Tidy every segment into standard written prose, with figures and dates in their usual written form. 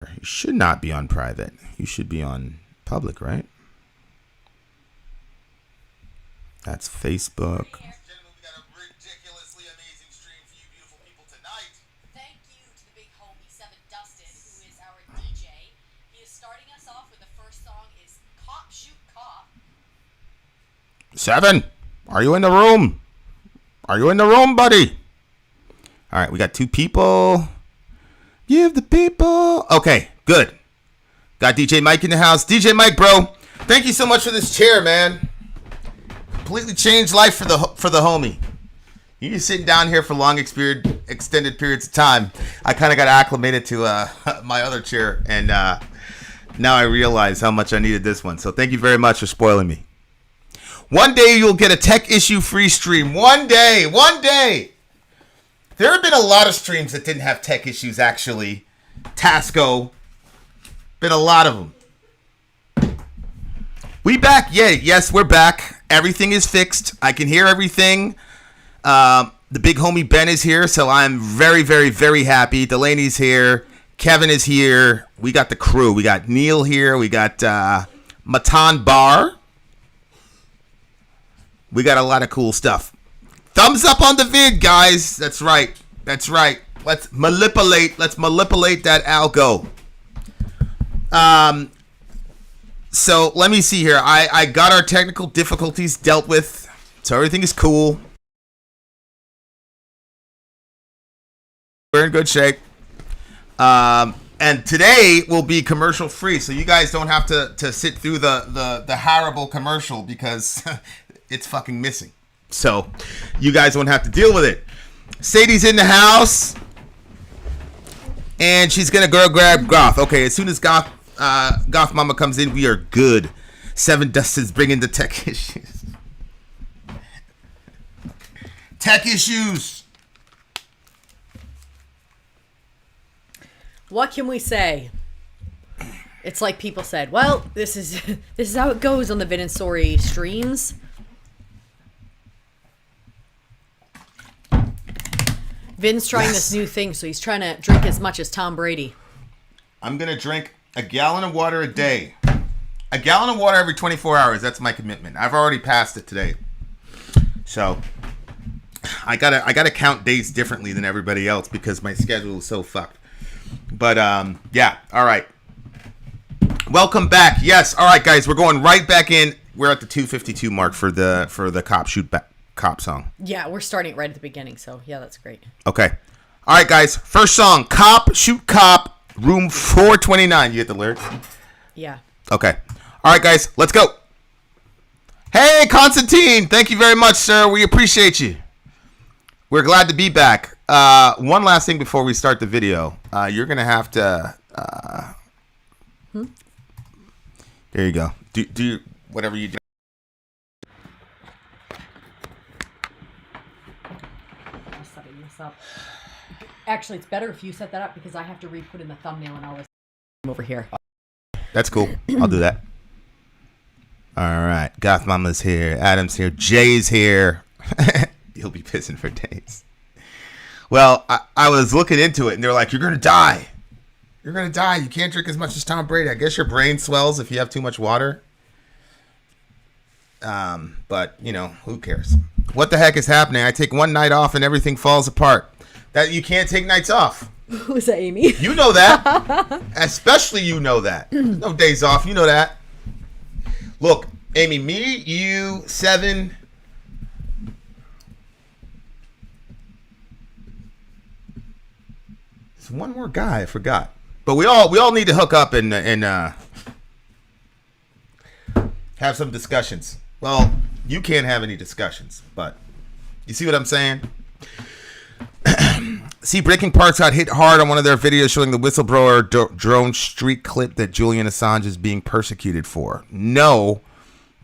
You should not be on private. You should be on public, right? That's Facebook. Seven, are you in the room? Are you in the room, buddy? All right, we got 2 people. Give the people. Okay, good. Got DJ Mike in the house. DJ Mike, bro, thank you so much for this chair, man. Completely changed life for the homie. You're sitting down here for long extended periods of time. I kind of got acclimated to my other chair, and now I realize how much I needed this one. So thank you very much for spoiling me. One day you'll get a tech issue free stream. One day. There have been a lot of streams that didn't have tech issues, actually. Tasco. Been a lot of them. We back? Yeah, yes, we're back. Everything is fixed. I can hear everything. The big homie Ben is here, so I'm very, very, very happy. Delaney's here. Kevin is here. We got the crew. We got Neil here. We got Matan Bar. We got a lot of cool stuff. Thumbs up on the vid, guys. That's right. Let's manipulate that algo. So let me see here. I got our technical difficulties dealt with, so everything is cool. We're in good shape. And today will be commercial free, so you guys don't have to sit through the horrible commercial because it's fucking missing. So you guys won't have to deal with it. Sadie's in the house, and she's gonna go grab Goth. Okay, as soon as Goth Mama comes in, we are good. 7 Dustin's bringing the tech issues. Tech issues. What can we say? It's like people said, well, this is how it goes on the Vin and Story streams. Vin's trying this new thing, so he's trying to drink as much as Tom Brady. I'm going to drink a gallon of water a day. A gallon of water every 24 hours. That's my commitment. I've already passed it today. So I gotta count days differently than everybody else because my schedule is so fucked. But yeah, all right. Welcome back. Yes, all right, guys, we're going right back in. We're at the 2:52 mark for the Cop Shoot Cop song. Yeah, we're starting right at the beginning, so yeah, that's great. Okay. All right, guys. First song, Cop Shoot Cop, Room 429. You get the lyrics? Yeah. Okay. All right, guys, let's go. Hey, Constantine. Thank you very much, sir. We appreciate you. We're glad to be back. One last thing before we start the video. You're going to have to... There you go. Do whatever you do. Up. Actually, it's better if you set that up because I have to re-put in the thumbnail and all this over here. That's cool. I'll do that. All right. Goth Mama's here. Adam's here. Jay's here. You'll be pissing for days. Well, I was looking into it and they're like, you're going to die. You're going to die. You can't drink as much as Tom Brady. I guess your brain swells if you have too much water. But, you know, who cares? What the heck is happening? I take one night off and everything falls apart. That you can't take nights off. Who's that, Amy? You know that. Especially you know that. No days off. You know that. Look, Amy, me, you, 7. There's one more guy I forgot. But we all need to hook up and have some discussions. Well, you can't have any discussions, but you see what I'm saying? See, Breaking Parts got hit hard on one of their videos showing the whistleblower drone street clip that Julian Assange is being persecuted for. No,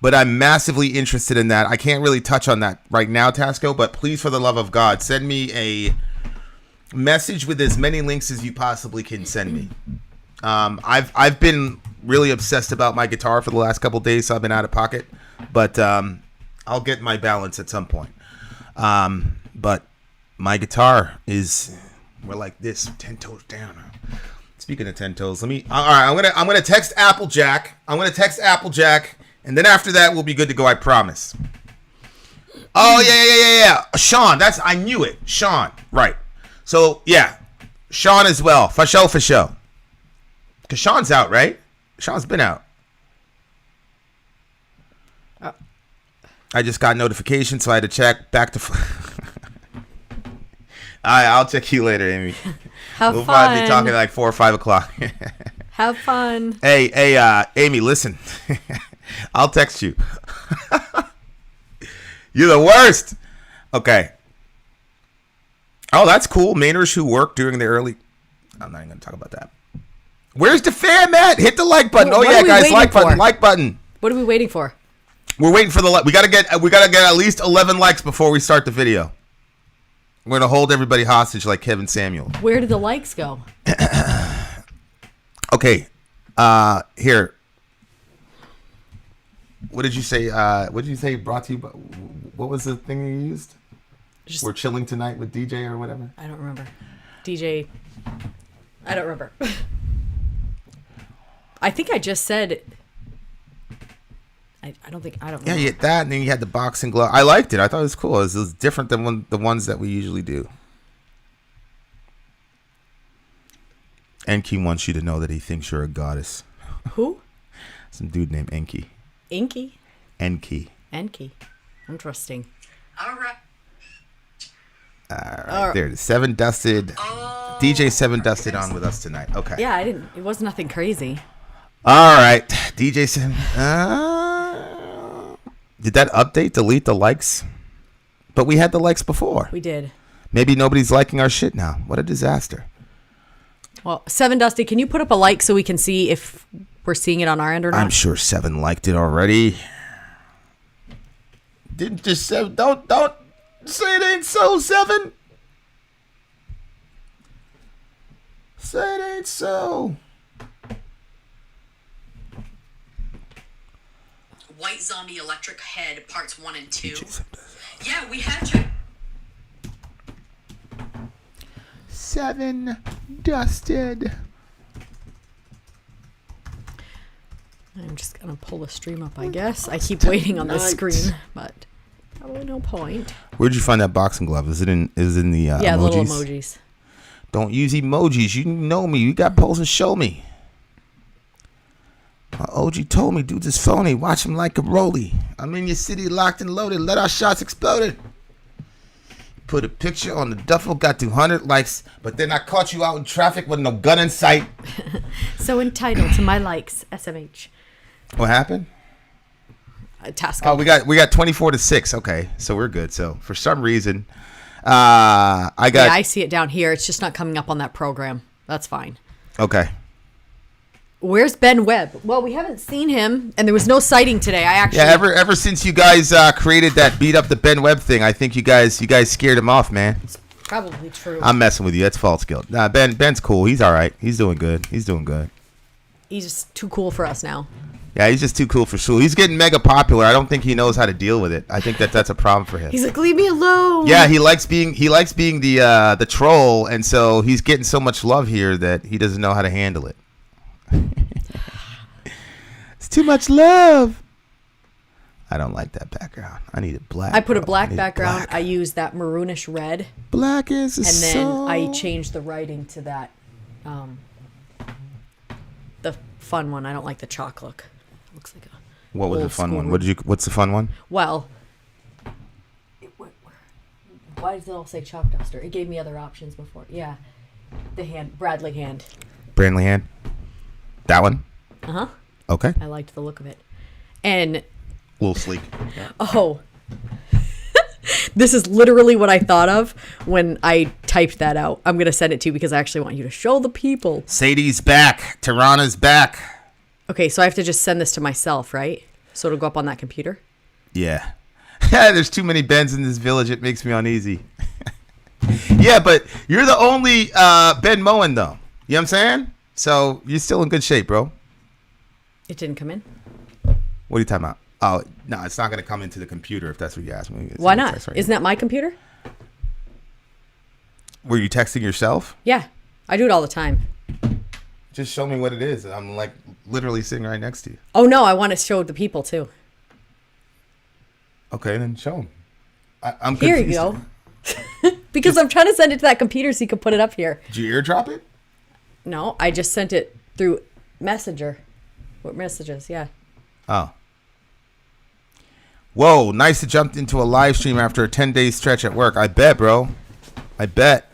but I'm massively interested in that. I can't really touch on that right now, Tasco, but please, for the love of God, send me a message with as many links as you possibly can send me. I've been really obsessed about my guitar for the last couple days, so I've been out of pocket. But I'll get my balance at some point. But my guitar is, we're like this, 10 toes down. Speaking of 10 toes, let me. All right, I'm gonna text Applejack. And then after that, we'll be good to go. I promise. Oh yeah. Sean, I knew it. Sean, right? So yeah, Sean as well. For sure. Cause Sean's out, right? Sean's been out. I just got notification, so I had to check back to. I'll check you later, Amy. We'll probably be talking like 4 or 5 o'clock. Have fun. Hey, Amy, listen. I'll text you. You're the worst. Okay. Oh, that's cool. Mainers who work during the early. I'm not even going to talk about that. Where's the fam at? Hit the like button. What yeah, guys, like button. What are we waiting for? We're waiting for the like. We gotta get at least 11 likes before we start the video. We're gonna hold everybody hostage like Kevin Samuel. Where did the likes go? Okay. Here. What did you say? Brought to you? What was the thing you used? We're chilling tonight with DJ or whatever. I don't remember. DJ. I don't remember. I think I just said. I don't know. Yeah, you had that, and then you had the boxing glove. I liked it. I thought it was cool. It was different than the ones that we usually do. Enki wants you to know that he thinks you're a goddess. Who? Some dude named Enki. Inky? Enki. Interesting. All right. There it is. 7 Dusted. DJ 7 Dusted on with us tonight. Okay. Yeah, it was nothing crazy. All right. DJ 7. Did that update delete the likes? But we had the likes before. We did. Maybe nobody's liking our shit now. What a disaster. Well, 7 Dusty, can you put up a like so we can see if we're seeing it on our end or not? I'm sure 7 liked it already. Didn't just 7. Don't say it ain't so, 7. Say it ain't so. White Zombie Electric Head Parts 1 and 2. Yeah, we had you. 7 Dusted. I'm just going to pull the stream up, I guess. I keep waiting on the screen, but probably no point. Where'd you find that boxing glove? Is it in the yeah, emojis? The little emojis. Don't use emojis. You know me. You got polls and show me. My OG told me, dude, this phony. Watch him like a rollie. I'm in your city, locked and loaded. Let our shots explode. Put a picture on the duffel, got 200 likes, but then I caught you out in traffic with no gun in sight. So entitled to my likes, SMH. What happened? Task. Oh, we got 24 to 6. Okay, so we're good. So for some reason, I see it down here. It's just not coming up on that program. That's fine. Okay. Where's Ben Webb? Well, we haven't seen him, and there was no sighting today. Ever since you guys created that beat up the Ben Webb thing, I think you guys scared him off, man. It's probably true. I'm messing with you. That's false guilt. Nah, Ben's cool. He's all right. He's doing good. He's just too cool for us now. Yeah, he's just too cool for school. He's getting mega popular. I don't think he knows how to deal with it. I think that's a problem for him. He's like, leave me alone. Yeah, he likes being the troll, and so he's getting so much love here that he doesn't know how to handle it. It's too much love. I don't like that background. I need it black. I put a black background. I use that maroonish red. Black is and then I changed the writing to that, the fun one. I don't like the chalk look. It looks like a. What was the fun one? What's the fun one? Well, why does it all say chalk duster? It gave me other options before. Yeah, the Bradley hand. Brandley hand. That one. Uh-huh. Okay. I liked the look of it. And... a little sleek. Yeah. Oh. This is literally what I thought of when I typed that out. I'm going to send it to you because I actually want you to show the people. Sadie's back. Tirana's back. Okay, so I have to just send this to myself, right? So it'll go up on that computer? Yeah. There's too many Bens in this village. It makes me uneasy. Yeah, but you're the only Ben Moen, though. You know what I'm saying? So you're still in good shape, bro. It didn't come in? What are you talking about? Oh, no, it's not going to come into the computer if that's what you asked me. Why not? Isn't that my computer? Were you texting yourself? Yeah, I do it all the time. Just show me what it is. I'm like literally sitting right next to you. Oh no, I want to show the people too. Okay, then show them. I'm Here confused. you go. Because I'm trying to send it to that computer so you can put it up here. Did you eardrop it? No, I just sent it through Messenger. What messages? Yeah. Oh. Whoa, nice to jump into a live stream after a 10-day stretch at work. I bet, bro. I bet.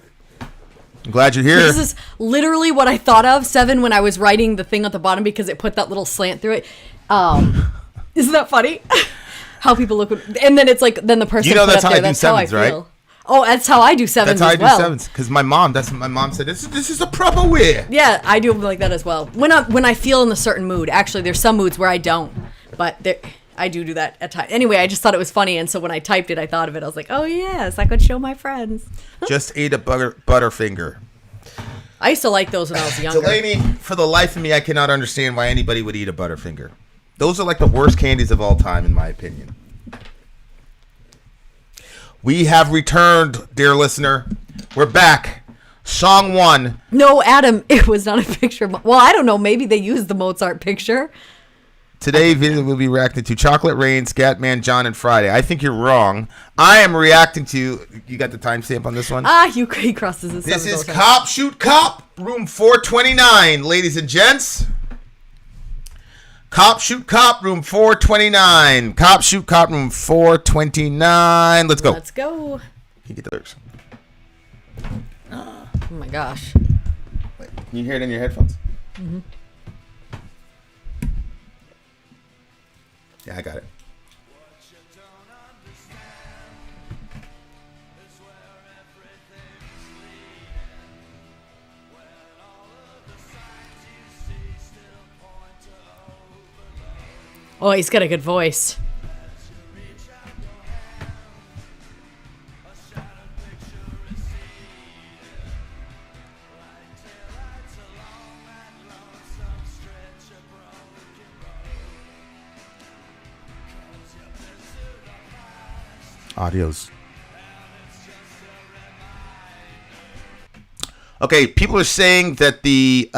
I'm glad you're here. This is literally what I thought of, Seven, when I was writing the thing at the bottom because it put that little slant through it. Isn't that funny? How people look, and then it's like, then the person. You know put that's up how there, I do sevens, right? Oh, that's how I do sevens. That's how I do well. sevens. Because my mom said this is a proper way. Yeah, I do them like that as well. When I feel in a certain mood. Actually, there's some moods where I don't, but I do that at times. Anyway, I just thought it was funny, and so when I typed it, I thought of it. I was like, oh yes, I could show my friends. Just ate a Butterfinger. I used to like those when I was younger. Delaney, for the life of me, I cannot understand why anybody would eat a Butterfinger. Those are like the worst candies of all time, in my opinion. We have returned, dear listener. We're back. Song 1. No, Adam, it was not a picture. Well, I don't know. Maybe they used the Mozart picture. Today, video will be reacting to Chocolate Rain, Scatman John, and Friday. I think you're wrong. I am reacting to... You got the timestamp on this one? He crosses his. This is Cop Shoot Cop, room 429, ladies and gents. Cop Shoot Cop, room 429. Cop Shoot Cop, room 429. Let's go. Let's go. Can you get the lyrics? Oh my gosh. Wait, can you hear it in your headphones? Mm-hmm. Yeah, I got it. Oh, he's got a good voice. Audios. Okay, people are saying that the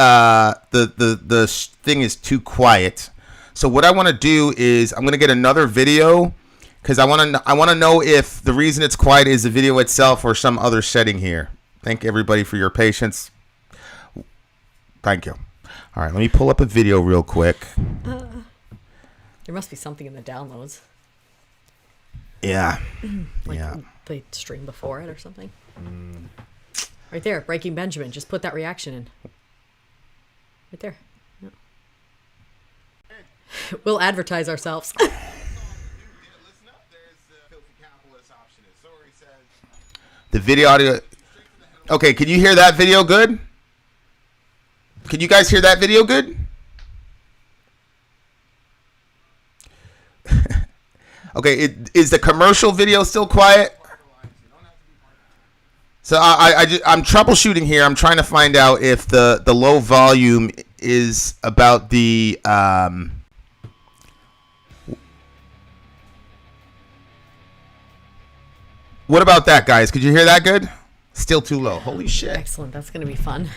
thing is too quiet. So what I want to do is I'm going to get another video because I want to know if the reason it's quiet is the video itself or some other setting here. Thank everybody for your patience. Thank you. All right, let me pull up a video real quick. There must be something in the downloads. Yeah. Like yeah. they streamed before it or something. Right there, Breaking Benjamin. Just put that reaction in. Right there. Yeah. We'll advertise ourselves. The video audio. Okay, can you hear that video good? Can you guys hear that video good? Okay, is the commercial video still quiet? So I'm troubleshooting here. I'm trying to find out if the low volume is about the What about that, guys? Could you hear that good? Still too low. Holy shit. Excellent. That's going to be fun.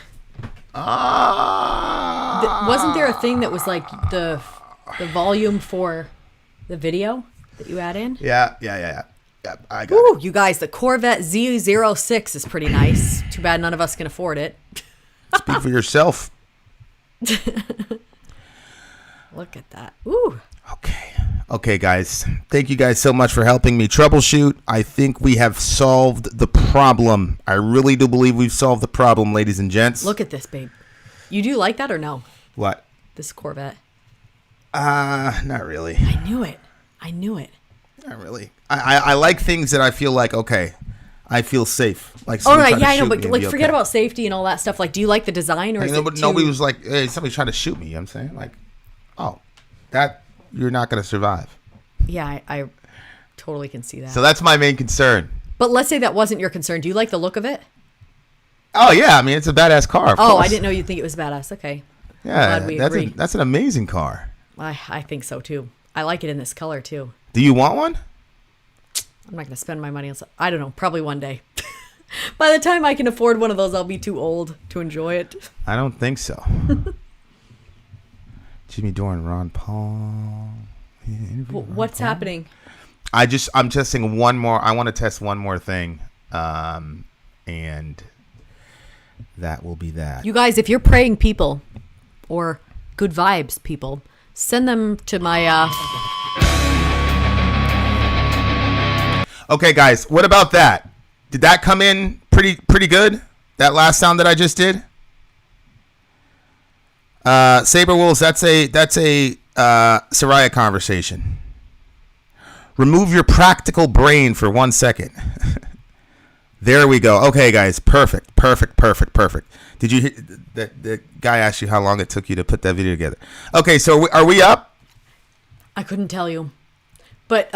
Ah. Wasn't there a thing that was like the volume for the video that you add in? Yeah, I got Ooh, it. you guys, the Corvette Z06 is pretty nice. Too bad none of us can afford it. Speak for yourself. Look at that. Ooh. Okay, guys. Thank you guys so much for helping me troubleshoot. I think we have solved the problem. I really do believe we've solved the problem, ladies and gents. Look at this, babe. You do like that or no? What? This Corvette. Not really. I knew it. Not really. I like things that I feel like, okay, I feel safe. Like Oh, right. Yeah, I know. shoot But me like, and be forget okay. about safety and all that stuff. Like, do you like the design or Like, is it too... nobody was like, hey, somebody's trying to shoot me. You know what I'm saying? Like, oh, that, you're not going to survive. Yeah, I totally can see that. So that's my main concern. But let's say that wasn't your concern. Do you like the look of it? Oh, yeah. I mean, it's a badass car. Of Oh, course. I didn't know you'd think it was badass. Okay. Yeah, Glad we that's agree. that's an amazing car. I think so, too. I like it in this color, too. Do you want one? I'm not going to spend my money on... I don't know. Probably one day. By the time I can afford one of those, I'll be too old to enjoy it. I don't think so. Jimmy Doran, Ron Paul. What's happening? I'm testing one more. I want to test one more thing. And that will be that. You guys, if you're praying people or good vibes people, send them to my Okay, guys, what about that? Did that come in pretty good? That last sound that I just did? Saber Wolves, that's a Soraya conversation. Remove your practical brain for 1 second. There we go. Okay, guys, perfect. Did you hear the guy asked you how long it took you to put that video together? Okay, so are we up? I couldn't tell you. But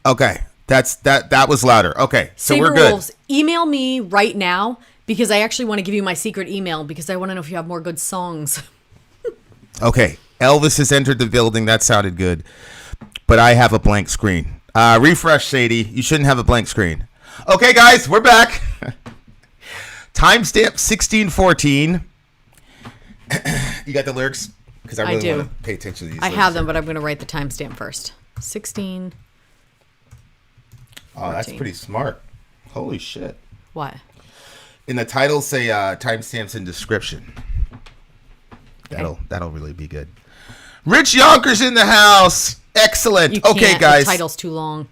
Okay. That was louder. Okay, so Saber we're good. Wolves, email me right now because I actually want to give you my secret email because I want to know if you have more good songs. Okay, Elvis has entered the building. That sounded good, but I have a blank screen. Refresh, Sadie. You shouldn't have a blank screen. Okay, guys, we're back. Timestamp 1614. You got the lyrics? Because I really do. want to pay attention to these. I lyrics have them, here. but I'm going to write the timestamp first. 16. Oh, that's 14. pretty smart. Holy shit. What? In the title, say timestamps in description. That'll really be good. Rich Yonkers in the house. Excellent. You Okay, can't. guys. The title's too long.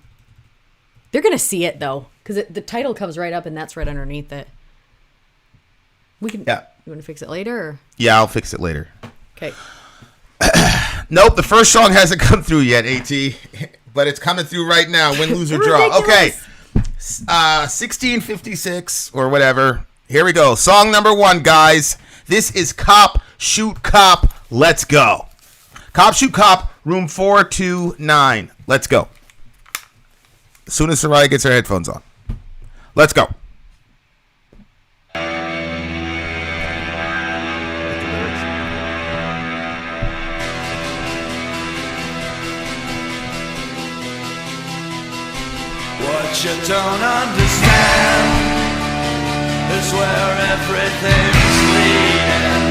They're going to see it, though, because the title comes right up, and that's right underneath it. We can. Yeah. You want to fix it later? Or? Yeah, I'll fix it later. Okay. Nope, the first song hasn't come through yet, AT. But it's coming through right now. Win, lose, or draw. Okay. 1656 or whatever. Here we go. Song number 1, guys. This is Cop, Shoot Cop. Let's go. Cop, Shoot Cop, room 429. Let's go. As soon as Soraya gets her headphones on. Let's go. What you don't understand is where everything's leading.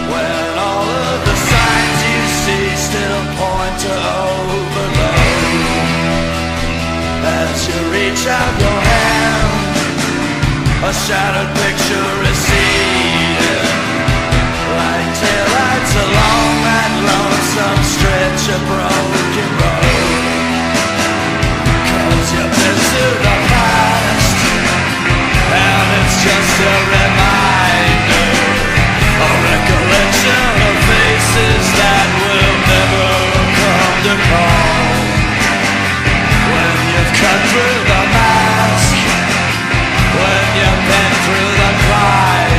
When all of the signs you see still point to overload. As you reach out your hand, a shattered picture is receding. Like taillights along that lonesome stretch of broken road. You've been to the past, and it's just a reminder, a recollection of faces that will never come to call. When you've cut through the mask, when you've been through the cry,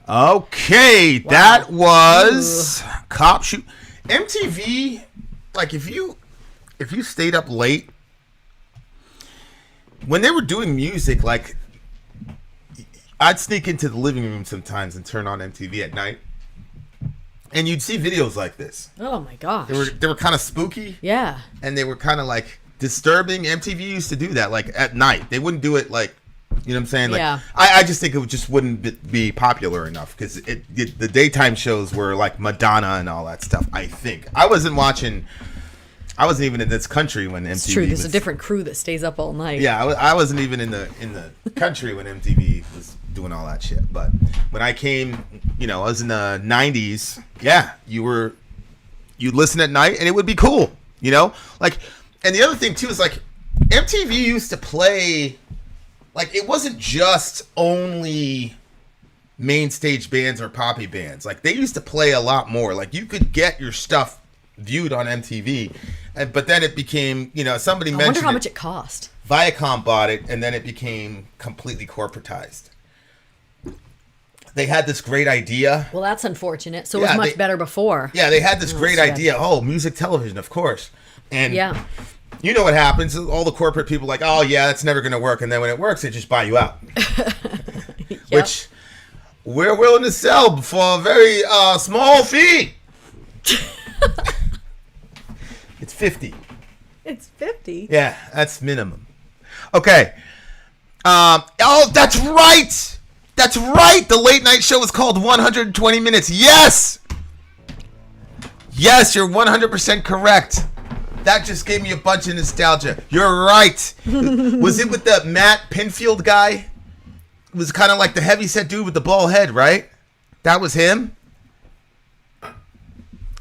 Okay, that was Cop Shoot. MTV, like if you stayed up late when they were doing music, like I'd sneak into the living room sometimes and turn on MTV at night, and you'd see videos like this. Oh my gosh. They were kind of spooky. Yeah. And they were kind of like disturbing. MTV used to do that like at night. They wouldn't do it like, you know what I'm saying? Like, yeah. I just think it just wouldn't be popular enough because the daytime shows were like Madonna and all that stuff. I think I wasn't even in this country when MTV. It's true. There's a different crew that stays up all night. Yeah, I wasn't even in the country when MTV was doing all that shit. But when I came, I was in the 90s. Yeah, you'd listen at night and it would be cool. Like, and the other thing too is like MTV used to play. Like, it wasn't just only main stage bands or poppy bands. Like, they used to play a lot more. Like, you could get your stuff viewed on MTV. But then it became, somebody mentioned I wonder how much it cost. Viacom bought it, and then it became completely corporatized. They had this great idea. Well, that's unfortunate. So it was much better before. Yeah, they had this great idea. Oh, music television, of course. And yeah. You know what happens? All the corporate people are like, oh, yeah, that's never going to work. And then when it works, they just buy you out. Yep. Which we're willing to sell for a very small fee. It's 50. It's 50? Yeah, that's minimum. Okay. That's right. That's right. The late night show is called 120 Minutes. Yes. Yes, you're 100% correct. That just gave me a bunch of nostalgia. You're right. Was it with the Matt Pinfield guy? It was kind of like the heavyset dude with the bald head, right? That was him?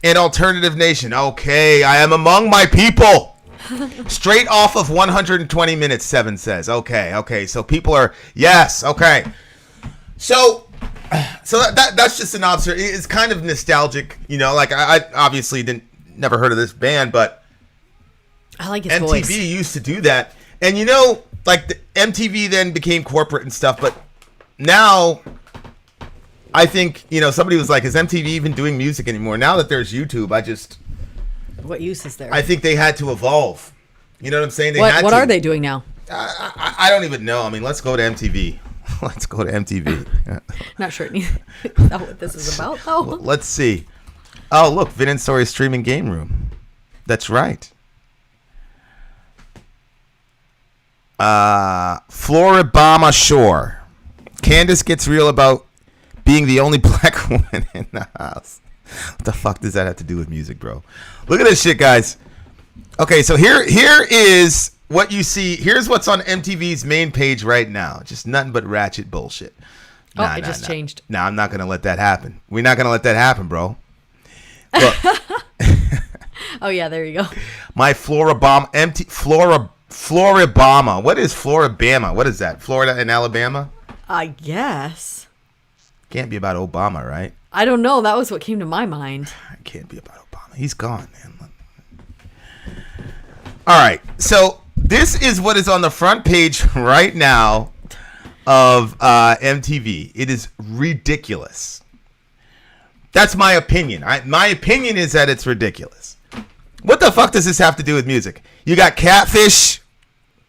And Alternative Nation. Okay, I am among my people. Straight off of 120 Minutes, 7 says. Okay. So people are... Yes, okay. So that's just an observation. It's kind of nostalgic. Like I obviously never heard of this band, but... I like his MTV voice. used to do that. And like the MTV then became corporate and stuff, but now I think, somebody was like, is MTV even doing music anymore? Now that there's YouTube, What use is there? I think they had to evolve. You know what I'm saying? What are they doing now? I don't even know. I mean, let's go to MTV. Let's go to MTV. Not sure. Is that what this is about, though? Let's see. Oh, look, Vin and Story's streaming game room. That's right. Floribama Shore. Candace gets real about being the only black woman in the house. What the fuck does that have to do with music, bro? Look at this shit, guys. Okay, so here is what you see. Here's what's on MTV's main page right now. Just nothing but ratchet bullshit. It just changed. No, I'm not gonna let that happen. We're not gonna let that happen, bro. Look. Oh yeah, there you go. My Floribama Floribama. What is Floribama? What is that? Florida and Alabama? I guess. Can't be about Obama, right? I don't know. That was what came to my mind. It can't be about Obama. He's gone, man. All right. So this is what is on the front page right now of MTV. It is ridiculous. That's my opinion. My opinion is that it's ridiculous. What the fuck does this have to do with music? You got Catfish,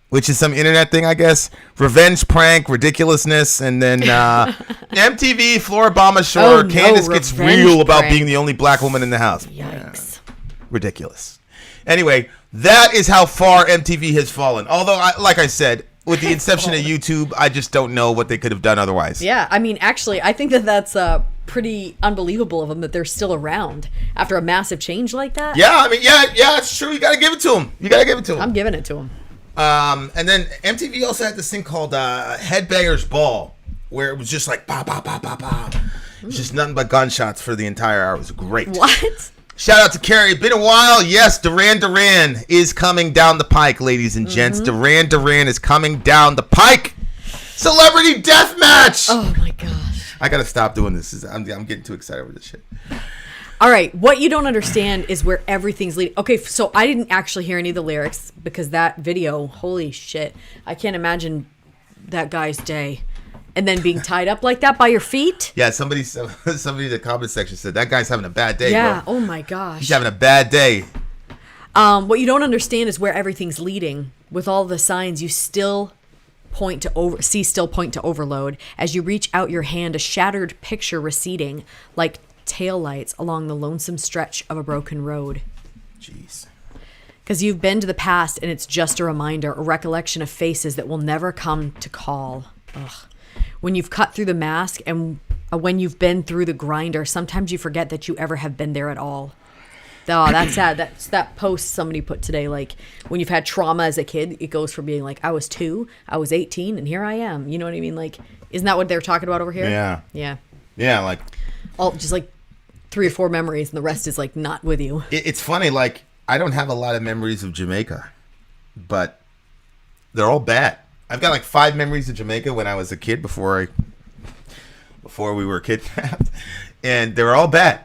which is some internet thing, I guess. Revenge prank, ridiculousness, and then MTV, Floribama Shore. Oh, Candace no, gets revenge real about prank. being the only black woman in the house. Yikes. Ridiculous. Anyway, that is how far MTV has fallen. Although, like I said, with the inception of YouTube, I just don't know what they could have done otherwise. Yeah, I mean, actually, I think that's pretty unbelievable of them that they're still around after a massive change like that. Yeah, I mean, yeah, it's true. You got to give it to them. I'm giving it to them. And then MTV also had this thing called Headbangers Ball, where it was just like, bah, bah, bah, bah, bah. It's just nothing but gunshots for the entire hour. It was great. What? Shout out to Carrie. Been a while. Yes, Duran Duran is coming down the pike, ladies and gents. Duran Duran is coming down the pike. Celebrity Deathmatch. Oh my gosh. I gotta stop doing this. I'm getting too excited over this shit. All right, what you don't understand is where everything's leading. Okay, so I didn't actually hear any of the lyrics because that video, holy shit, I can't imagine that guy's day. And then being tied up like that by your feet? Yeah, somebody in the comment section said, that guy's having a bad day, Yeah. bro. Oh, my gosh. He's having a bad day. What you don't understand is where everything's leading. With all the signs, you still point to overload. As you reach out your hand, a shattered picture receding like taillights along the lonesome stretch of a broken road. Jeez. Because you've been to the past and it's just a reminder, a recollection of faces that will never come to call. Ugh. When you've cut through the mask and when you've been through the grinder, sometimes you forget that you ever have been there at all. Oh, that's sad. That's that post somebody put today. Like, when you've had trauma as a kid, it goes from being like, I was 2, I was 18, and here I am. You know what I mean? Like, isn't that what they're talking about over here? Yeah. Yeah. Yeah, like... All just like 3 or 4 memories, and the rest is like not with you. It's funny, like, I don't have a lot of memories of Jamaica, but they're all bad. I've got like 5 memories of Jamaica when I was a kid before we were kidnapped, and they were all bad.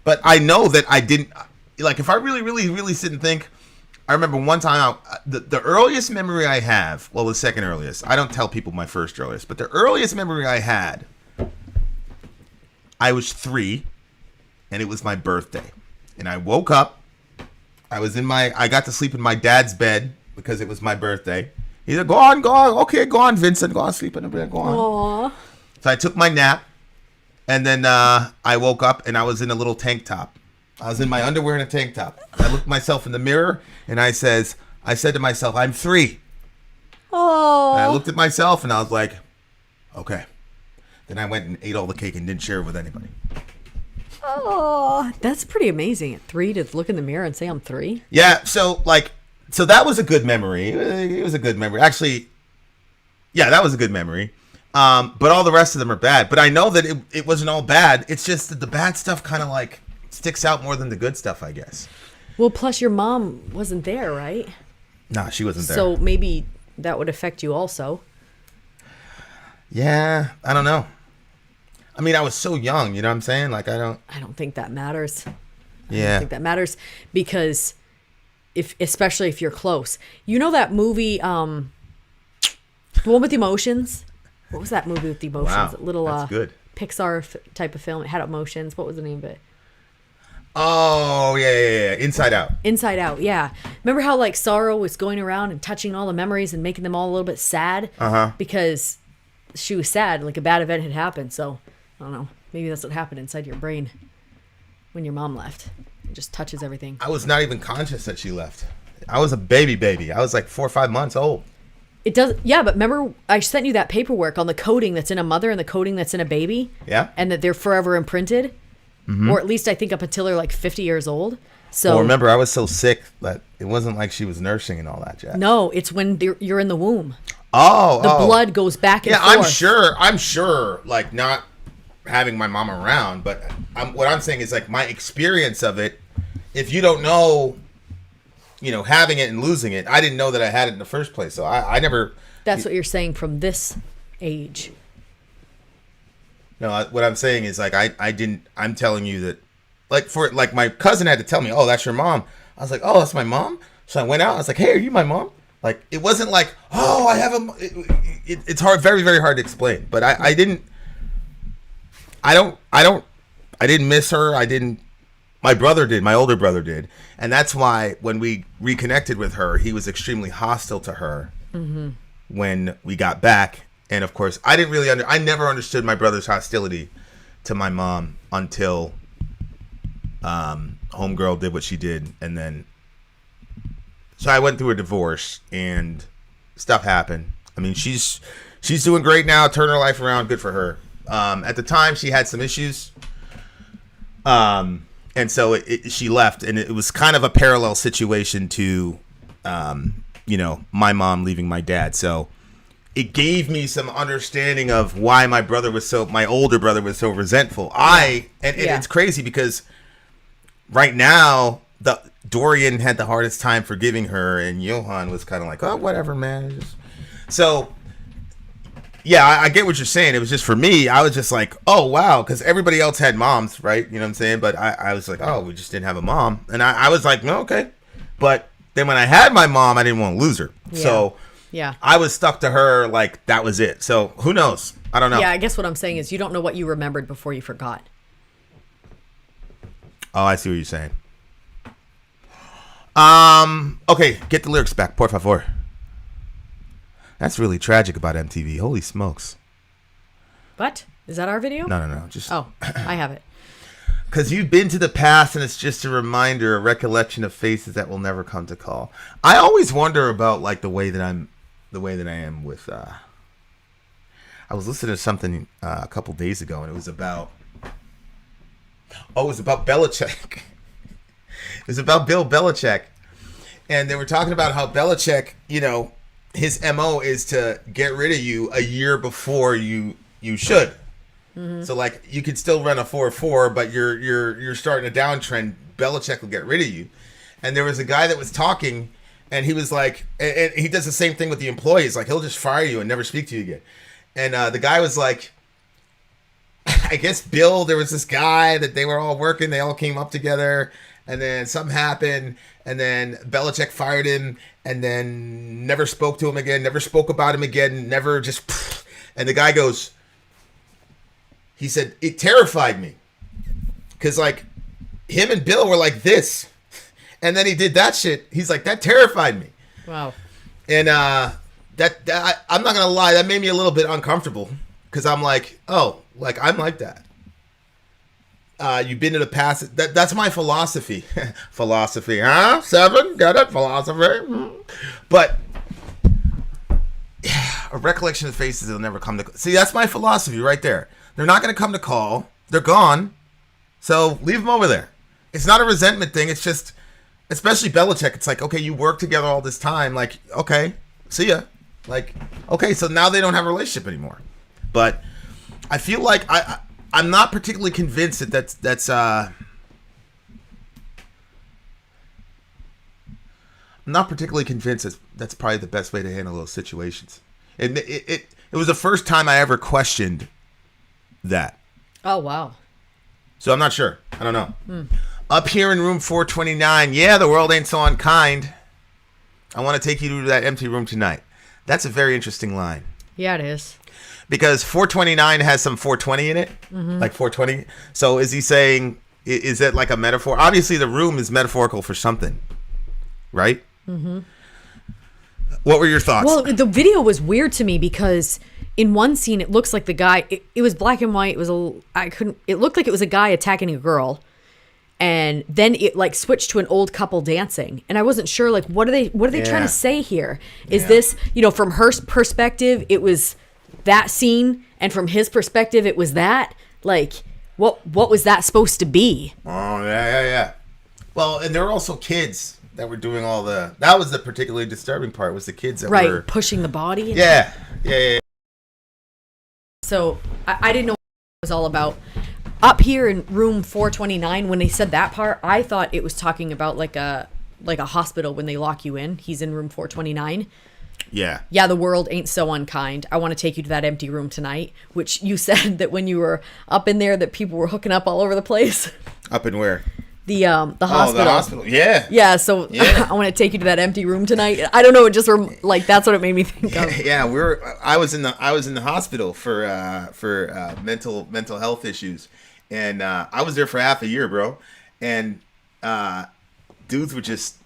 But I know that I didn't, like, if I really, really, really sit and think, I remember one time, the earliest memory I have, well, the second earliest, I don't tell people my first earliest, but the earliest memory I had, I was 3, and it was my birthday. And I woke up, I got to sleep in my dad's bed because it was my birthday. He said, go on, okay, go on, Vincent, go on, sleep in the bed, go on. Aww. So I took my nap. And then I woke up and I was in a little tank top. I was in my underwear and a tank top. I looked myself in the mirror and I said to myself, I'm 3. Oh. And I looked at myself and I was like, okay. Then I went and ate all the cake and didn't share it with anybody. Oh, that's pretty amazing. At 3 to look in the mirror and say I'm 3. Yeah. So that was a good memory. It was a good memory. Actually, yeah, that was a good memory. But all the rest of them are bad. But I know that it wasn't all bad. It's just that the bad stuff kind of like sticks out more than the good stuff, I guess. Well, plus your mom wasn't there, right? Nah, she wasn't there. So maybe that would affect you also. Yeah, I don't know. I mean, I was so young, you know what I'm saying? Like, I don't think that matters. Yeah. I don't think that matters because especially if you're close. You know that movie, the one with the emotions? What was that movie with the emotions? Wow, That little that's good. Pixar type of film. It had emotions. What was the name of it? Oh, yeah. Inside Out. Inside Out, yeah. Remember how like Sorrow was going around and touching all the memories and making them all a little bit sad? Uh-huh. Because she was sad, like a bad event had happened. So, I don't know. Maybe that's what happened inside your brain when your mom left. It just touches everything. I was not even conscious that she left. I was a baby. I was like 4 or 5 months old. It does, yeah, but remember I sent you that paperwork on the coding that's in a mother and the coding that's in a baby? Yeah. And that they're forever imprinted? Mm-hmm. Or at least I think up until they're like 50 years old. So Well, remember, I was so sick that it wasn't like she was nursing and all that jazz. no, it's when you're in the womb. Oh, The blood goes back and yeah, forth. I'm sure, like, not having my mom around, but what I'm saying is, like, my experience of it, if you don't know, you know, having it and losing it, I didn't know that I had it in the first place, so I never... That's what you're saying from this age. No, what I'm saying is, like, I'm telling you that, like, my cousin had to tell me, oh, that's your mom. I was like, oh, that's my mom? So I went out, I was like, hey, are you my mom? Like, it wasn't like, oh, I have a... It's hard, very, very hard to explain, but I didn't miss her. My brother did, my older brother did. And that's why when we reconnected with her, he was extremely hostile to her when we got back. And of course, I never understood my brother's hostility to my mom until homegirl did what she did. And then, so I went through a divorce and stuff happened. I mean, she's doing great now, turned her life around, good for her. At the time, she had some issues. And so she left, and it was kind of a parallel situation to, my mom leaving my dad. So it gave me some understanding of why my older brother was so resentful. It's crazy because right now, Dorian had the hardest time forgiving her, and Johan was kind of like, oh, whatever, man. So... yeah, I get what you're saying. It was just for me, I was just like, oh, wow, because everybody else had moms, right? You know what I'm saying? But I was like, oh, we just didn't have a mom. And I was like, no, okay. But then when I had my mom, I didn't want to lose her. Yeah. So Yeah. I was stuck to her like that was it. So who knows? I don't know. Yeah, I guess what I'm saying is you don't know what you remembered before you forgot. Oh, I see what you're saying. Okay, get the lyrics back, por favor. That's really tragic about MTV. Holy smokes. What? Is that our video? No. Just Oh, I have it. because you've been to the past and it's just a reminder, a recollection of faces that will never come to call. I always wonder about like the way that I am with. I was listening to something a couple days ago, and it was about. Oh, it was about Belichick. It was about Bill Belichick, and they were talking about how Belichick, his MO is to get rid of you a year before you should. Mm-hmm. So like you could still run a 4-4, but you're starting a downtrend. Belichick will get rid of you. And there was a guy that was talking, and he was like, and he does the same thing with the employees. Like he'll just fire you and never speak to you again. And the guy was like, I guess Bill, there was this guy that they were all working. They all came up together, and then something happened, and then Belichick fired him, and then never spoke to him again, never spoke about him again, never just. And the guy goes, he said, it terrified me. Because, like, him and Bill were like this. And then he did that shit. He's like, that terrified me. Wow. And that I'm not going to lie, that made me a little bit uncomfortable. Because I'm like, oh, like, I'm like that. You've been to the past. That's my philosophy. Philosophy, huh? 7? Got it? Philosophy. But a recollection of faces that'll never come to... See, that's my philosophy right there. They're not going to come to call. They're gone. So leave them over there. It's not a resentment thing. It's just, especially Belichick, it's like, okay, you work together all this time. Like, okay, see ya. Like, okay, so now they don't have a relationship anymore. But I feel like I'm not particularly convinced that that's I'm not particularly convinced that's probably the best way to handle those situations. It was the first time I ever questioned that. Oh, wow. So I'm not sure. I don't know. Up here in room 429, yeah, the world ain't so unkind. I want to take you to that empty room tonight. That's a very interesting line. Yeah, it is. Because 429 has some 420 in it, like 420. So is he saying, is that like a metaphor? Obviously, the room is metaphorical for something, right? Mm-hmm. What were your thoughts? Well, the video was weird to me because in one scene, it looks like the guy, it was black and white. It looked like it was a guy attacking a girl. And then it like switched to an old couple dancing. And I wasn't sure, like, what are they trying to say here? Is this, from her perspective, it was that scene, and from his perspective, it was that? Like, what was that supposed to be? Oh, yeah. Well, and there were also kids that were doing all that was the particularly disturbing part, was the kids that were... pushing the body. Yeah. So, I didn't know what it was all about. Up here in room 429, when they said that part, I thought it was talking about like a hospital when they lock you in. He's in room 429. Yeah. Yeah, the world ain't so unkind. I want to take you to that empty room tonight, which you said that when you were up in there that people were hooking up all over the place. Up in where? The hospital. Oh, the hospital. Yeah. Yeah, so I want to take you to that empty room tonight. I don't know, it just like that's what it made me think of. Yeah, I was in the hospital for mental health issues. And I was there for half a year, bro. And dudes were just,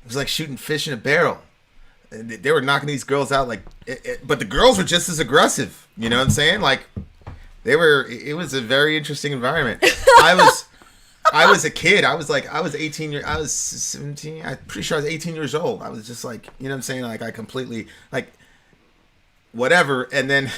it was like shooting fish in a barrel. And they were knocking these girls out but the girls were just as aggressive. You know what I'm saying? Like, it was a very interesting environment. I was a kid. I was 18 I was 17. I'm pretty sure I was 18 years old. I was just like, you know what I'm saying? Like, I completely, like, whatever. And then...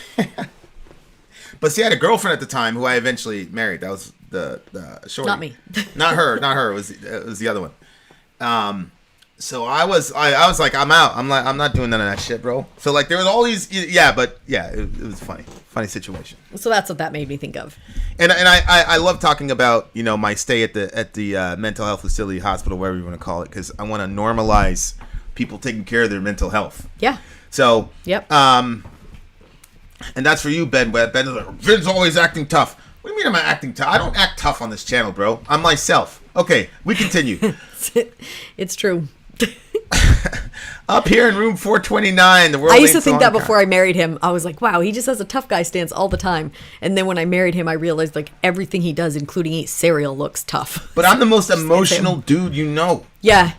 But see, I had a girlfriend at the time who I eventually married. That was the shorty. Not me. Not her. It was the other one. So I was like, I'm out. I'm not doing none of that shit, bro. So like there was all these, it was funny situation. So that's what that made me think of. And I love talking about my stay at the mental health facility, hospital, whatever you want to call it, because I want to normalize people taking care of their mental health. Yeah. So yep. And that's for you, Ben. Ben is like, Vin's always acting tough. What do you mean am I acting tough? I don't act tough on this channel, bro. I'm myself. Okay, we continue. It's true. Up here in room 429, the world I used to ain't think so that unkind. before I married him. I was like, wow, he just has a tough guy stance all the time. And then when I married him, I realized like everything he does, including eat cereal, looks tough. But I'm the most emotional dude you know. Yeah.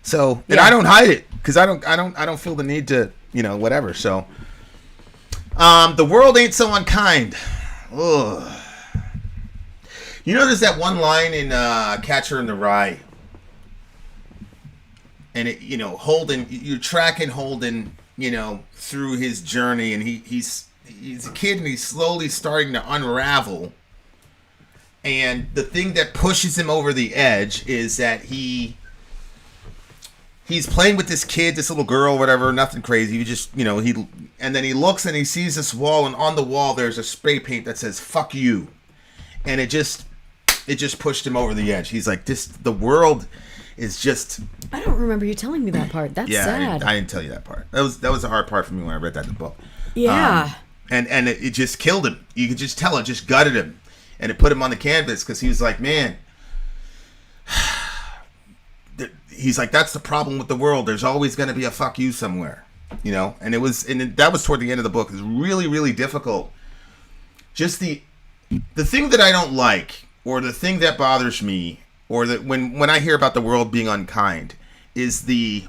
So, and Yeah. I don't hide it because I don't feel the need to, whatever. So, the world ain't so unkind. Ugh. You know, there's that one line in Catcher in the Rye, and it, Holden, you're tracking Holden, through his journey, and he's a kid, and he's slowly starting to unravel. And the thing that pushes him over the edge is that he's playing with this kid, this little girl, whatever, nothing crazy. You just, and then he looks and he sees this wall, and on the wall there's a spray paint that says "fuck you," and it just pushed him over the edge. He's like, the world is just. I don't remember you telling me that part. That's sad. I didn't tell you that part. That was the hard part for me when I read that in the book. Yeah. And it just killed him. You could just tell it just gutted him, and it put him on the canvas because he was like, man. He's like, that's the problem with the world. There's always going to be a fuck you somewhere, And that was toward the end of the book. It was really, really difficult. Just the thing that I don't like, or the thing that bothers me, or that when I hear about the world being unkind, is the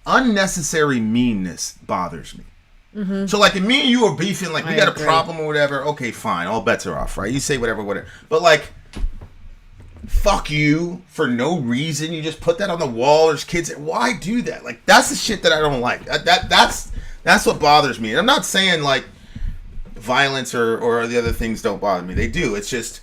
unnecessary meanness bothers me. Mm-hmm. So like, if me and you are beefing, like we got a problem or whatever, okay, fine, all bets are off, right? You say whatever. But like, fuck you for no reason. You just put that on the wall. There's kids. Why do that? Like, that's the shit that I don't like. That's what bothers me. And I'm not saying like violence or the other things don't bother me. They do. It's just,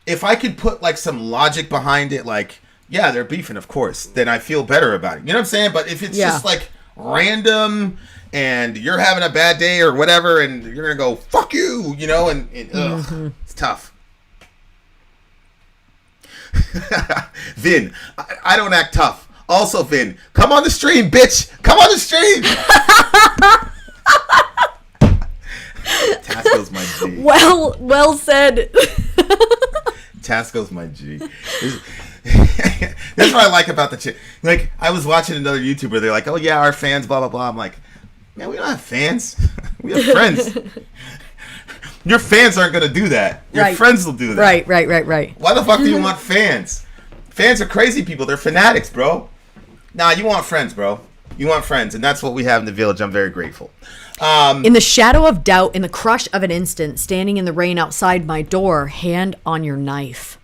if I could put like some logic behind it, like, yeah, they're beefing, of course, then I feel better about it. You know what I'm saying? But if it's just like random and you're having a bad day or whatever, and you're gonna go fuck you, and it's tough. Vin, I don't act tough. Also, Vin, come on the stream, bitch. Come on the stream. Tasco's my G. Well said. Tasco's my G. That's what I like about the chick. Like, I was watching another YouTuber. They're like, oh yeah, our fans, blah blah blah. I'm like, man, we don't have fans. We have friends. Your fans aren't gonna do that. Your friends will do that. Right. Why the fuck do you want fans? Fans are crazy people. They're fanatics, bro. Nah, you want friends, bro. You want friends, and that's what we have in the village. I'm very grateful. In the shadow of doubt, in the crush of an instant, standing in the rain outside my door, hand on your knife.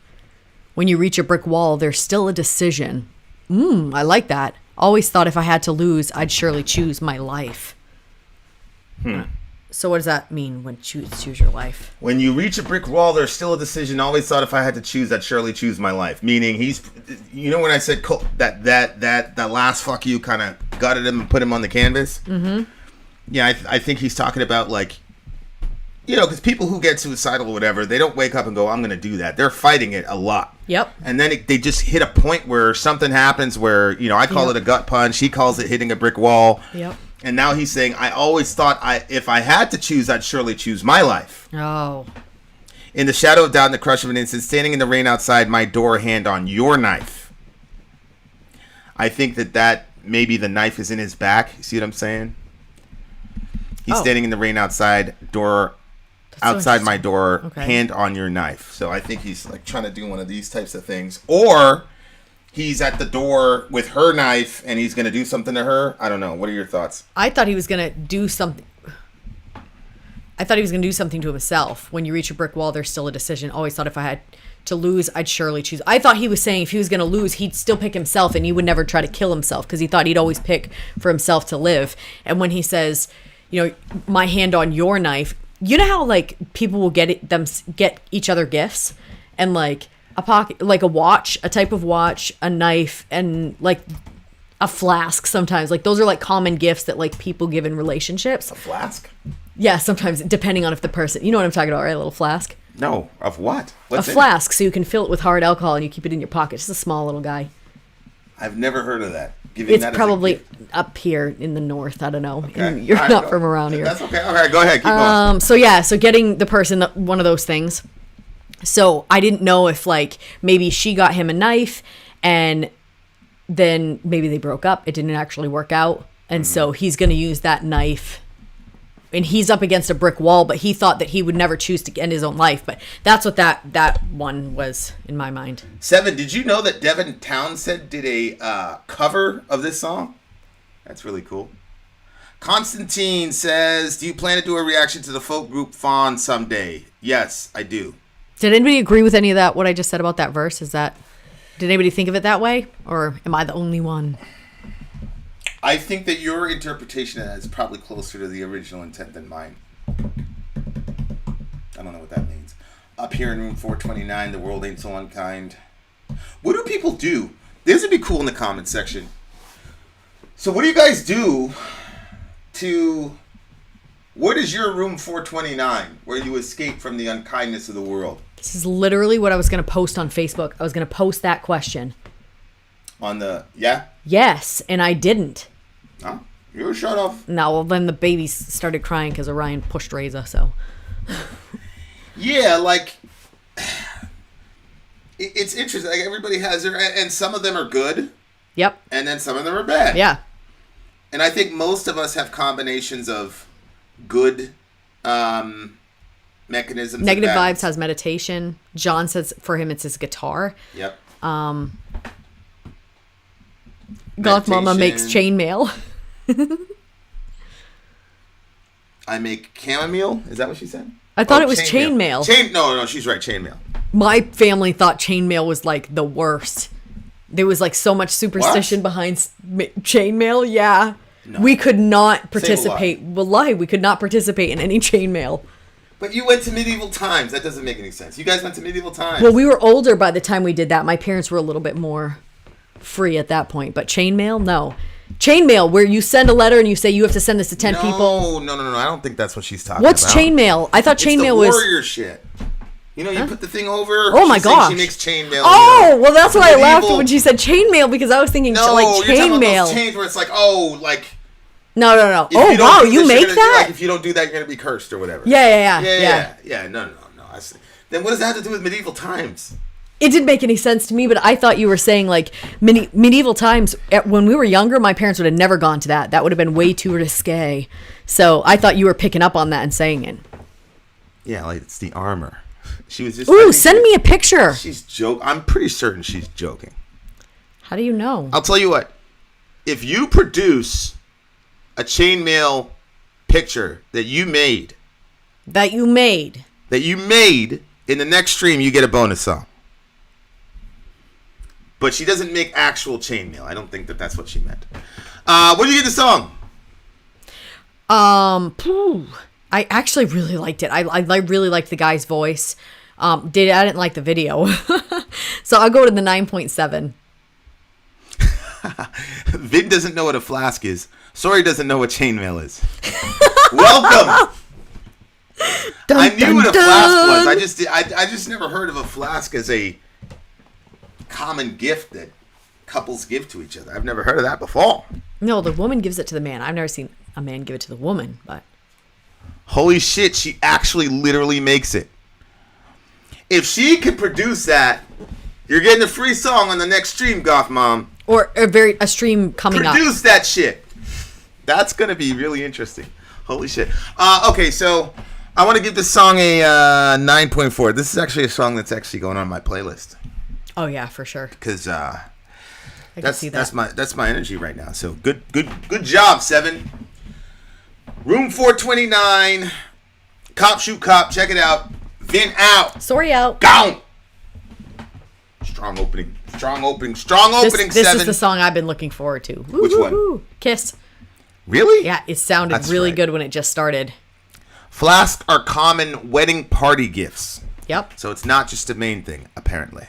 When you reach a brick wall, there's still a decision. I like that. Always thought if I had to lose, I'd surely choose my life. So what does that mean when choose your life? When you reach a brick wall, there's still a decision. Always thought if I had to choose, I'd surely choose my life. Meaning when I said that last fuck you kind of gutted him and put him on the canvas. Mm-hmm. Yeah, I think he's talking about like, because people who get suicidal or whatever, they don't wake up and go, I'm going to do that. They're fighting it a lot. Yep. And then they just hit a point where something happens where, I call it a gut punch. He calls it hitting a brick wall. Yep. And now he's saying, I always thought if I had to choose, I'd surely choose my life. Oh. In the shadow of doubt, in the crush of an instant, standing in the rain outside my door, hand on your knife. I think that maybe the knife is in his back. You see what I'm saying? He's standing in the rain outside my door, hand on your knife. So I think he's like trying to do one of these types of things. Or he's at the door with her knife and he's going to do something to her. I don't know. What are your thoughts? I thought he was going to do something. I thought he was going to do something to himself. When you reach a brick wall, there's still a decision. Always thought if I had to lose, I'd surely choose. I thought he was saying if he was going to lose, he'd still pick himself and he would never try to kill himself because he thought he'd always pick for himself to live. And when he says, my hand on your knife, you know how like people will get each other gifts and like a pocket, like a watch, a type of watch, a knife, and like a flask sometimes. Like those are like common gifts that like people give in relationships. A flask? Yeah, sometimes depending on if the person, you know what I'm talking about, right? A little flask. No, of what? What's a flask, so you can fill it with hard alcohol and you keep it in your pocket. Just a small little guy. I've never heard of that. Giving it's that probably up here in the north. I don't know. Okay. You're not from around here. That's okay. All right, go ahead. Keep going. So getting the person one of those things. So I didn't know if like maybe she got him a knife and then maybe they broke up. It didn't actually work out. And so he's going to use that knife. And he's up against a brick wall, but he thought that he would never choose to end his own life. But that's what that one was in my mind. 7, did you know that Devin Townsend did a cover of this song? That's really cool. Constantine says, do you plan to do a reaction to the folk group Fawn someday? Yes, I do. Did anybody agree with any of that, what I just said about that verse? Did anybody think of it that way? Or am I the only one? I think that your interpretation of that is probably closer to the original intent than mine. I don't know what that means. Up here in room 429, the world ain't so unkind. What do people do? This would be cool in the comments section. So what do you guys do what is your room 429 where you escape from the unkindness of the world? This is literally what I was going to post on Facebook. I was going to post that question. Yeah? Yes, and I didn't. Huh? You were shut off. No, well, then the babies started crying because Orion pushed Reza, so. Yeah, like, it's interesting. Like, everybody has their, and some of them are good. Yep. And then some of them are bad. Yeah. And I think most of us have combinations of good mechanisms. Negative vibes has meditation. John says for him it's his guitar. Yep. Goth Mama makes chainmail. I make chamomile. Is that what she said? I thought it was chainmail. No, she's right. Chainmail. My family thought chainmail was like the worst. There was like so much superstition behind chainmail. Yeah. No. We could not participate. Wallahi, we could not participate in any chainmail. But you went to medieval times. That doesn't make any sense. You guys went to medieval times. Well, we were older by the time we did that. My parents were a little bit more free at that point. But chainmail, no. Chainmail, where you send a letter and you say you have to send this to 10 people. No. I don't think that's what she's talking What's about. chainmail? I thought chainmail was... It's the warrior shit. You know, you put the thing over. Oh my gosh. She makes chainmail. Oh, well, that's why I laughed when she said chainmail, because I was thinking like chainmail. No, you're talking about those chains where it's like, like... No. Oh, wow, you make that? Like, if you don't do that, you're going to be cursed or whatever. Yeah. No. Then what does that have to do with medieval times? It didn't make any sense to me, but I thought you were saying like medieval times. When we were younger, my parents would have never gone to that. That would have been way too risque. So I thought you were picking up on that and saying it. Yeah, like it's the armor. She was just. Ooh, send me a picture. She's joking. I'm pretty certain she's joking. How do you know? I'll tell you what. If you produce a chainmail picture that you made in the next stream, you get a bonus song. But she doesn't make actual chainmail. I don't think that's what she meant. What do you get the song? I actually really liked it. I really liked the guy's voice. I didn't like the video. So I'll go to the 9.7. Vin doesn't know what a flask is. Sorry doesn't know what chainmail is. Welcome. I knew what a flask was. I just never heard of a flask as a common gift that couples give to each other. I've never heard of that before. No, the woman gives it to the man. I've never seen a man give it to the woman, but holy shit, she actually literally makes it. If she could produce that, you're getting a free song on the next stream, Goth Mom. Or a stream coming up. Produce that shit. That's gonna be really interesting. Holy shit. Okay, so I want to give this song a 9.4. This is actually a song that's actually going on my playlist. Oh yeah, for sure. Because that's my energy right now. So good job, 7. Room 429. Cop shoot cop. Check it out. Vin out. Sorry out. Gone. Strong opening. This 7. This is the song I've been looking forward to. Woo, Which woo, one? Woo. Kiss. Really? Yeah, it sounded really good when it just started. Flasks are common wedding party gifts. Yep. So it's not just a main thing, apparently.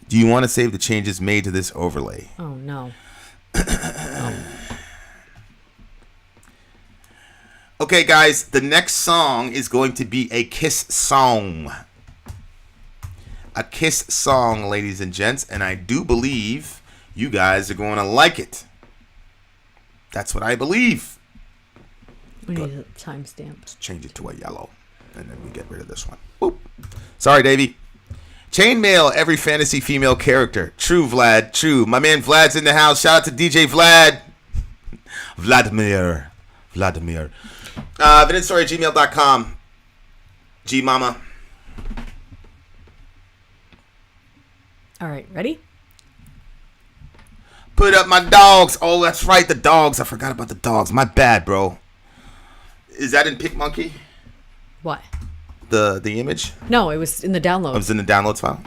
Do you want to save the changes made to this overlay? Oh, no. Okay, guys, the next song is going to be a kiss song. A kiss song, ladies and gents, and I do believe you guys are going to like it. That's what I believe. We need a timestamp. Let's change it to a yellow, and then we get rid of this one. Whoop. Sorry, Davey. Chainmail every fantasy female character. True, Vlad. True. My man Vlad's in the house. Shout out to DJ Vlad. Vladimir. VinceStory@gmail.com. G Mama. All right, ready? Put up my dogs. Oh, that's right, the dogs. I forgot about the dogs. My bad, bro. Is that in PicMonkey? What? The image? No, it was in the download. It was in the downloads file.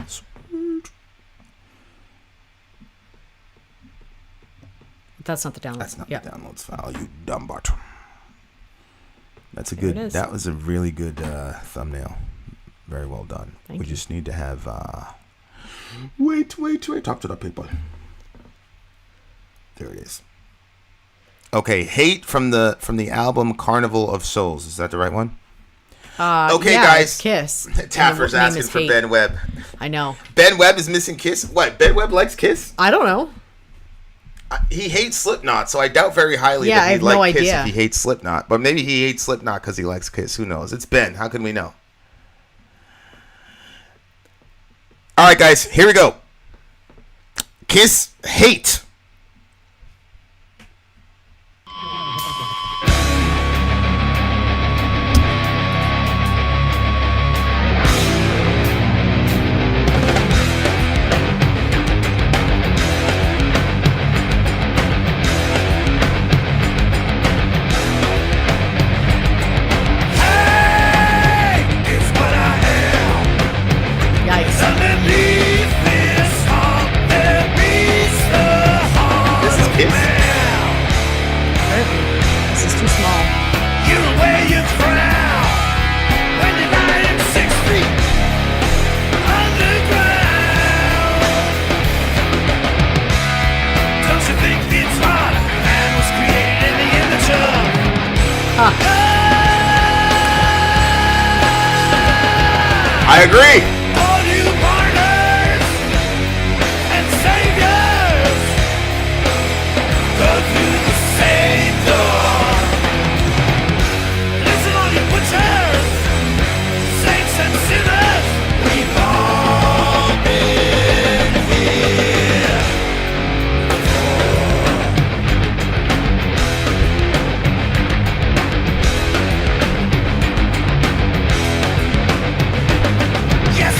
That's not the download. That's not yeah. the downloads file. You dumb bot. That's a There it good. is. That was a really good thumbnail. Very well done. Thank we you. just need to have. Wait. Talk to the people. There it is. Okay, Hate from the album Carnival of Souls. Is that the right one? Okay, yeah, guys. it's Kiss. Taffer's And the name asking is for Hate. Ben Webb. I know. Ben Webb is missing Kiss. What? Ben Webb likes Kiss? I don't know. He hates Slipknot, so I doubt very highly Yeah, that I he'd have like no Kiss idea. if he hates Slipknot. But maybe he hates Slipknot because he likes Kiss. Who knows? It's Ben. How can we know? All right, guys. Here we go. Kiss Hate. Yikes. This is Kiss. This is too small. I agree. Yes,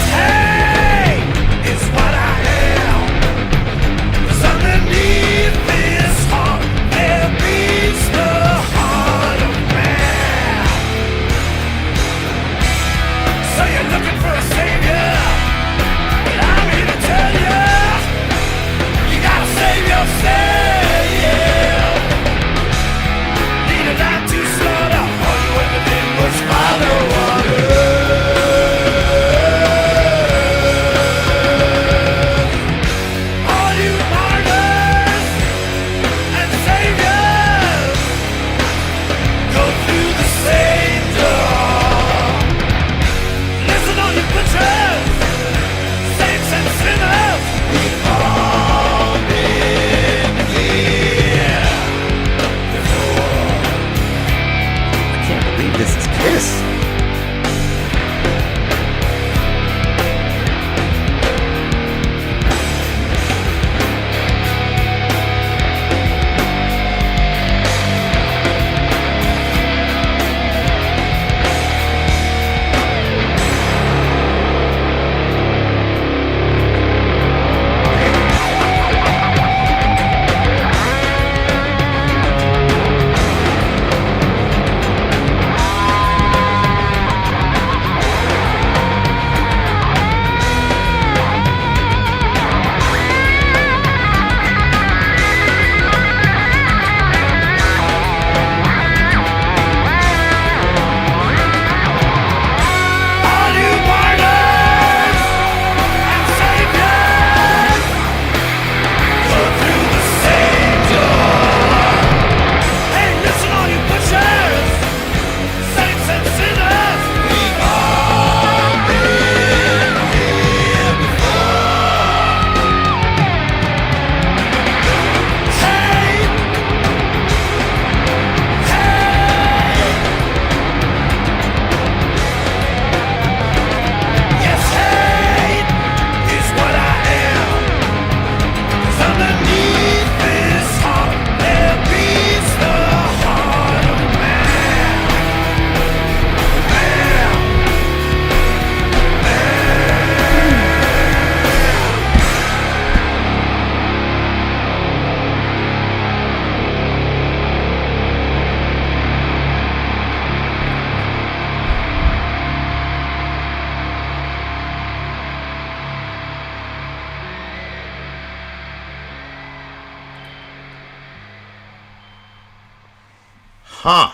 Huh.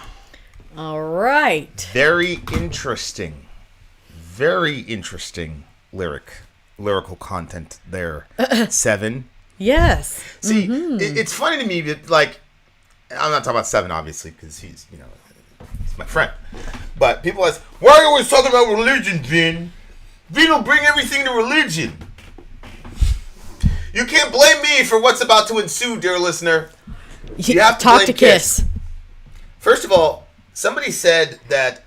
All right. Very interesting. Very interesting lyrical content there. 7. Yes. See, it's funny to me that, like, I'm not talking about 7, obviously, because he's, you know, he's my friend. But people ask, why are you always talking about religion, Vin? Vin will bring everything to religion. You can't blame me for what's about to ensue, dear listener. You have to talk blame to Kiss. First of all, somebody said that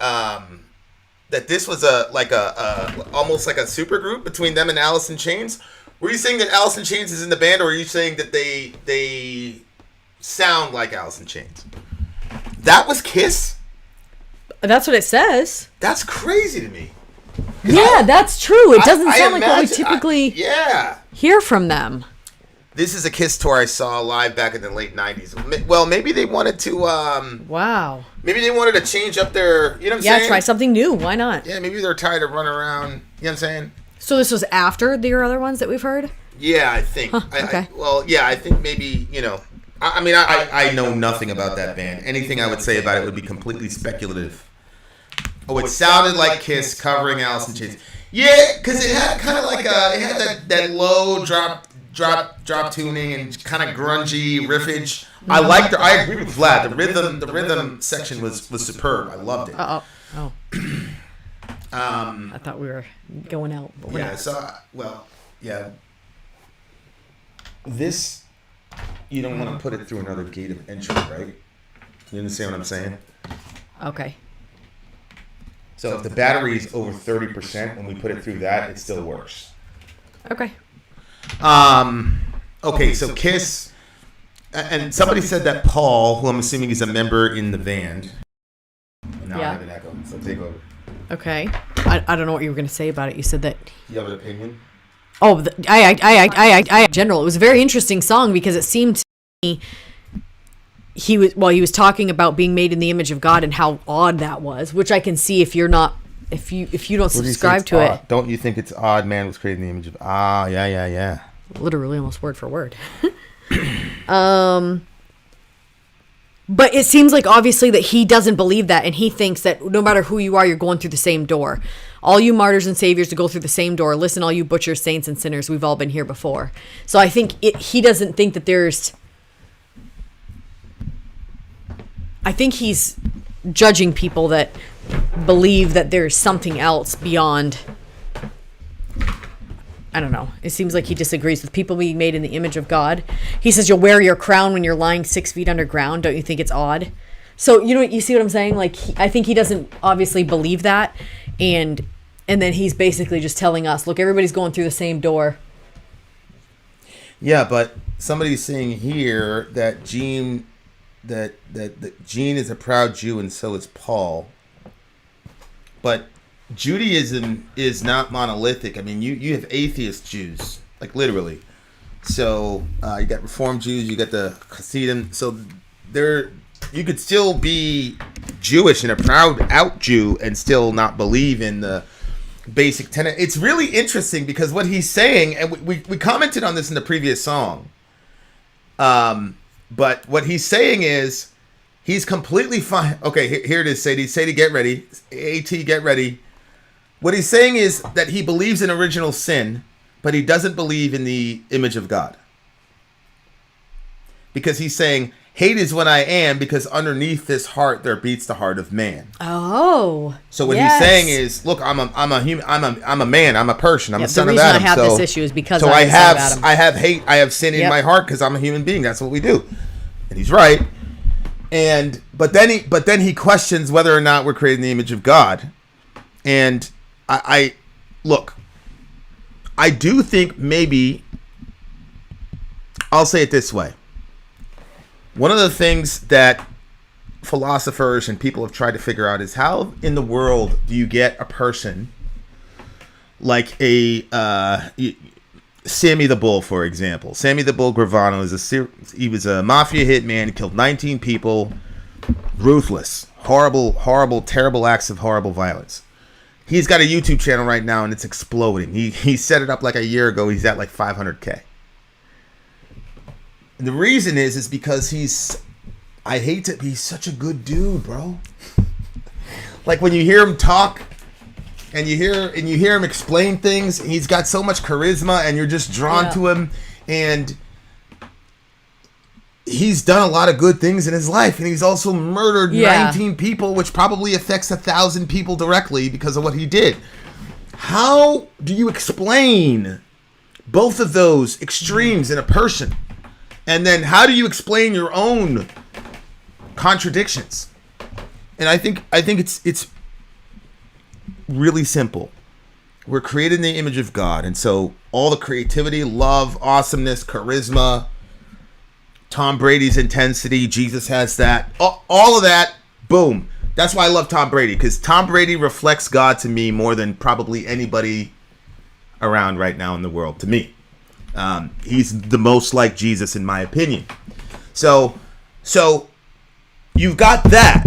that this was almost like a super group between them and Alice in Chains. Were you saying that Alice in Chains is in the band, or are you saying that they sound like Alice in Chains? That was Kiss? That's what it says. That's crazy to me. Yeah, that's true. It doesn't I sound like what we imagine- typically hear from them. This is a Kiss tour I saw live back in the late 90s. Well, maybe they wanted to... Wow. Maybe they wanted to change up their... You know what I'm saying? Yeah, try something new. Why not? Yeah, maybe they're tired of running around. You know what I'm saying? So this was after your other ones that we've heard? Yeah, I think. Okay. I think maybe, you know... I know nothing about that band. Anything I would say about it would be completely speculative. Oh, it sounded like Kiss covering Alice in Chains. Yeah, because it had kind of like it had that low drop tuning and kind of grungy riffage. I liked it. I agree with Vlad. The rhythm section was superb. I loved it. Oh. I thought we were going out. But we're not. This, you don't want to put it through another gate of entry, right? You understand what I'm saying? Okay. So if the battery is over 30%, when we put it through that, it still works. Okay. Okay, so Kiss, and somebody said that Paul, who I'm assuming is a member in the band. Now I have an echo, so take over. Okay. I don't know what you were going to say about it. You said that. You have an opinion? Oh, I general. It was a very interesting song because it seemed to me he was talking about being made in the image of God and how odd that was, which I can see if you don't subscribe to it. Don't you think it's odd man was created in the image of yeah. Literally almost word for word. But it seems like obviously that he doesn't believe that, and he thinks that no matter who you are, you're going through the same door. All you martyrs and saviors to go through the same door. Listen, all you butchers, saints, and sinners, we've all been here before. So I think he doesn't think that there's... I think he's judging people that believe that there's something else beyond... I don't know. It seems like he disagrees with people being made in the image of God. He says you'll wear your crown when you're lying 6 feet underground. Don't you think it's odd? So, you see what I'm saying? Like, I think he doesn't obviously believe that. And then he's basically just telling us, look, everybody's going through the same door. Yeah, but somebody's saying here that Gene is a proud Jew and so is Paul. But Judaism is not monolithic. I mean, you have atheist Jews, like literally. So you got Reformed Jews, you got the Hasidim. So you could still be Jewish and a proud out Jew and still not believe in the basic tenet. It's really interesting because what he's saying, and we commented on this in the previous song. But what he's saying is he's completely fine. Okay, here it is, Sadie. Sadie, get ready. AT, get ready. What he's saying is that he believes in original sin, but he doesn't believe in the image of God. Because he's saying, hate is what I am, because underneath this heart there beats the heart of man. Oh. So what he's saying is, look, I'm a human, I'm a man, I'm a person, I'm a son of Adam. The reason I have this issue is because I have hate, I have sin in my heart because I'm a human being. That's what we do. And he's right. But then he questions whether or not we're created in the image of God. And I do think maybe, I'll say it this way. One of the things that philosophers and people have tried to figure out is how in the world do you get a person like Sammy the Bull, for example. Sammy the Bull Gravano he was a mafia hitman. He killed 19 people. Ruthless. Horrible, terrible acts of horrible violence. He's got a YouTube channel right now, and it's exploding. He set it up like a year ago. He's at like 500K. And the reason is because he's I hate to be such a good dude, bro. Like when you hear him talk and you hear him explain things, he's got so much charisma and you're just drawn to him, and he's done a lot of good things in his life, and he's also murdered 19 people, which probably affects 1,000 people directly because of what he did. How do you explain both of those extremes in a person? And then how do you explain your own contradictions? And I think it's really simple. We're created in the image of God, and so all the creativity, love, awesomeness, charisma, Tom Brady's intensity, Jesus has that, all of that, boom. That's why I love Tom Brady, because Tom Brady reflects God to me more than probably anybody around right now in the world, to me. He's the most like Jesus in my opinion. So you've got that.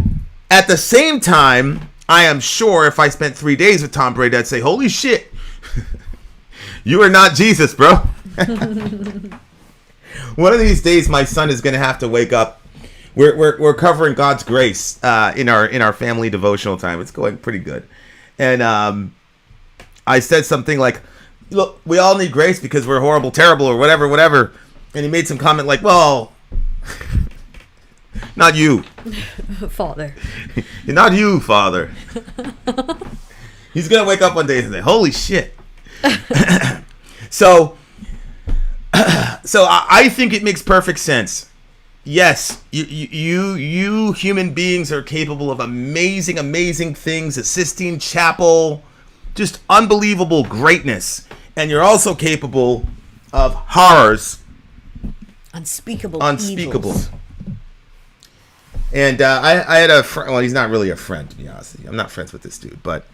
At the same time, I am sure if I spent 3 days with Tom Brady, I'd say, holy shit, you are not Jesus, bro. One of these days, my son is going to have to wake up. We're covering God's grace in our family devotional time. It's going pretty good. And I said something like, look, we all need grace because we're horrible, terrible, or whatever. And he made some comment like, well, not you. Father. Not you, Father. He's going to wake up one day and say, holy shit. So I think it makes perfect sense. Yes, you human beings are capable of amazing things, a Sistine Chapel, just unbelievable greatness. And you're also capable of horrors. Unspeakable. Evils. And I had a friend. Well, he's not really a friend, to be honest with you. I'm not friends with this dude. But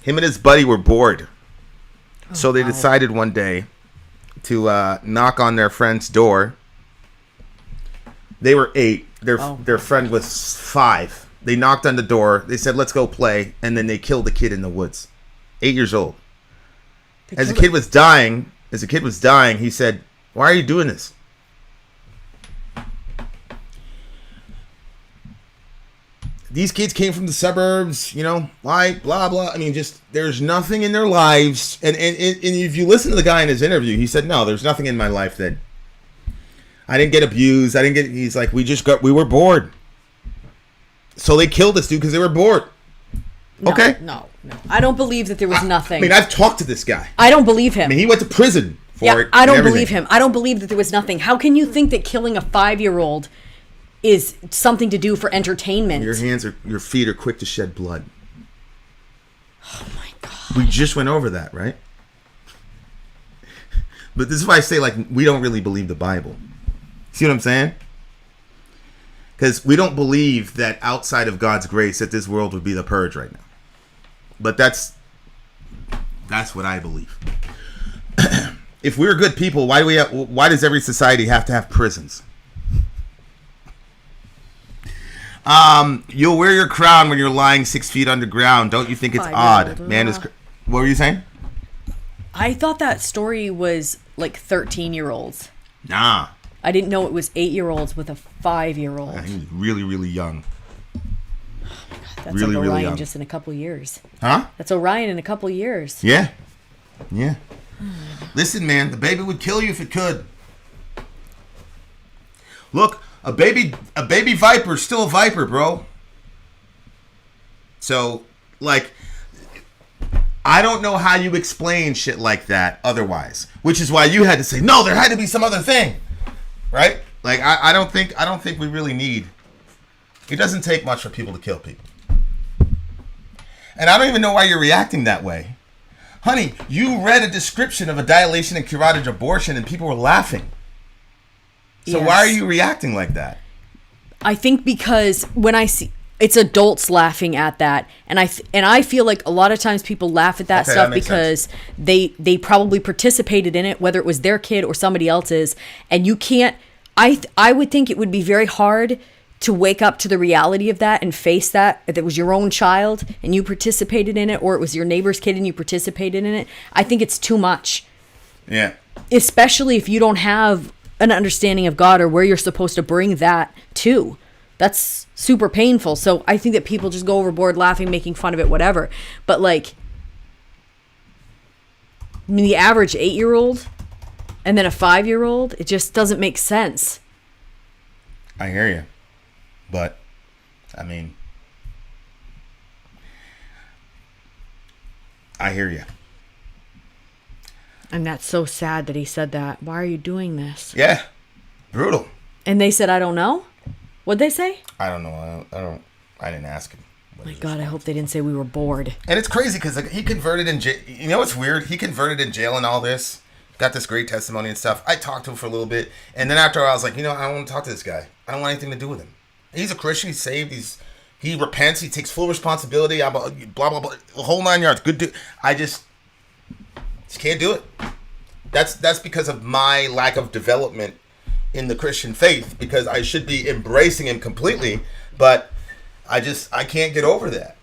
him and his buddy were bored. So they decided one day to knock on their friend's door. They were 8. Their friend was 5. They knocked on the door. They said, let's go play. And then they killed the kid in the woods. 8 years old. As the kid was dying, he said, why are you doing this? These kids came from the suburbs, why, blah, blah. I mean, just, there's nothing in their lives. And if you listen to the guy in his interview, he said, no, there's nothing in my life that I didn't get abused. He's like, we were bored. So they killed this dude because they were bored. No, okay? No. I don't believe that there was nothing. I mean, I've talked to this guy. I don't believe him. I mean, he went to prison for it. I don't believe him. I don't believe that there was nothing. How can you think that killing a 5-year-old is something to do for entertainment? Your feet are quick to shed blood. Oh my God. We just went over that, right? But this is why I say, like, we don't really believe the Bible. See what I'm saying? Because we don't believe that outside of God's grace that this world would be the purge right now. But that's what I believe. If we're good people, why does every society have to have prisons? You'll wear your crown when you're lying 6 feet underground. Don't you think it's odd? Man is. What were you saying? I thought that story was like 13-year-olds. Nah. I didn't know it was 8-year-olds with a 5-year-old. He was really, really young. That's really, like really Orion young. just in a couple years. Huh? That's Orion in a couple years. Yeah. Listen, man, the baby would kill you if it could. Look, a baby viper is still a viper, bro. So, like, I don't know how you explain shit like that otherwise. Which is why you had to say, no, there had to be some other thing. Right? Like, I don't think we really need. It doesn't take much for people to kill people. And I don't even know why you're reacting that way. Honey, you read a description of a dilation and carotid abortion and people were laughing. So why are you reacting like that? I think because when I see it's adults laughing at that, and I feel like a lot of times people laugh at that stuff because they probably participated in it, whether it was their kid or somebody else's, and you can't. I would think it would be very hard to wake up to the reality of that and face that if it was your own child and you participated in it, or it was your neighbor's kid and you participated in it. I think it's too much. Yeah. Especially if you don't have an understanding of God or where you're supposed to bring that to. That's super painful. So I think that people just go overboard laughing, making fun of it, whatever. But like, I mean, the average 8-year-old and then a 5-year-old, it just doesn't make sense. I hear you. But, I mean, I hear you. And that's so sad that he said that. Why are you doing this? Yeah. Brutal. And they said, I don't know. What'd they say? I don't know. I didn't ask him. My God, I hope they didn't say we were bored. And it's crazy because like, he converted in jail. You know what's weird? He converted in jail and all this. Got this great testimony and stuff. I talked to him for a little bit. And then after I was like, I don't want to talk to this guy. I don't want anything to do with him. He's a Christian. He's saved. He repents. He takes full responsibility. Blah, blah, blah. The whole 9 yards. Good dude. I just can't do it. That's because of my lack of development in the Christian faith, because I should be embracing him completely, but I can't get over that.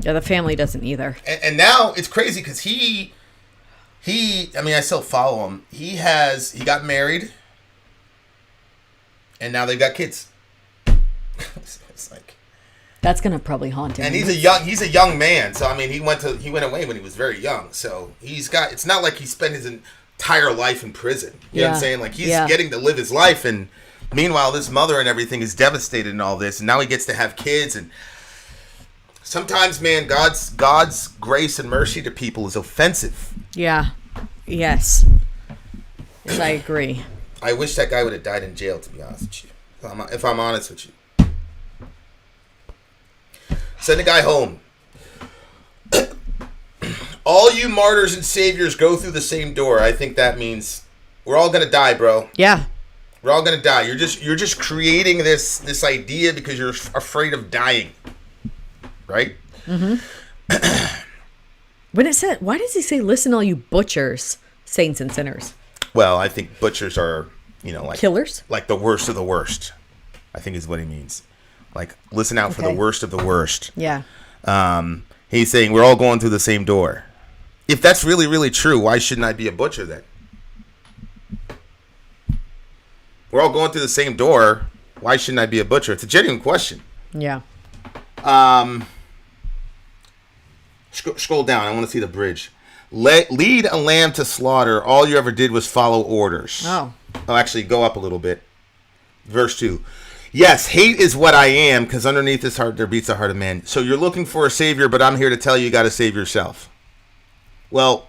Yeah, the family doesn't either. And now it's crazy because he I mean, I still follow him. He got married, and now they've got kids. It's like, that's gonna probably haunt him. and he's a young man, so I mean, he went away when he was very young, so it's not like he spent his entire life in prison. You know what I'm saying? Like, he's getting to live his life, and meanwhile this mother and everything is devastated in all this, and now he gets to have kids. And sometimes, man, God's grace and mercy to people is offensive. Yeah. Yes, I agree. I wish that guy would have died in jail, to be honest with you, if I'm honest with you. Send the guy home. All you martyrs and saviors go through the same door. I think that means we're all gonna die, bro. Yeah. We're all gonna die. You're just creating this idea because you're afraid of dying, right? Mm-hmm. When it said, why does he say, "Listen, all you butchers, saints and sinners"? Well, I think butchers are, like killers, like the worst of the worst. I think is what he means. Like, listen out for the worst of the worst. Yeah. He's saying we're all going through the same door. If that's really, really true, why shouldn't I be a butcher then? We're all going through the same door. Why shouldn't I be a butcher? It's a genuine question. Yeah. Scroll down. I want to see the bridge. Lead a lamb to slaughter. All you ever did was follow orders. Oh, actually, go up a little bit. Verse 2. Yes, hate is what I am, because underneath this heart there beats the heart of man. So you're looking for a savior, but I'm here to tell you got to save yourself. Well,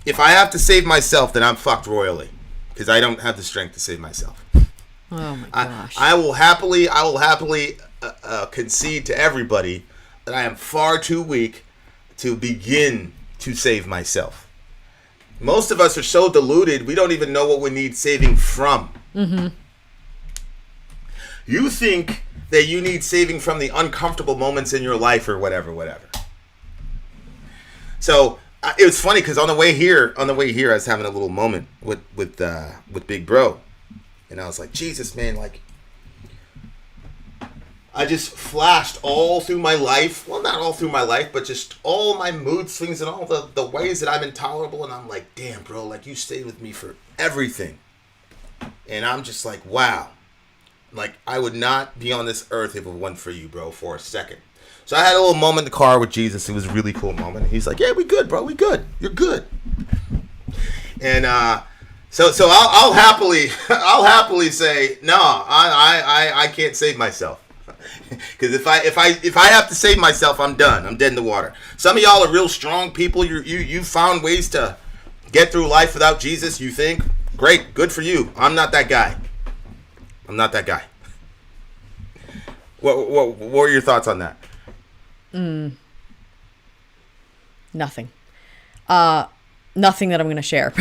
if I have to save myself, then I'm fucked royally, because I don't have the strength to save myself. Oh my gosh. I will happily concede to everybody that I am far too weak to begin to save myself. Most of us are so deluded, we don't even know what we need saving from. Mm-hmm. You think that you need saving from the uncomfortable moments in your life or whatever. So it was funny because on the way here, I was having a little moment with Big Bro, and I was like, Jesus, man, like, I just flashed all through my life. Well, not all through my life, but just all my mood swings and all the ways that I'm intolerable. And I'm like, damn, bro, like, you stayed with me for everything. And I'm just like, wow. Like, I would not be on this earth if it weren't for you, bro, for a second. So I had a little moment in the car with Jesus. It was a really cool moment. He's like, yeah, we good, bro. We good. You're good. And so I'll happily say, no, I can't save myself. Because if I have to save myself, I'm done. I'm dead in the water. Some of y'all are real strong people. You found ways to get through life without Jesus. You think, great, good for you. I'm not that guy. What were your thoughts on that? Nothing. Nothing that I'm going to share.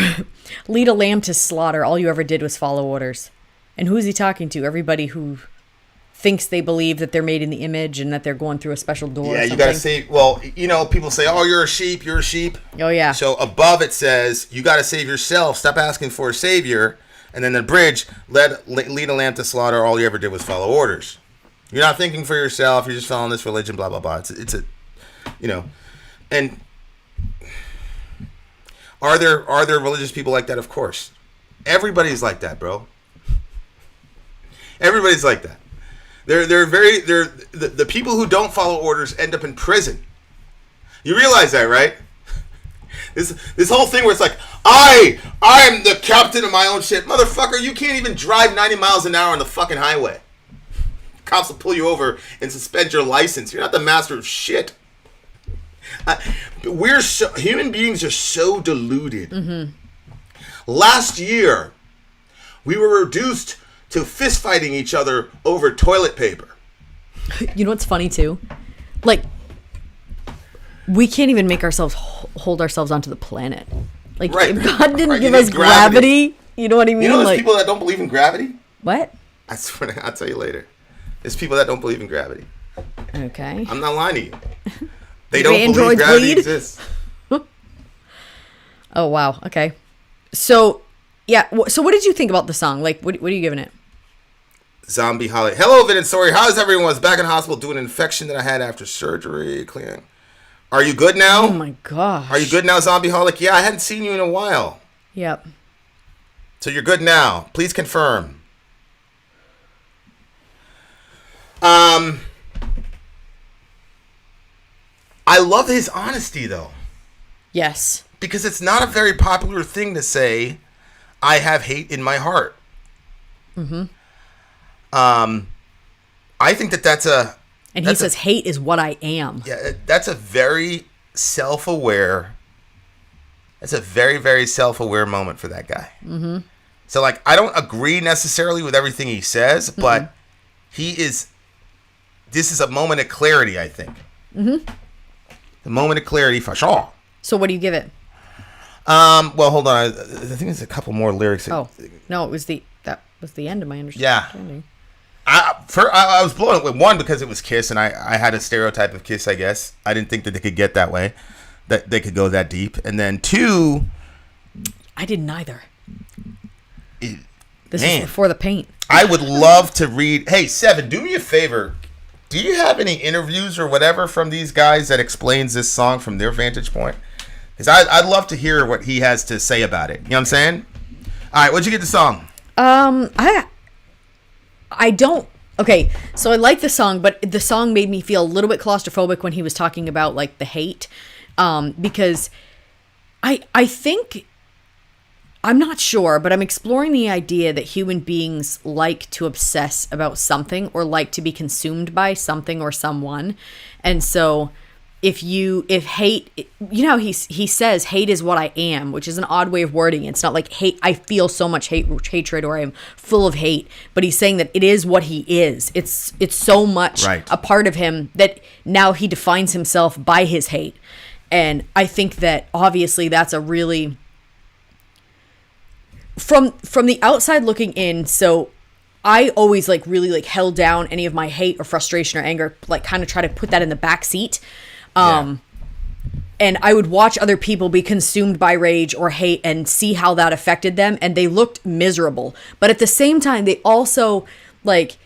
Lead a lamb to slaughter. All you ever did was follow orders. And who is he talking to? Everybody who thinks they believe that they're made in the image and that they're going through a special door. Yeah, you got to say, well, people say, oh, you're a sheep. Oh, yeah. So above it says, you got to save yourself. Stop asking for a savior. And then the bridge, lead a lamb to slaughter. All you ever did was follow orders. You're not thinking for yourself. You're just following this religion, blah, blah, blah. It's a, and are there religious people like that? Of course. Everybody's like that, bro. Everybody's like that. The people who don't follow orders end up in prison. You realize that, right? This whole thing where it's like, I am the captain of my own shit. Motherfucker, you can't even drive 90 miles an hour on the fucking highway. Cops will pull you over and suspend your license. You're not the master of shit. Human beings are so deluded. Mm-hmm. Last year, we were reduced to fist fighting each other over toilet paper. You know what's funny too? Like, we can't even make ourselves hold ourselves onto the planet. Like, right. if God didn't give us gravity, you know what I mean? You know those like, people that don't believe in gravity? What? I swear, I'll tell you later. There's people that don't believe in gravity. Okay. I'm not lying to you. They don't believe gravity exists. Oh, wow. Okay. So, yeah. So what did you think about the song? Like, what are you giving it? Zombie Holly. Hello, Vin and Sorry. How's everyone? I was back in the hospital doing an infection that I had after surgery. Clearing. Are you good now? Oh, my gosh. Are you good now, Zombie Holic? Yeah, I hadn't seen you in a while. Yep. So you're good now. Please confirm. I love his honesty, though. Yes. Because it's not a very popular thing to say, I have hate in my heart. Mm-hmm. I think that's a... And he says, hate is what I am. Yeah, that's a very self-aware... That's a very, very self-aware moment for that guy. Mm-hmm. So, like, I don't agree necessarily with everything he says, but he is... This is a moment of clarity, I think. Mm-hmm. The moment of clarity for sure. So what do you give it? Well, hold on. I think there's a couple more lyrics. Oh, no, that was the end of my understanding. Yeah. I was blown away. One, because it was Kiss, and I had a stereotype of Kiss, I guess. I didn't think that they could get that way, that they could go that deep. And then two... I didn't either. This is before the paint. I would love to read... Hey, Seven, do me a favor. Do you have any interviews or whatever from these guys that explains this song from their vantage point? Because I'd love to hear what he has to say about it. You know what I'm saying? All right, what'd you get the song? I don't. Okay, so I like the song, but the song made me feel a little bit claustrophobic when he was talking about like the hate, because I think, I'm not sure, but I'm exploring the idea that human beings like to obsess about something or like to be consumed by something or someone. And so if hate, you know, he says hate is what I am, which is an odd way of wording it. It's not like hate, I feel so much hatred or I'm full of hate, but he's saying that it is what he is. It's so much a part of him that now he defines himself by his hate. And I think that obviously that's a really... From the outside looking in, so I always like really like held down any of my hate or frustration or anger, like kind of try to put that in the back seat. And I would watch other people be consumed by rage or hate and see how that affected them, and they looked miserable. But at the same time, they also like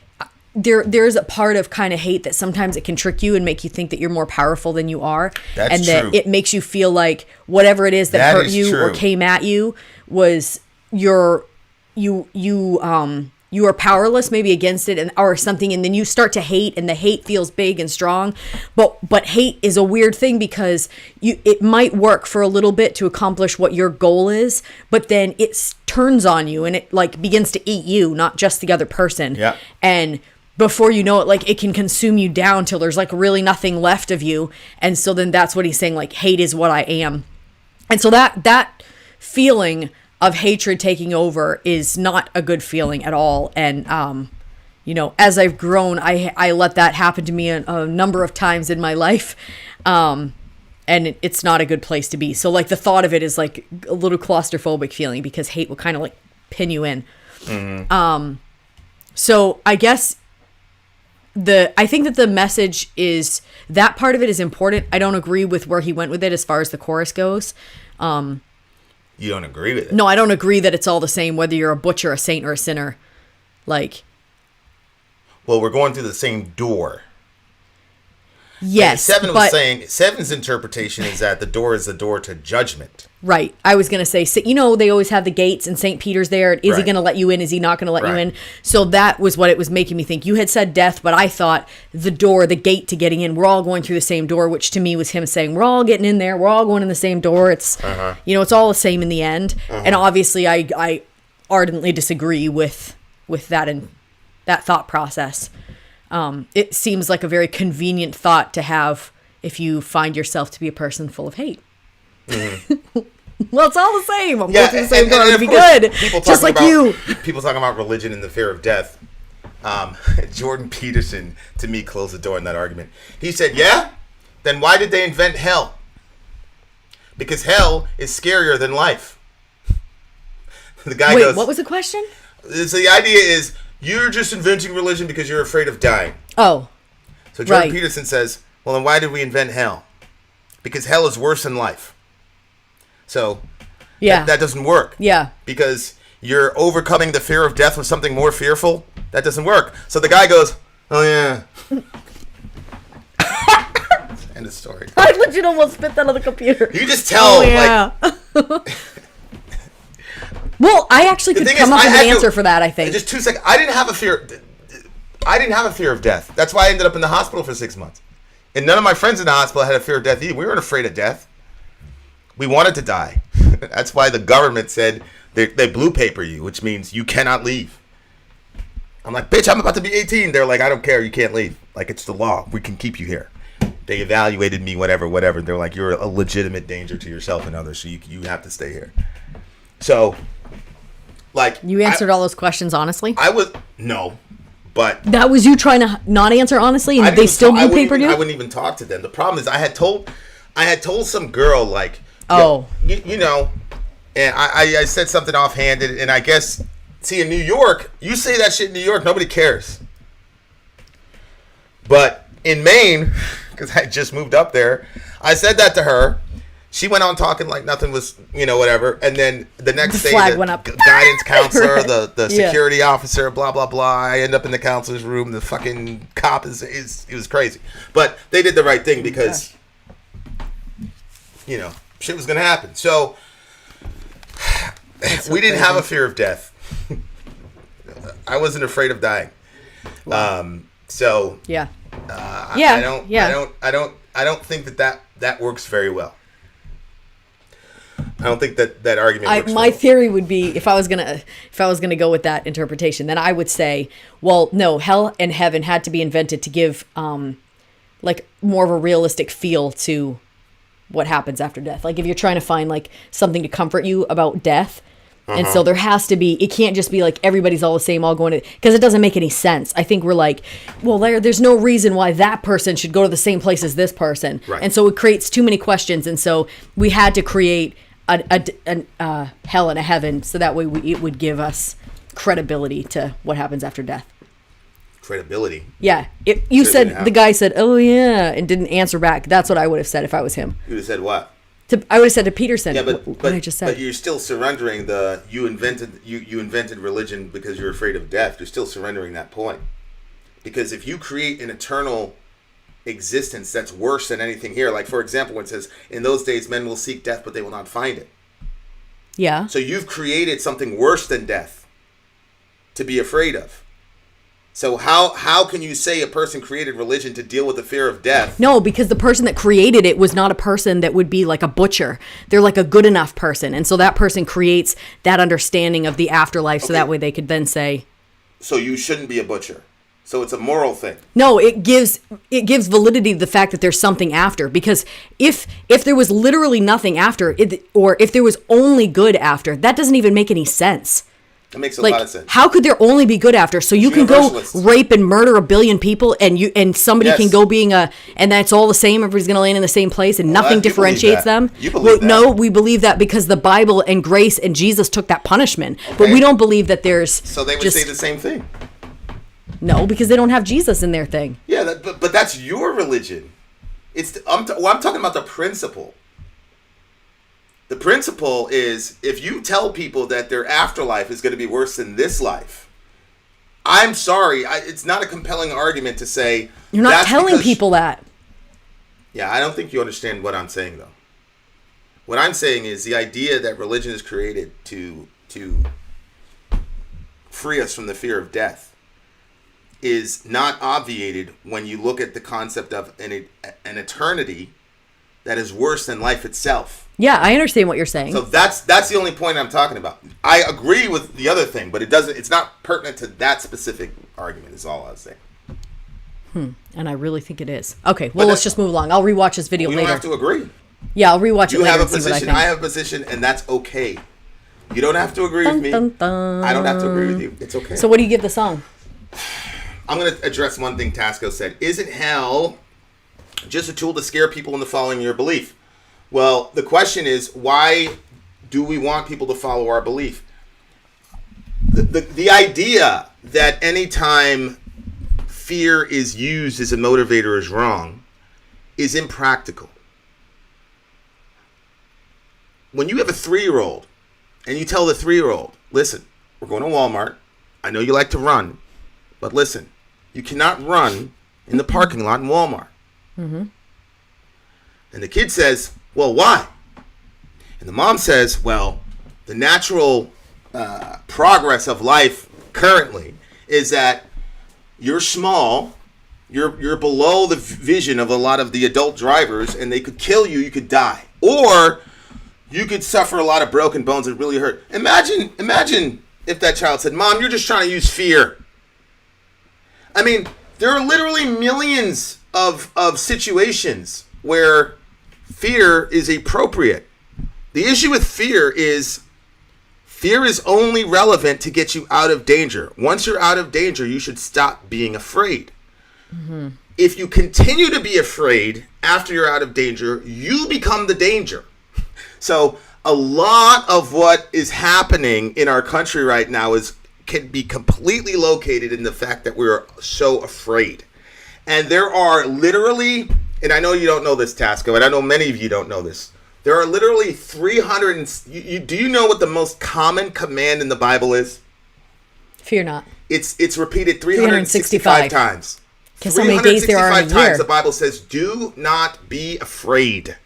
there's a part of kind of hate that sometimes it can trick you and make you think that you're more powerful than you are. That's and true. that it makes you feel like whatever it is that hurt you true. or came at you was you are powerless maybe against it or something, and then you start to hate, and the hate feels big and strong, but hate is a weird thing because it might work for a little bit to accomplish what your goal is, but then it turns on you and it like begins to eat you, not just the other person. Yeah. And before you know it, like it can consume you down till there's like really nothing left of you. And so then that's what he's saying, like hate is what I am. And so that feeling of hatred taking over is not a good feeling at all. And, you know, as I've grown, I let that happen to me a number of times in my life. And it's not a good place to be. So like the thought of it is like a little claustrophobic feeling because hate will kind of like pin you in. Mm-hmm. So I guess I think that the message is that part of it is important. I don't agree with where he went with it as far as the chorus goes. You don't agree with it? No, I don't agree that it's all the same, whether you're a butcher, a saint, or a sinner. Like, well, we're going through the same door. Yes, And but Seven's interpretation is that the door is the door to judgment. right. I was gonna say, so, they always have the gates and St. Peter's there. Is he Right. gonna let you in? Is he not gonna let you Right. in? So that was what it was making me think. You had said death, but I thought the door, the gate to getting in. We're all going through the same door, which to me was him saying we're all getting in there. We're all going in the same door. It's it's all the same in the end. And obviously, I ardently disagree with that and that thought process. It seems like a very convenient thought to have if you find yourself to be a person full of hate. Well, it's all the same. I'm going through the same door. It'd be good. Just like you. People talking about religion and the fear of death. Jordan Peterson, to me, closed the door in that argument. He said, yeah? Then why did they invent hell? Because hell is scarier than life. The guy goes... Wait, what was the question? So the idea is, you're just inventing religion because you're afraid of dying. Oh. So Jordan Right. Peterson says, well, then why did we invent hell? Because hell is worse than life. So Yeah. that doesn't work. Yeah. Because you're overcoming the fear of death with something more fearful. That doesn't work. So the guy goes, oh, yeah. End of story. I legit almost spit that on the computer. You just tell, Well, I actually could thing come is, up I with had an to- answer for that, I think. Just 2 seconds. I didn't have a fear of death. That's why I ended up in the hospital for 6 months. And none of my friends in the hospital had a fear of death either. We weren't afraid of death. We wanted to die. That's why the government said they blue paper you, which means you cannot leave. I'm like, bitch, I'm about to be 18. They're like, I don't care. You can't leave. Like, it's the law. We can keep you here. They evaluated me, whatever. They're like, you're a legitimate danger to yourself and others, so you have to stay here. So, like... You answered all those questions honestly? No, but... That was you trying to not answer honestly, and I they didn't still talk- blue papered you? I wouldn't even talk to them. The problem is I had told some girl, like... Oh. You know, and I said something offhanded, and I guess... See, in New York, you say that shit in New York, nobody cares. But in Maine, because I just moved up there, I said that to her. She went on talking like nothing was, whatever. And then the next day, flag the went up. guidance counselor, Right. the Yeah. security officer, blah, blah, blah. I end up in the counselor's room. The fucking cop it was crazy. But they did the right thing because, shit was going to happen. So we didn't have a fear of death. I wasn't afraid of dying. So Yeah. I don't think that works very well. I don't think that argument works My well. theory would be if I was gonna go with that interpretation, then I would say, well, no, hell and heaven had to be invented to give like more of a realistic feel to what happens after death. Like if you're trying to find like something to comfort you about death. And so there has to be, it can't just be like everybody's all the same, all going to, because it doesn't make any sense. I think we're like, well, there's no reason why that person should go to the same place as this person. Right. And so it creates too many questions. And so we had to create a hell and a heaven so that way it would give us credibility to what happens after death. Credibility. Yeah. The guy said, oh yeah, and didn't answer back. That's what I would have said if I was him. You would have said what? I would have said to Peterson, Yeah, what I just said. but you're still surrendering you invented religion because you're afraid of death. You're still surrendering that point. Because if you create an eternal existence that's worse than anything here, like for example, when it says, in those days men will seek death, but they will not find it. Yeah. So you've created something worse than death to be afraid of. So how can you say a person created religion to deal with the fear of death? No, because the person that created it was not a person that would be like a butcher. They're like a good enough person. And so that person creates that understanding of the afterlife so that way they could then say... So you shouldn't be a butcher. So it's a moral thing. No, it gives validity to the fact that there's something after. Because if there was literally nothing after, or if there was only good after, that doesn't even make any sense. It makes a lot of sense. How could there only be good after? So you can go Universalists. rape and murder 1 billion people, and somebody Yes. can go and that's all the same. Everybody's going to land in the same place, and nothing you believe differentiates that. them. You believe that. No, we believe that because the Bible and grace and Jesus took that punishment. But Okay. we don't believe that there's. So they would say the same thing. No, because they don't have Jesus in their thing. Yeah, but that's your religion. I'm talking about the principle. The principle is if you tell people that their afterlife is going to be worse than this life, I'm sorry, it's not a compelling argument to say You're not that's telling because- people that. Yeah, I don't think you understand what I'm saying, though. What I'm saying is the idea that religion is created to free us from the fear of death is not obviated when you look at the concept of an eternity that is worse than life itself. Yeah, I understand what you're saying. So that's the only point I'm talking about. I agree with the other thing, but it's not pertinent to that specific argument is all I was saying. And I really think it is. Okay, well, let's just move along. I'll rewatch this video We later. don't have to agree. Yeah, I'll rewatch it You later have a and see what I position, think. I have a position, and that's okay. You don't have to agree with me. Dun, dun. I don't have to agree with you. It's okay. So what do you give the song? I'm going to address one thing Tasco said. Isn't hell just a tool to scare people into following your belief? Well, the question is, why do we want people to follow our belief? The idea that anytime fear is used as a motivator is wrong is impractical. When you have a 3-year-old and you tell the 3-year-old, listen, we're going to Walmart. I know you like to run, but listen, you cannot run in the parking lot in Walmart. Mm-hmm. And the kid says, well, why? And the mom says, well, the natural progress of life currently is that you're small, you're below the vision of a lot of the adult drivers, and they could kill you, you could die. Or you could suffer a lot of broken bones that really hurt. Imagine if that child said, Mom, you're just trying to use fear. I mean, there are literally millions of situations where fear is appropriate. The issue with fear is only relevant to get you out of danger. Once you're out of danger, you should stop being afraid. Mm-hmm. If you continue to be afraid after you're out of danger, you become the danger. So a lot of what is happening in our country right now can be completely located in the fact that we're so afraid. And there are literally, and I know you don't know this, Tasco, and I know many of you don't know this. There are literally 300. Do you know what the most common command in the Bible is? Fear not. It's repeated 365 times. Guess how many days there are in a 365 times year? the Bible says, "Do not be afraid."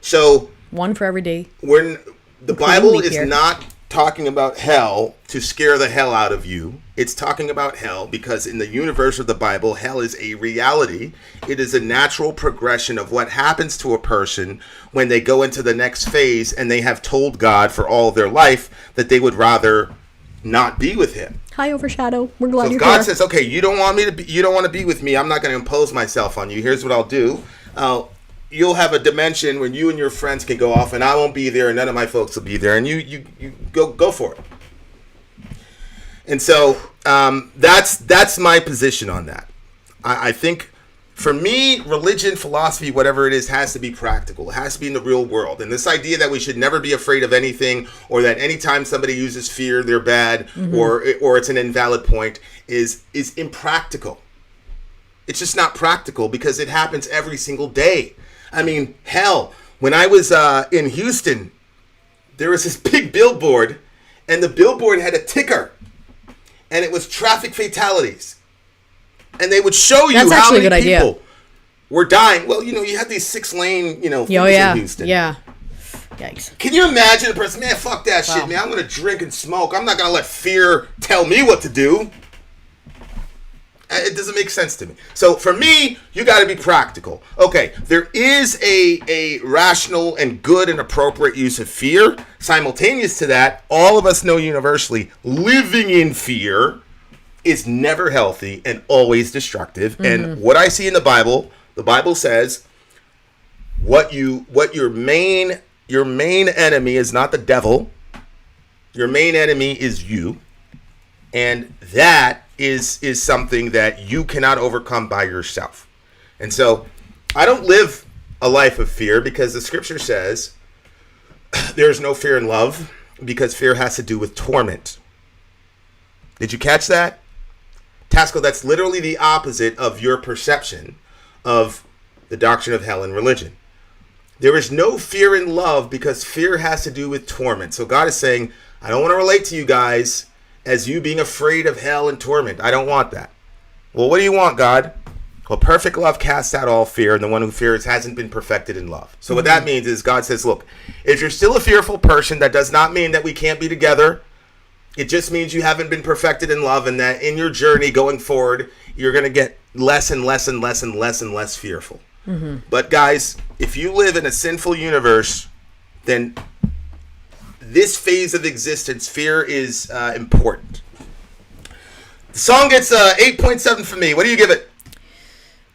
So one for every day. when the Bible leap is year. not talking about hell to scare the hell out of you. It's talking about hell because in the universe of the Bible, hell is a reality. It is a natural progression of what happens to a person when they go into the next phase and they have told God for all of their life that they would rather not be with him. Hi, Overshadow. We're glad So if you're God here. says, okay, you don't want to be with me, I'm not going to impose myself on you. Here's what I'll do. You'll have a dimension when you and your friends can go off and I won't be there and none of my folks will be there and you go for it. And so that's my position on that. I think for me, religion, philosophy, whatever it is, has to be practical. It has to be in the real world. And this idea that we should never be afraid of anything or that anytime somebody uses fear, they're bad or it's an invalid point is impractical. It's just not practical because it happens every single day. I mean, hell, when I was in Houston, there was this big billboard, and the billboard had a ticker, and it was traffic fatalities. And they would show you That's how actually a many good people idea. were dying. Well, you have these 6-lane, things yeah. in Houston. Yeah. Yikes. Can you imagine a person, man, fuck that shit, man. I'm going to drink and smoke. I'm not going to let fear tell me what to do. It doesn't make sense to me. So for me, you got to be practical. Okay, there is a rational and good and appropriate use of fear. Simultaneous to that, all of us know universally, living in fear is never healthy and always destructive. Mm-hmm. And what I see in the Bible says, what your main enemy is not the devil. Your main enemy is you. And that is something that you cannot overcome by yourself. And so I don't live a life of fear because the scripture says there's no fear in love because fear has to do with torment. Did you catch that? Tasco, that's literally the opposite of your perception of the doctrine of hell and religion. There is no fear in love because fear has to do with torment. So God is saying, I don't want to relate to you guys as you being afraid of hell and torment. I don't want that. Well, what do you want, God? Well, perfect love casts out all fear, and the one who fears hasn't been perfected in love. So what that means is God says, look, if you're still a fearful person, that does not mean that we can't be together. It just means you haven't been perfected in love, and that in your journey going forward, you're going to get less and less and less and less and less fearful. But guys, if you live in a sinful universe, then this phase of existence, fear is important. The song gets 8.7 for me. What do you give it?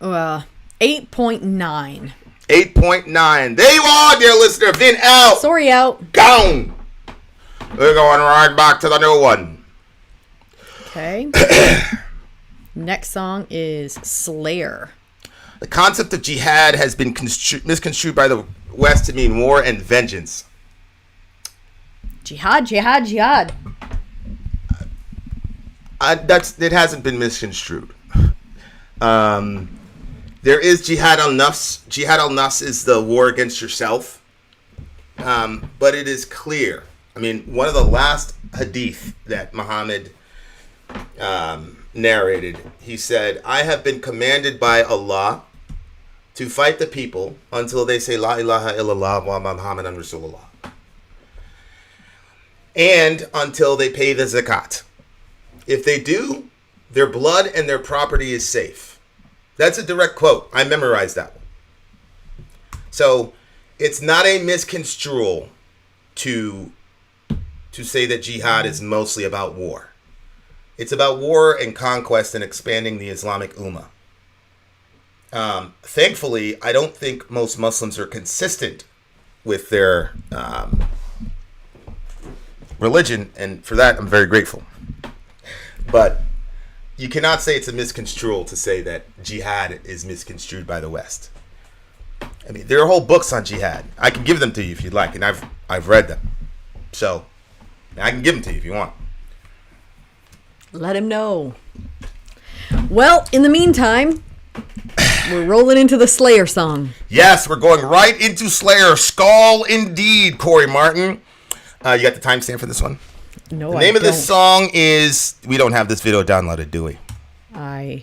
8.9. 8.9. There you are, dear listener. Vin out. Sorry, out. Gone. We're going right back to the new one. Okay. Next song is Slayer. The concept of jihad has been misconstrued by the West to mean war and vengeance. Jihad. It hasn't been misconstrued. There is jihad al-nafs. Jihad al-nafs is the war against yourself. But it is clear. I mean, one of the last hadith that Muhammad narrated, he said, I have been commanded by Allah to fight the people until they say La ilaha illallah wa Muhammadan Rasulullah. And until they pay the zakat. If they do, their blood and their property is safe. That's a direct quote. I memorized that one. So it's not a misconstrual to say that jihad is mostly about war. It's about war and conquest and expanding the Islamic Ummah. Thankfully, I don't think most Muslims are consistent with their religion, and for that, I'm very grateful. But you cannot say it's a misconstrual to say that jihad is misconstrued by the West. I mean, there are whole books on jihad. I can give them to you if you'd like, and I've read them. So I can give them to you if you want. Let him know. Well, in the meantime, we're rolling into the Slayer song. Yes, we're going right into Slayer. Skull indeed, Corey Martin. You got the timestamp for this one? No, The name I of this song is... We don't have this video downloaded, do we? I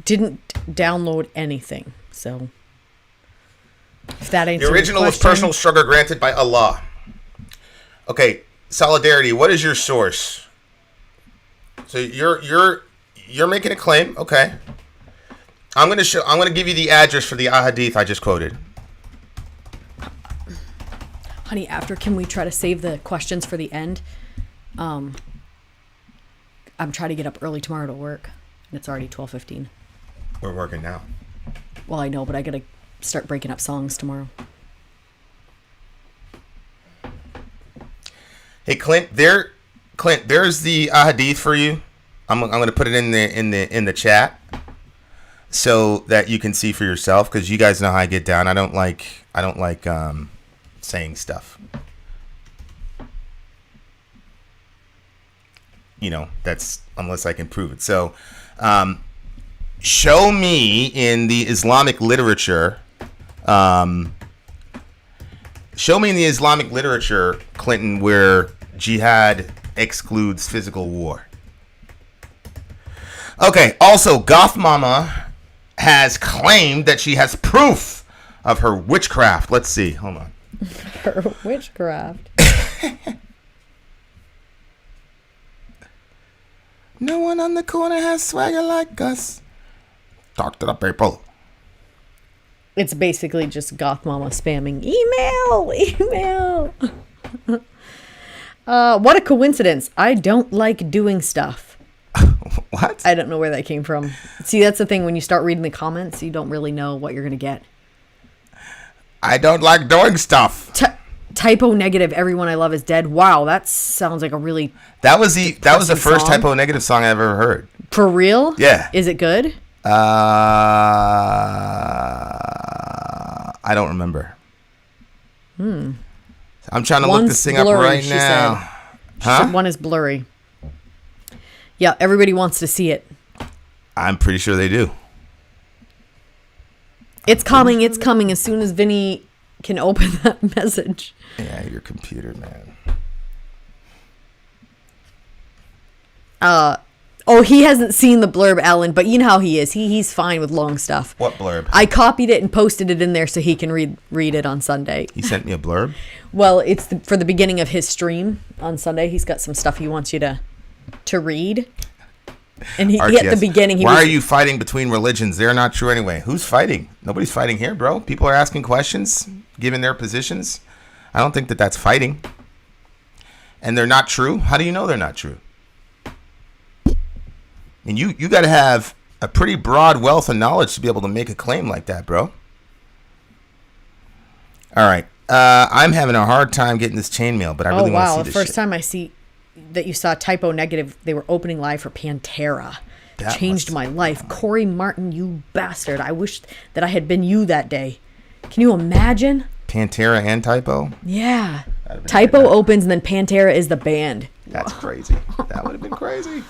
didn't download anything, so if that ain't The original was Personal Struggle Granted by Allah. Okay, Solidarity, what is your source? So you're making a claim, okay. I'm gonna give you the address for the ahadith I just quoted. Honey, can we try to save the questions for the end? I'm trying to get up early tomorrow to work, and it's already 12:15. We're working now. Well, I know, but I gotta start breaking up songs tomorrow. Hey, Clint, there's the ahadith for you. I'm gonna put it in the chat so that you can see for yourself, because you guys know how I get down. I don't like saying stuff. You know, that's unless I can prove it. So, show me in the Islamic literature. Show me in the Islamic literature, Clinton, where jihad excludes physical war. Okay. Also, Goth Mama has claimed that she has proof of her witchcraft. Let's see. Hold on. Her witchcraft. No one on the corner has swagger like us. Talk to the people. It's basically just Goth Mama spamming email. What a coincidence. I don't like doing stuff. What? I don't know where that came from. See, that's the thing. When you start reading the comments, you don't really know what you're going to get. I don't like doing stuff. Typo negative. Everyone I love is dead. Wow, that sounds like a really That was the first song. typo negative song I ever heard. For real? Yeah. Is it good? I don't remember. I'm trying to look this thing up blurry, right she now. Said. One is blurry. Yeah, everybody wants to see it. I'm pretty sure they do. It's coming. It's coming as soon as Vinny can open that message. Yeah, your computer, man. Oh, he hasn't seen the blurb, Ellen, but you know how he is. He's fine with long stuff. What blurb? I copied it and posted it in there so he can read it on Sunday. He sent me a blurb? Well, it's for the beginning of his stream on Sunday. He's got some stuff he wants you to read. And he at the beginning... Why are you fighting between religions? They're not true anyway. Who's fighting? Nobody's fighting here, bro. People are asking questions, giving their positions. I don't think that's fighting. And they're not true? How do you know they're not true? And you got to have a pretty broad wealth of knowledge to be able to make a claim like that, bro. All right. I'm having a hard time getting this chainmail, but I really want to see this the first shit. time I see that you saw Typo Negative, they were opening live for Pantera. That changed my life. Corey Martin, you bastard. I wish that I had been you that day. Can you imagine? Pantera and Typo? Yeah. Typo opens and then Pantera is the band. That's crazy. That would have been crazy.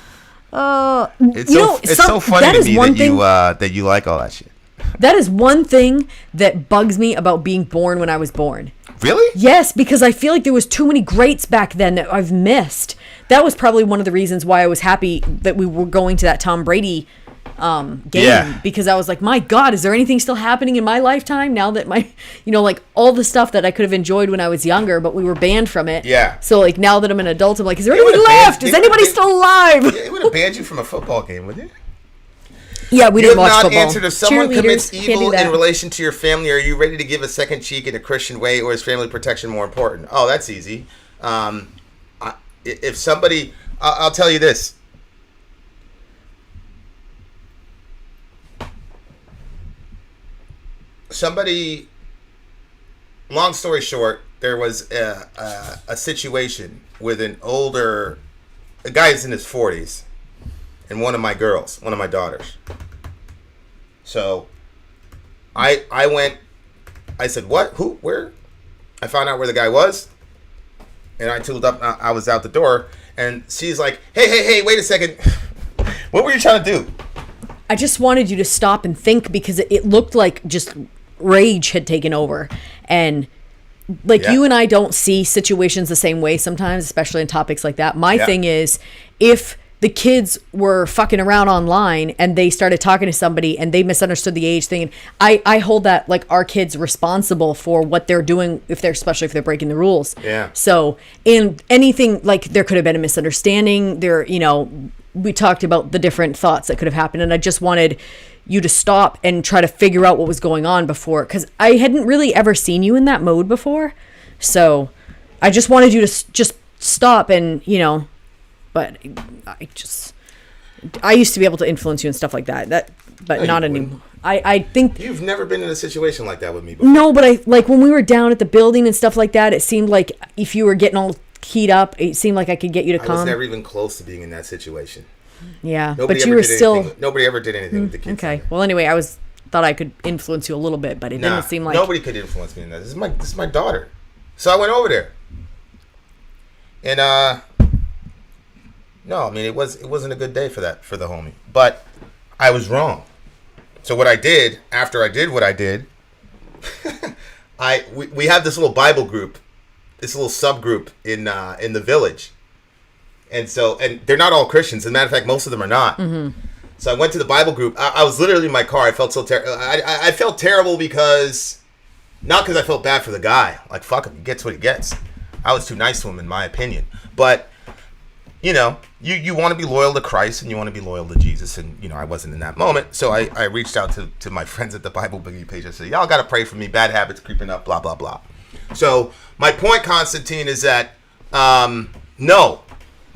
It's so funny to me that you like all that shit. That is one thing that bugs me about being born when I was born. Really? Yes, because I feel like there was too many greats back then that I've missed. That was probably one of the reasons why I was happy that we were going to that Tom Brady game, because I was like, my God, is there anything still happening in my lifetime now that my, like all the stuff that I could have enjoyed when I was younger, but we were banned from it. Yeah. So like now that I'm an adult, I'm like, is there anything left? Is anybody still alive? Yeah, it would have banned you from a football game, wouldn't it? Yeah, we didn't watch football. You have not answered, if someone commits Cheerleaders, evil in relation to your family, are you ready to give a second cheek in a Christian way, or is family protection more important? Oh, that's easy. If somebody, I'll tell you this. Somebody, long story short, there was a situation with a guy is in his 40s, and one of my daughters. So I said, what? Who? Where? I found out where the guy was, and I tooled up. I was out the door, and she's like, hey, wait a second. What were you trying to do? I just wanted you to stop and think, because it looked like just rage had taken over. And you and I don't see situations the same way sometimes, especially in topics like that. My thing is, if the kids were fucking around online and they started talking to somebody and they misunderstood the age thing, and I hold that like our kids responsible for what they're doing, especially if they're breaking the rules. Yeah. So in anything, like there could have been a misunderstanding there, we talked about the different thoughts that could have happened, and I just wanted you to stop and try to figure out what was going on before, because I hadn't really ever seen you in that mode before. So I just wanted you to just stop and, but I used to be able to influence you and stuff like that, but no, not anymore. I think you've never been in a situation like that with me before. No, but when we were down at the building and stuff like that, it seemed like if you were getting all keyed up, it seemed like I could get you to calm. I was never even close to being in that situation. Yeah, but you were still... Nobody ever did anything with the kids. Okay, well, anyway, I thought I could influence you a little bit, but it didn't seem like... Nobody could influence me in that. This is my daughter. So I went over there. And, no, I mean, it wasn't a good day for the homie. But I was wrong. So what I did, after I did what I did, we have this little Bible group, this little subgroup in the village. And they're not all Christians. As a matter of fact, most of them are not. Mm-hmm. So I went to the Bible group. I was literally in my car. I felt so terrible. I felt terrible because, not because I felt bad for the guy. Like, fuck him. He gets what he gets. I was too nice to him, in my opinion. But, you want to be loyal to Christ and you want to be loyal to Jesus. And, I wasn't in that moment. So I reached out to my friends at the Bible Boogie page. I said, y'all got to pray for me. Bad habits creeping up, blah, blah, blah. So my point, Constantine, is that, no.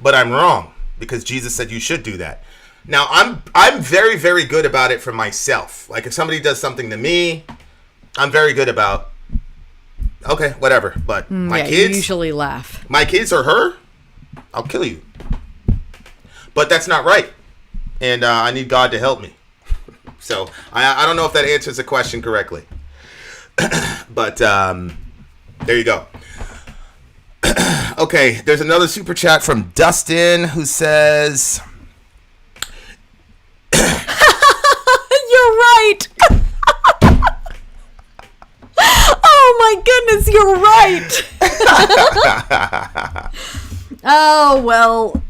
But I'm wrong, because Jesus said you should do that. Now, I'm very, very good about it for myself. Like, if somebody does something to me, I'm very good about, okay, whatever. But my kids... you usually laugh. My kids or her, I'll kill you. But that's not right. And I need God to help me. So, I don't know if that answers the question correctly. But, there you go. Okay, there's another super chat from Dustin who says... You're right! Oh my goodness, you're right! Oh, well...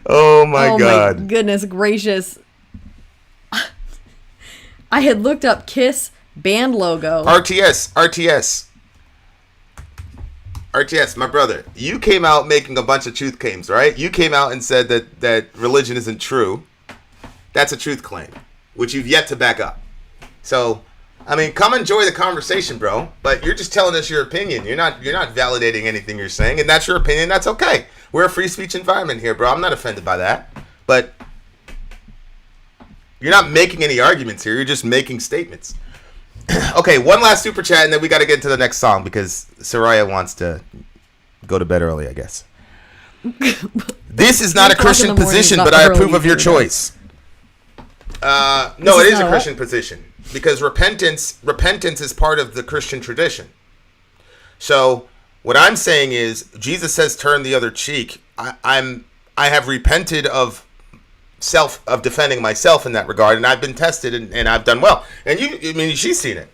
Oh my Oh God. my goodness gracious. I had looked up Kiss band logo. RTS, my brother. You came out making a bunch of truth claims, right? You came out and said that religion isn't true. That's a truth claim, which you've yet to back up. So, I mean, come enjoy the conversation, bro. But you're just telling us your opinion. You're not validating anything you're saying, and that's your opinion. That's okay. We're a free speech environment here, bro. I'm not offended by that. But you're not making any arguments here. You're just making statements. Okay, one last super chat, and then we got to get to the next song because Soraya wants to go to bed early, I guess. This is not a Christian position, but I approve of your choice. No, it is a Christian position because repentance is part of the Christian tradition. So what I'm saying is, Jesus says, "Turn the other cheek." I have repented of defending myself in that regard, and I've been tested, and I've done well. And she's seen it.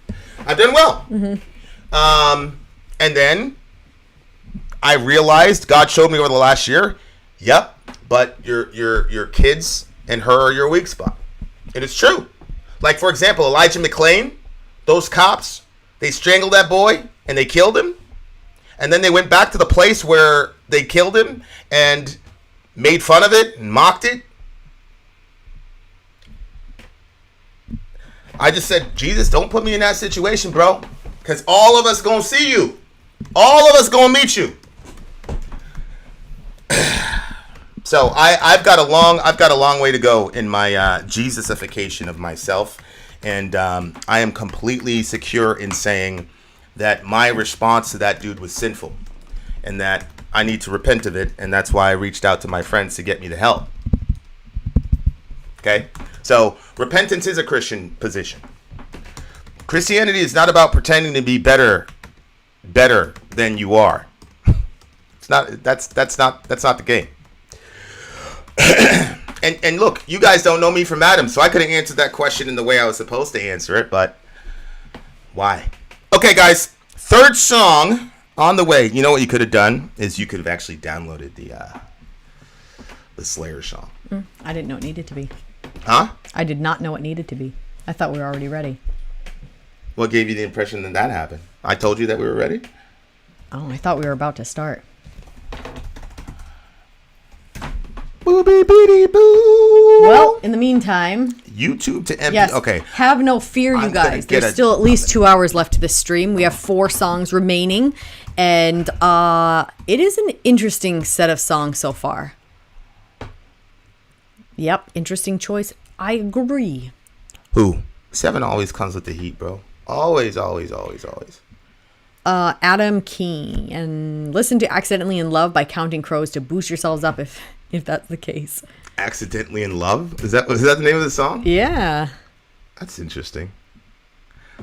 I've done well. Mm-hmm. And then I realized, God showed me over the last year, yep, but your kids and her are your weak spot. And it's true. Like, for example, Elijah McClain, those cops, they strangled that boy and they killed him. And then they went back to the place where they killed him and made fun of it and mocked it. I just said, Jesus, don't put me in that situation, bro. Because all of us going to see you. All of us going to meet you. So I've got a long way to go in my Jesusification of myself, and I am completely secure in saying that my response to that dude was sinful, and that I need to repent of it, and that's why I reached out to my friends to get me the help. Okay, so repentance is a Christian position. Christianity is not about pretending to be better than you are. It's not. That's not the game. And look, you guys don't know me from Adam, so I could have answered that question in the way I was supposed to answer it, but why? Okay, guys, third song on the way. You know what you could have done is you could have actually downloaded the Slayer song. I didn't know it needed to be. Huh? I did not know it needed to be. I thought we were already ready. What gave you the impression that happened? I told you that we were ready? Oh, I thought we were about to start. Well, in the meantime, YouTube to empty. yes, Okay. have no fear, you guys. There's still at least 2 hours left to this stream. We have 4 songs remaining, and it is an interesting set of songs so far. Yep, interesting choice. I agree. Who? 7 always comes with the heat, bro. Always. Adam King, and listen to "Accidentally in Love" by Counting Crows to boost yourselves up if that's the case. Accidentally in Love? Was that the name of the song? Yeah. That's interesting.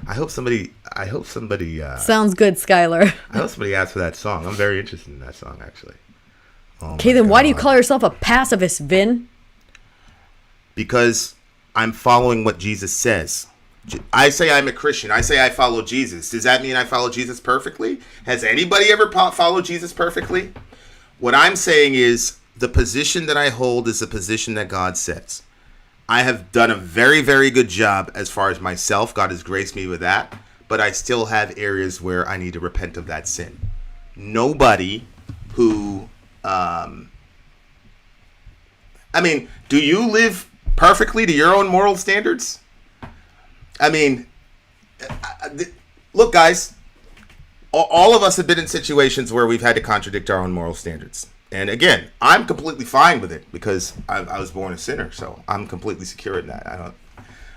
I hope somebody Sounds good, Skylar. I hope somebody asked for that song. I'm very interested in that song, actually. Okay, then why do you call yourself a pacifist, Vin? Because I'm following what Jesus says. I say I'm a Christian. I say I follow Jesus. Does that mean I follow Jesus perfectly? Has anybody ever followed Jesus perfectly? What I'm saying is the position that I hold is the position that God sets. I have done a very, very good job as far as myself. God has graced me with that. But I still have areas where I need to repent of that sin. Nobody who... do you live perfectly to your own moral standards? Look, guys, all of us have been in situations where we've had to contradict our own moral standards. And again, I'm completely fine with it because I was born a sinner, so I'm completely secure in that. I don't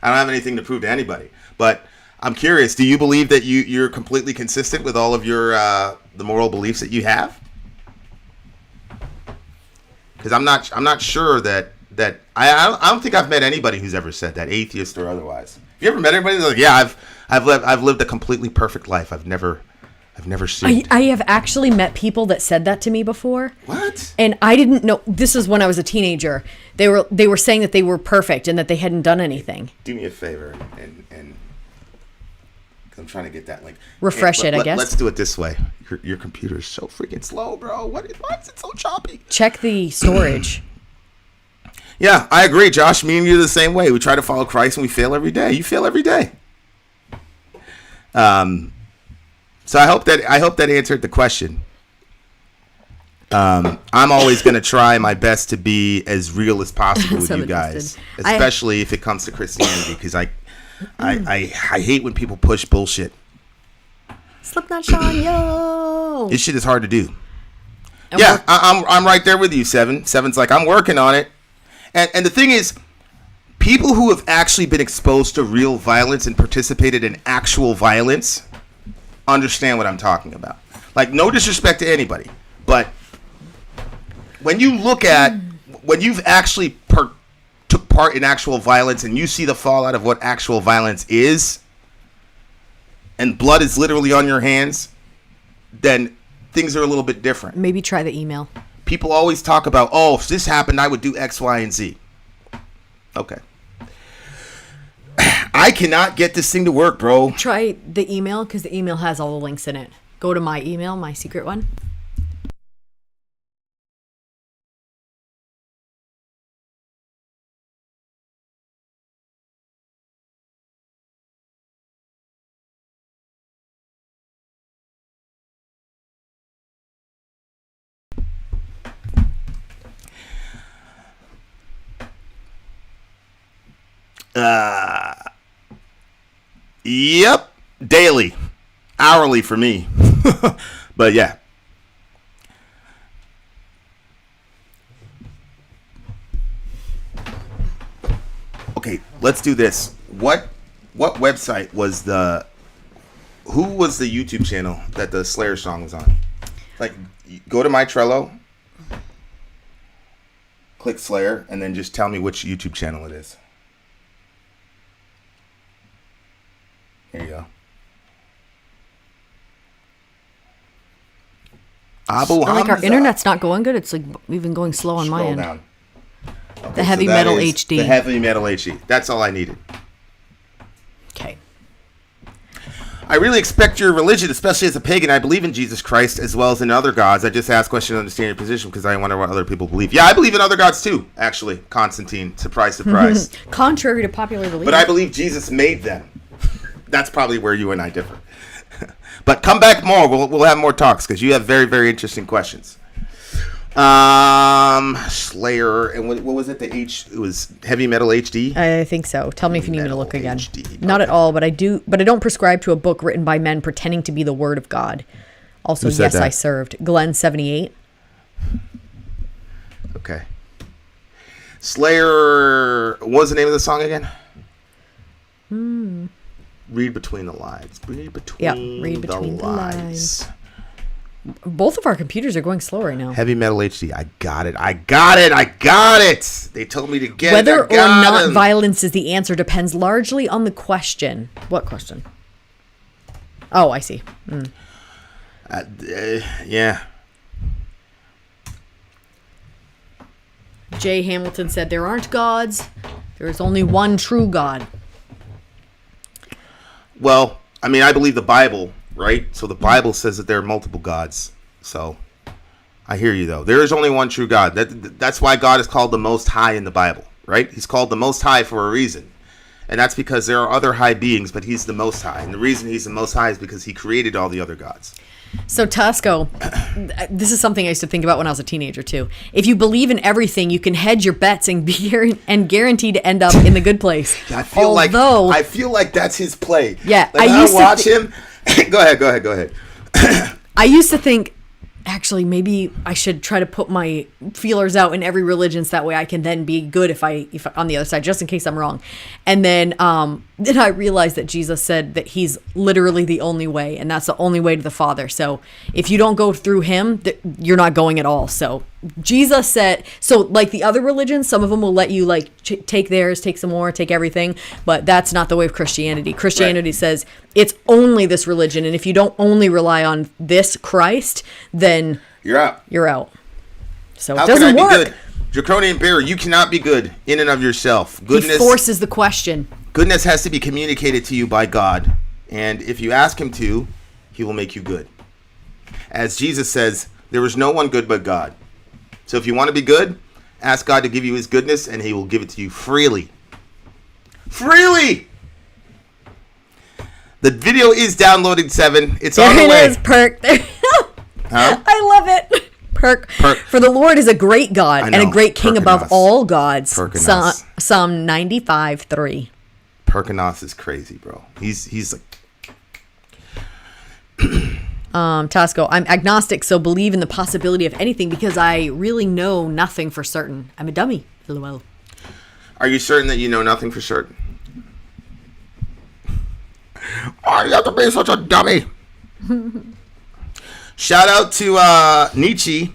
have anything to prove to anybody. But I'm curious, do you believe that you're completely consistent with all of your the moral beliefs that you have? Because I'm not sure that I don't think I've met anybody who's ever said that, atheist or otherwise. Have you ever met anybody that's like, yeah, I've lived a completely perfect life. I've never sinned. I have actually met people that said that to me before. What? And I didn't know. This was when I was a teenager. They were saying that they were perfect and that they hadn't done anything. Do me a favor and I'm trying to get that link. Refresh it, I guess. Let's do it this way. Your computer is so freaking slow, bro. Why is it so choppy? Check the storage. Yeah, I agree, Josh. Me and you are the same way. We try to follow Christ and we fail every day. You fail every day. So I hope that answered the question. I'm always going to try my best to be as real as possible with you guys, especially if it comes to Christianity, because I hate when people push bullshit. Slipknot Sean, yo. This shit is hard to do. Yeah, I'm right there with you, Seven. Seven's like, I'm working on it. And the thing is, people who have actually been exposed to real violence and participated in actual violence understand what I'm talking about. Like, no disrespect to anybody, but when you look at, when you've actually took part in actual violence and you see the fallout of what actual violence is, and blood is literally on your hands, then things are a little bit different. Maybe try the email. People always talk about, oh, if this happened, I would do X, Y, and Z. Okay. I cannot get this thing to work, bro. Try the email, because the email has all the links in it. Go to my email, my secret one. Yep. Daily. Hourly for me. But yeah. Okay, let's do this. What website was who was the YouTube channel that the Slayer song was on? Like, go to my Trello, click Slayer, and then just tell me which YouTube channel it is. There you go. Like, our internet's not going good. It's like even going slow on my end. Down. Okay, the Heavy Metal HD. The Heavy Metal HD. That's all I needed. Okay. I really expect your religion, especially as a pagan. I believe in Jesus Christ as well as in other gods. I just ask questions to understand your position because I wonder what other people believe. Yeah, I believe in other gods too, actually. Constantine. Surprise, surprise. Contrary to popular belief. But I believe Jesus made them. That's probably where you and I differ. But come back more. We'll have more talks because you have very, very interesting questions. Slayer, and what was it? It was Heavy Metal HD. I think so. Tell me if you need me to look again. HD. Not at all, but I do. But I don't prescribe to a book written by men pretending to be the word of God. Also, yes, that? I served. Glenn 78. Okay. Slayer. What was the name of the song again? Read between the lines. Read between the lines. Both of our computers are going slow right now. Heavy Metal HD. I got it. They told me to get Whether it. or not violence is the answer depends largely on the question. What question? Oh, I see. Yeah. Jay Hamilton said, there aren't gods. There is only one true God. Well, I mean, I believe the Bible, right? So the Bible says that there are multiple gods. So I hear you, though. There is only one true God. That's why God is called the Most High in the Bible, right? He's called the Most High for a reason. And that's because there are other high beings, but he's the Most High. And the reason he's the Most High is because he created all the other gods. So Tosco, this is something I used to think about when I was a teenager too. If you believe in everything, you can hedge your bets and guarantee to end up in the good place. I feel like that's his play. Yeah, like, I watch him. Go ahead. I used to think, actually, maybe I should try to put my feelers out in every religion so that way I can then be good if I on the other side, just in case I'm wrong. And then I realized that Jesus said that he's literally the only way, and that's the only way to the Father. So if you don't go through him, you're not going at all. So Jesus said, so like the other religions, some of them will let you like take theirs, take some more, take everything, but that's not the way of Christianity. Christianity says it's only this religion, and if you don't only rely on this Christ, then you're out. So how it doesn't can I work. be good? Draconian Bear, you cannot be good in and of yourself. Goodness, he forces the question. Goodness has to be communicated to you by God, and if you ask him to, he will make you good. As Jesus says, there is no one good but God. So if you want to be good, Ask God to give you his goodness, and he will give it to you freely. Freely! The video is downloading, 7. It's on the way. There it is, Perk. Huh? I love it. Perk. For the Lord is a great God and a great King above all gods. Psalm 95:3. Perkinos is crazy, bro. He's like... Tasco, I'm agnostic, so believe in the possibility of anything because I really know nothing for certain. I'm a dummy. LOL. Are you certain that you know nothing for certain? Why do you have to be such a dummy? Shout out to Nietzsche.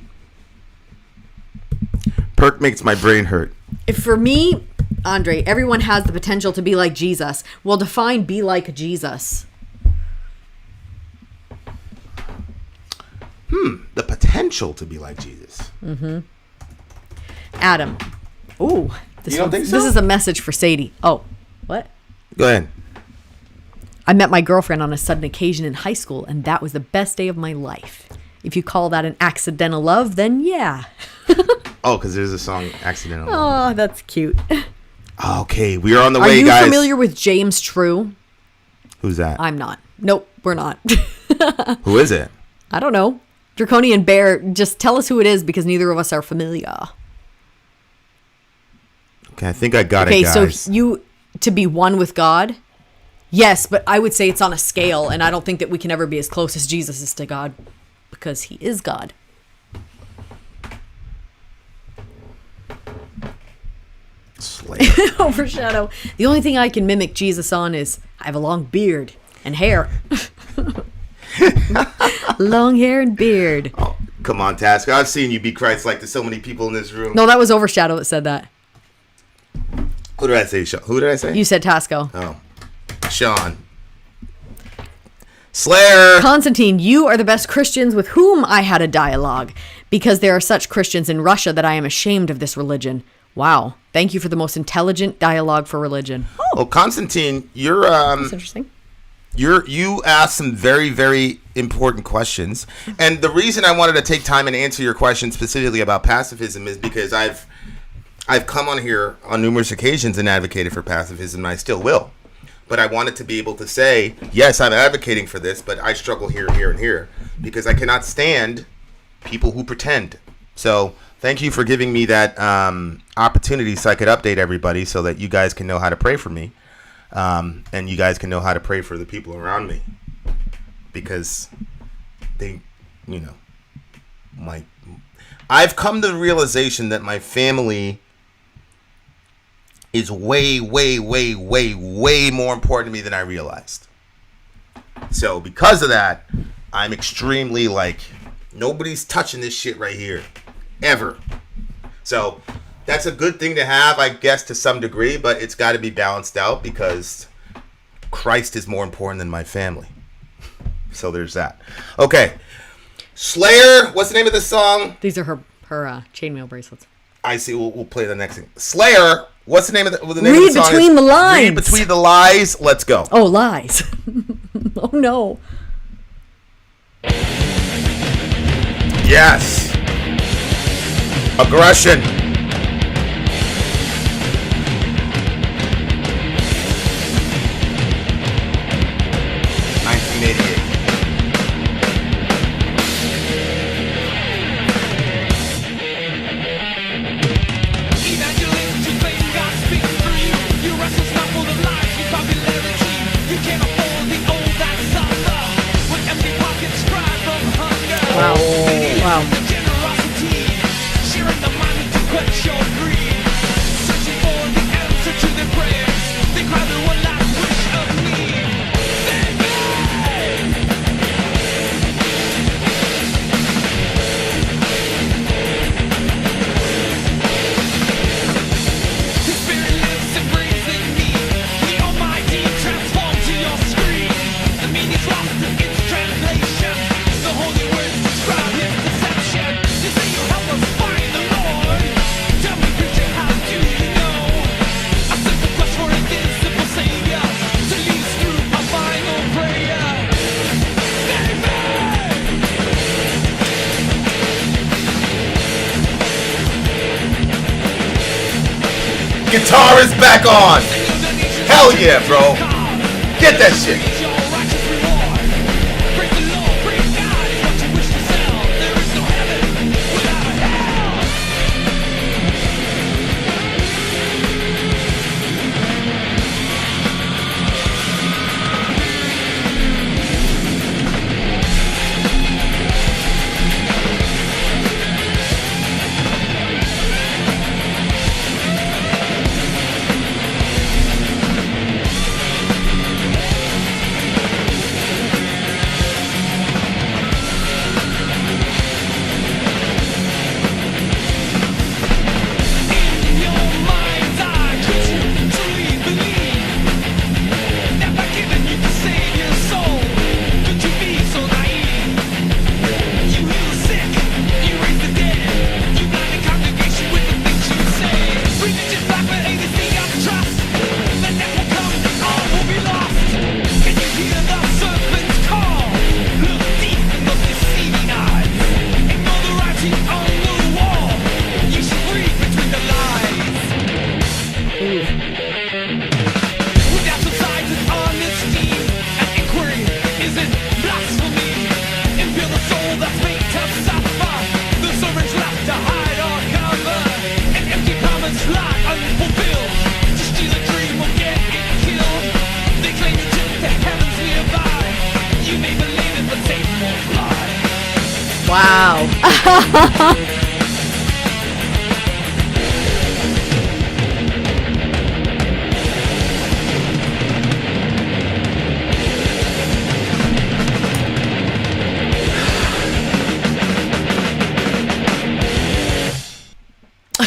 Perk makes my brain hurt. If for me, Andre, everyone has the potential to be like Jesus. Well, define be like Jesus. The potential to be like Jesus. Mm-hmm. Adam. Ooh. You don't think so? This is a message for Sadie. Oh, what? Go ahead. I met my girlfriend on a sudden occasion in high school, and that was the best day of my life. If you call that an accidental love, then yeah. Oh, because there's a song, Accidental Love. Oh, that's cute. Okay, we are on the way, guys. Are you familiar with James True? Who's that? I'm not. Nope, we're not. Who is it? I don't know. Draconian Bear, just tell us who it is because neither of us are familiar. Okay, I think I got it, guys. Okay, so you, to be one with God? Yes, but I would say it's on a scale, and I don't think that we can ever be as close as Jesus is to God because he is God. Slayer. Overshadow. The only thing I can mimic Jesus on is I have a long beard and hair. Long hair and beard. Oh, come on, Task. I've seen you be Christ-like to so many people in this room. No, that was Overshadow that said that. Who did I say? Who did I say? You said Tasco. Oh. Sean. Slayer. Constantine, you are the best Christians with whom I had a dialogue because there are such Christians in Russia that I am ashamed of this religion. Wow. Thank you for the most intelligent dialogue for religion. Oh, Constantine, you're That's interesting. You asked some very, very important questions. And the reason I wanted to take time and answer your question specifically about pacifism is because I've come on here on numerous occasions and advocated for pacifism, and I still will. But I wanted to be able to say, yes, I'm advocating for this, but I struggle here, here, and here, because I cannot stand people who pretend. So thank you for giving me that opportunity so I could update everybody so that you guys can know how to pray for me. And you guys can know how to pray for the people around me. Because they, I've come to the realization that my family is way, way, way, way, way more important to me than I realized. So because of that, I'm extremely nobody's touching this shit right here. Ever. So that's a good thing to have, I guess, to some degree, but it's got to be balanced out because Christ is more important than my family. So there's that. Okay. Slayer, what's the name of the song? These are her chainmail bracelets. I see. We'll play the next thing. Slayer, what's the name of the song? Read Between the Lines. Read Between the Lies. Let's go. Oh, lies. Oh, no. Yes. Aggression. 1988. Wow. Wow. The holy words describe him. Guitar is back on. Hell yeah, bro. Get that shit. Wow.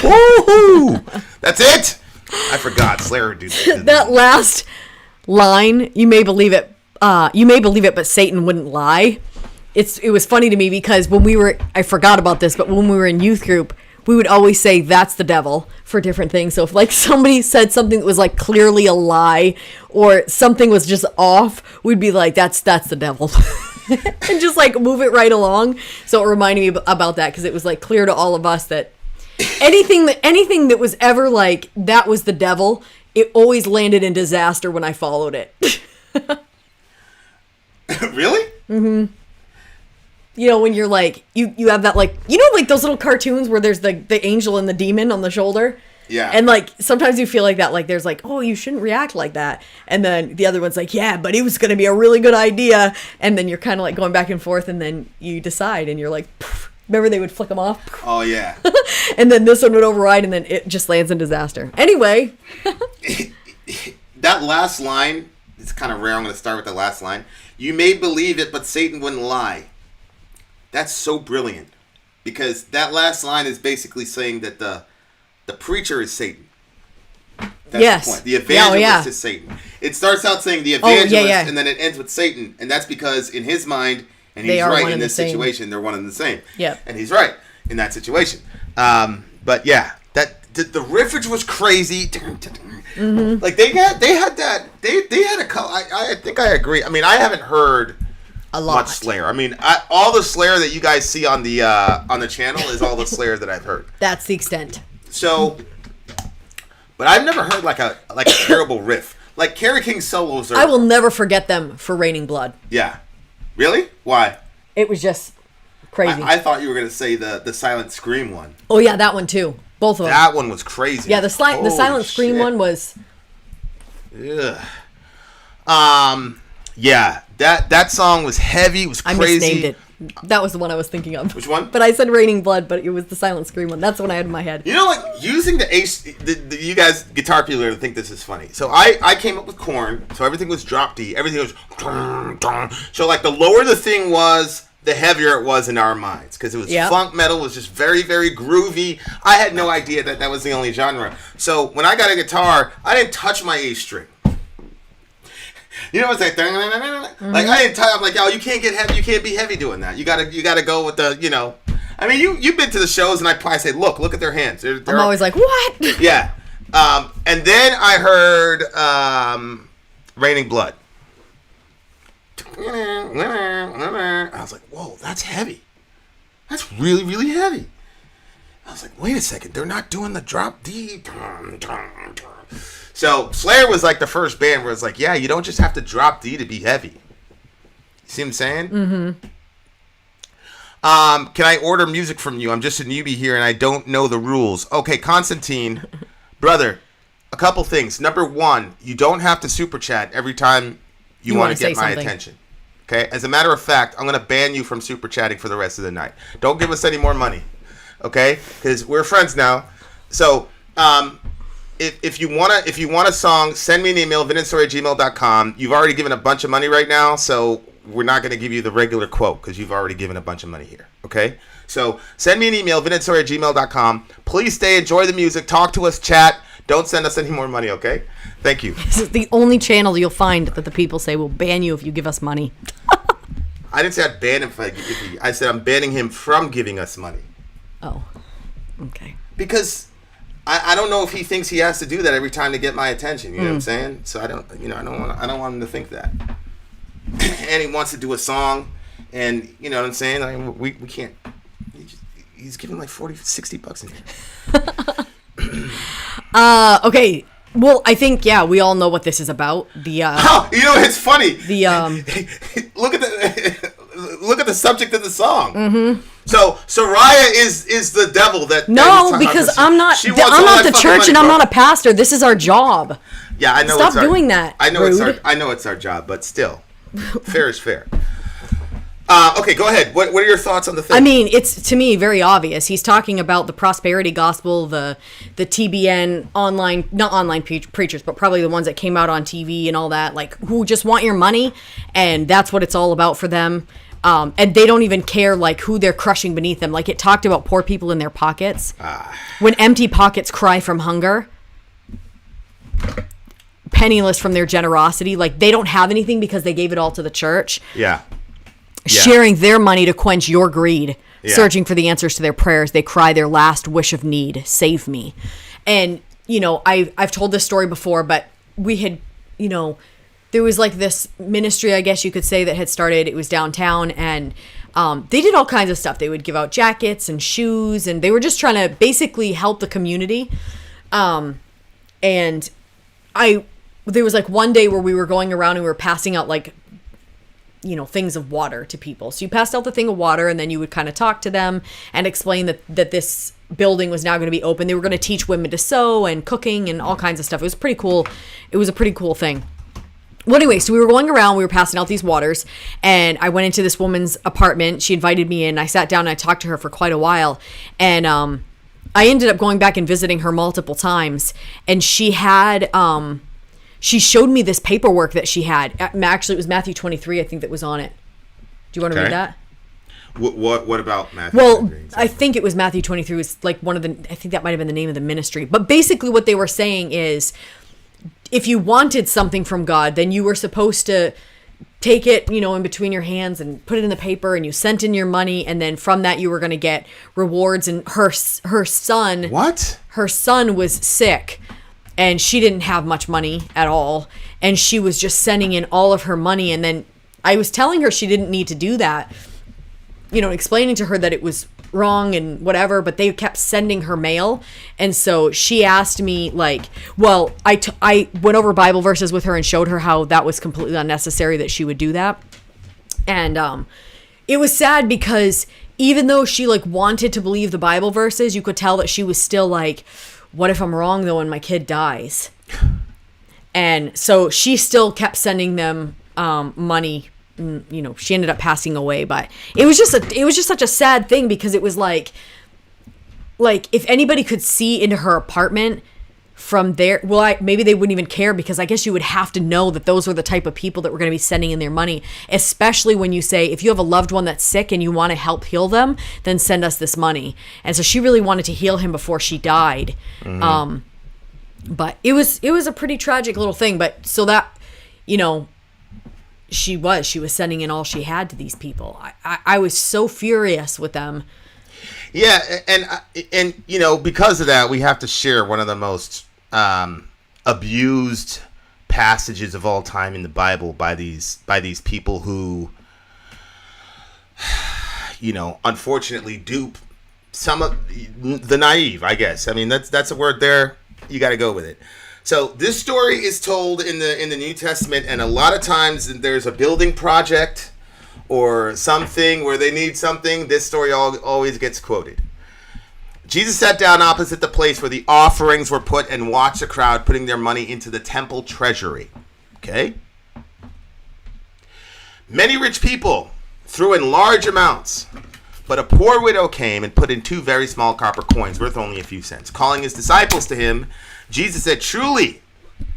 Woohoo! That's it. I forgot. Slayer did That last line, you may believe it, but Satan wouldn't lie. It was funny to me because I forgot about this, but when we were in youth group, we would always say that's the devil for different things. So if like somebody said something that was like clearly a lie or something was just off, we'd be like, that's the devil. And just like move it right along. So it reminded me about that because it was like clear to all of us that anything that was ever like that was the devil, it always landed in disaster when I followed it. Really? Mm-hmm. You know, when you're like, you have that like, you know, like those little cartoons where there's the angel and the demon on the shoulder. Yeah. And like, sometimes you feel like that, like there's like, oh, you shouldn't react like that. And then the other one's like, yeah, but it was going to be a really good idea. And then you're kind of like going back and forth and then you decide and you're like, poof. Remember they would flick them off? Oh, yeah. And then this one would override and then it just lands in disaster. Anyway. That last line, it's kind of rare. I'm going to start with the last line. You may believe it, but Satan wouldn't lie. That's so brilliant. Because that last line is basically saying that the preacher is Satan. That's yes. the point. The evangelist is Satan. It starts out saying the evangelist, and then it ends with Satan. And that's because in his mind, and he's right in this situation, they're one and the same. Yep. And he's right in that situation. But yeah, the riffage was crazy. Mm-hmm. Like they had a couple. I think I agree. I mean, I haven't heard a lot much Slayer. I mean, all the Slayer that you guys see on the channel is all the Slayer that I've heard. That's the extent. So, but I've never heard like a terrible riff. Like Kerry King's solos are. I will never forget them for Raining Blood. Yeah. Really? Why? It was just crazy. I thought you were gonna say the Silent Scream one. Oh yeah, that one too. Both of them. That one was crazy. Yeah, the Silent Scream one was. Ugh. Yeah, that song was heavy. It was crazy. I misnamed it. That was the one I was thinking of. Which one? But I said Raining Blood, but it was the Silent Scream one. That's the one I had in my head. You know, like using you guys guitar people are gonna think this is funny. So I came up with Korn, so everything was drop D. Everything was so like the lower the thing was, the heavier it was in our minds because it was funk metal, was just very, very groovy. I had no idea that was the only genre. So when I got a guitar, I didn't touch my A string. You know, it's like, like I didn't. I'm like, yo, you can't get heavy. You can't be heavy doing that. You gotta go with the, you know. I mean, you've been to the shows, and I say, look at their hands. They're I'm always like, what? Yeah. And then I heard Raining Blood. I was like, whoa, that's heavy. That's really, really heavy. I was like, wait a second, they're not doing the drop D. So Slayer was like the first band where it's like, yeah, you don't just have to drop D to be heavy. You see what I'm saying? Mm-hmm. Can I order music from you? I'm just a newbie here and I don't know the rules. Okay, Constantine, brother, a couple things. Number one, you don't have to super chat every time you want to get my attention. Okay? As a matter of fact, I'm going to ban you from super chatting for the rest of the night. Don't give us any more money. Okay? Because we're friends now. So, if you want a song, send me an email, vincestory@gmail.com. You've already given a bunch of money right now, so we're not going to give you the regular quote because you've already given a bunch of money here. Okay? So send me an email, vincestory@gmail.com. Please stay, enjoy the music, talk to us, chat. Don't send us any more money, okay? Thank you. This is the only channel you'll find that the people say will ban you if you give us money. I didn't say I'd ban him. I said I'm banning him from giving us money. Oh, okay. Because I don't know if he thinks he has to do that every time to get my attention. You know what I'm saying? So I don't want him to think that. And he wants to do a song, and you know what I'm saying? Like, we can't. He's giving like $60 in here. Okay. Well, I think we all know what this is about. It's funny. Look at the subject of the song. Mm-hmm. So Soraya is the devil that. No, because I'm not the church money, and I'm not a pastor. This is our job. Yeah, I know. Stop doing that. I know it's our job, but still, fair is fair. Okay, go ahead. What are your thoughts on the thing? I mean, it's, to me, very obvious. He's talking about the prosperity gospel, the TBN not online preachers, but probably the ones that came out on TV and all that, like, who just want your money, and that's what it's all about for them. And they don't even care, like, who they're crushing beneath them. Like, it talked about poor people in their pockets. When empty pockets cry from hunger, penniless from their generosity, like, they don't have anything because they gave it all to the church. Yeah. Sharing their money to quench your greed, searching for the answers to their prayers. They cry their last wish of need, save me. And, I've told this story before, but we had, there was like this ministry, I guess you could say, that had started. It was downtown, and they did all kinds of stuff. They would give out jackets and shoes, and they were just trying to basically help the community. And there was like one day where we were going around and we were passing out like, things of water to people. So you passed out the thing of water, and then you would kind of talk to them and explain that this building was now going to be open. They were going to teach women to sew and cooking and all kinds of stuff. It was pretty cool. It was a pretty cool thing. Well, anyway, so we were going around, we were passing out these waters, and I went into this woman's apartment. She invited me in. I sat down and I talked to her for quite a while, and I ended up going back and visiting her multiple times, and she had she showed me this paperwork that she had. Actually, it was Matthew 23, I think, that was on it. Do you want to read that? What about Matthew 23? Well, I think it was Matthew 23 was like I think that might have been the name of the ministry. But basically what they were saying is, if you wanted something from God, then you were supposed to take it, in between your hands and put it in the paper, and you sent in your money, and then from that you were going to get rewards. And her son... What? Her son was sick, and she didn't have much money at all, and she was just sending in all of her money. And then I was telling her she didn't need to do that, explaining to her that it was wrong and whatever, but they kept sending her mail. And so she asked me, like, well, I went over Bible verses with her and showed her how that was completely unnecessary that she would do that. And it was sad because even though she like wanted to believe the Bible verses, you could tell that she was still like, what if I'm wrong though and my kid dies? And so she still kept sending them money. She ended up passing away, but it was just such a sad thing, because it was like if anybody could see into her apartment from there, maybe they wouldn't even care, because I guess you would have to know that those were the type of people that were going to be sending in their money, especially when you say, if you have a loved one that's sick and you want to help heal them, then send us this money. And so she really wanted to heal him before she died. Mm-hmm. But it was a pretty tragic little thing. But so that, she was sending in all she had to these people. I was so furious with them. Yeah, and because of that, we have to share one of the most abused passages of all time in the Bible by these people who, unfortunately dupe some of the naive, I guess. I mean, that's a word there. You got to go with it. So this story is told in the New Testament, and a lot of times there's a building project or something where they need something. This story always gets quoted. Jesus sat down opposite the place where the offerings were put and watched the crowd putting their money into the temple treasury. Okay? Many rich people threw in large amounts, but a poor widow came and put in 2 very small copper coins worth only a few cents. Calling his disciples to him, Jesus said, "Truly,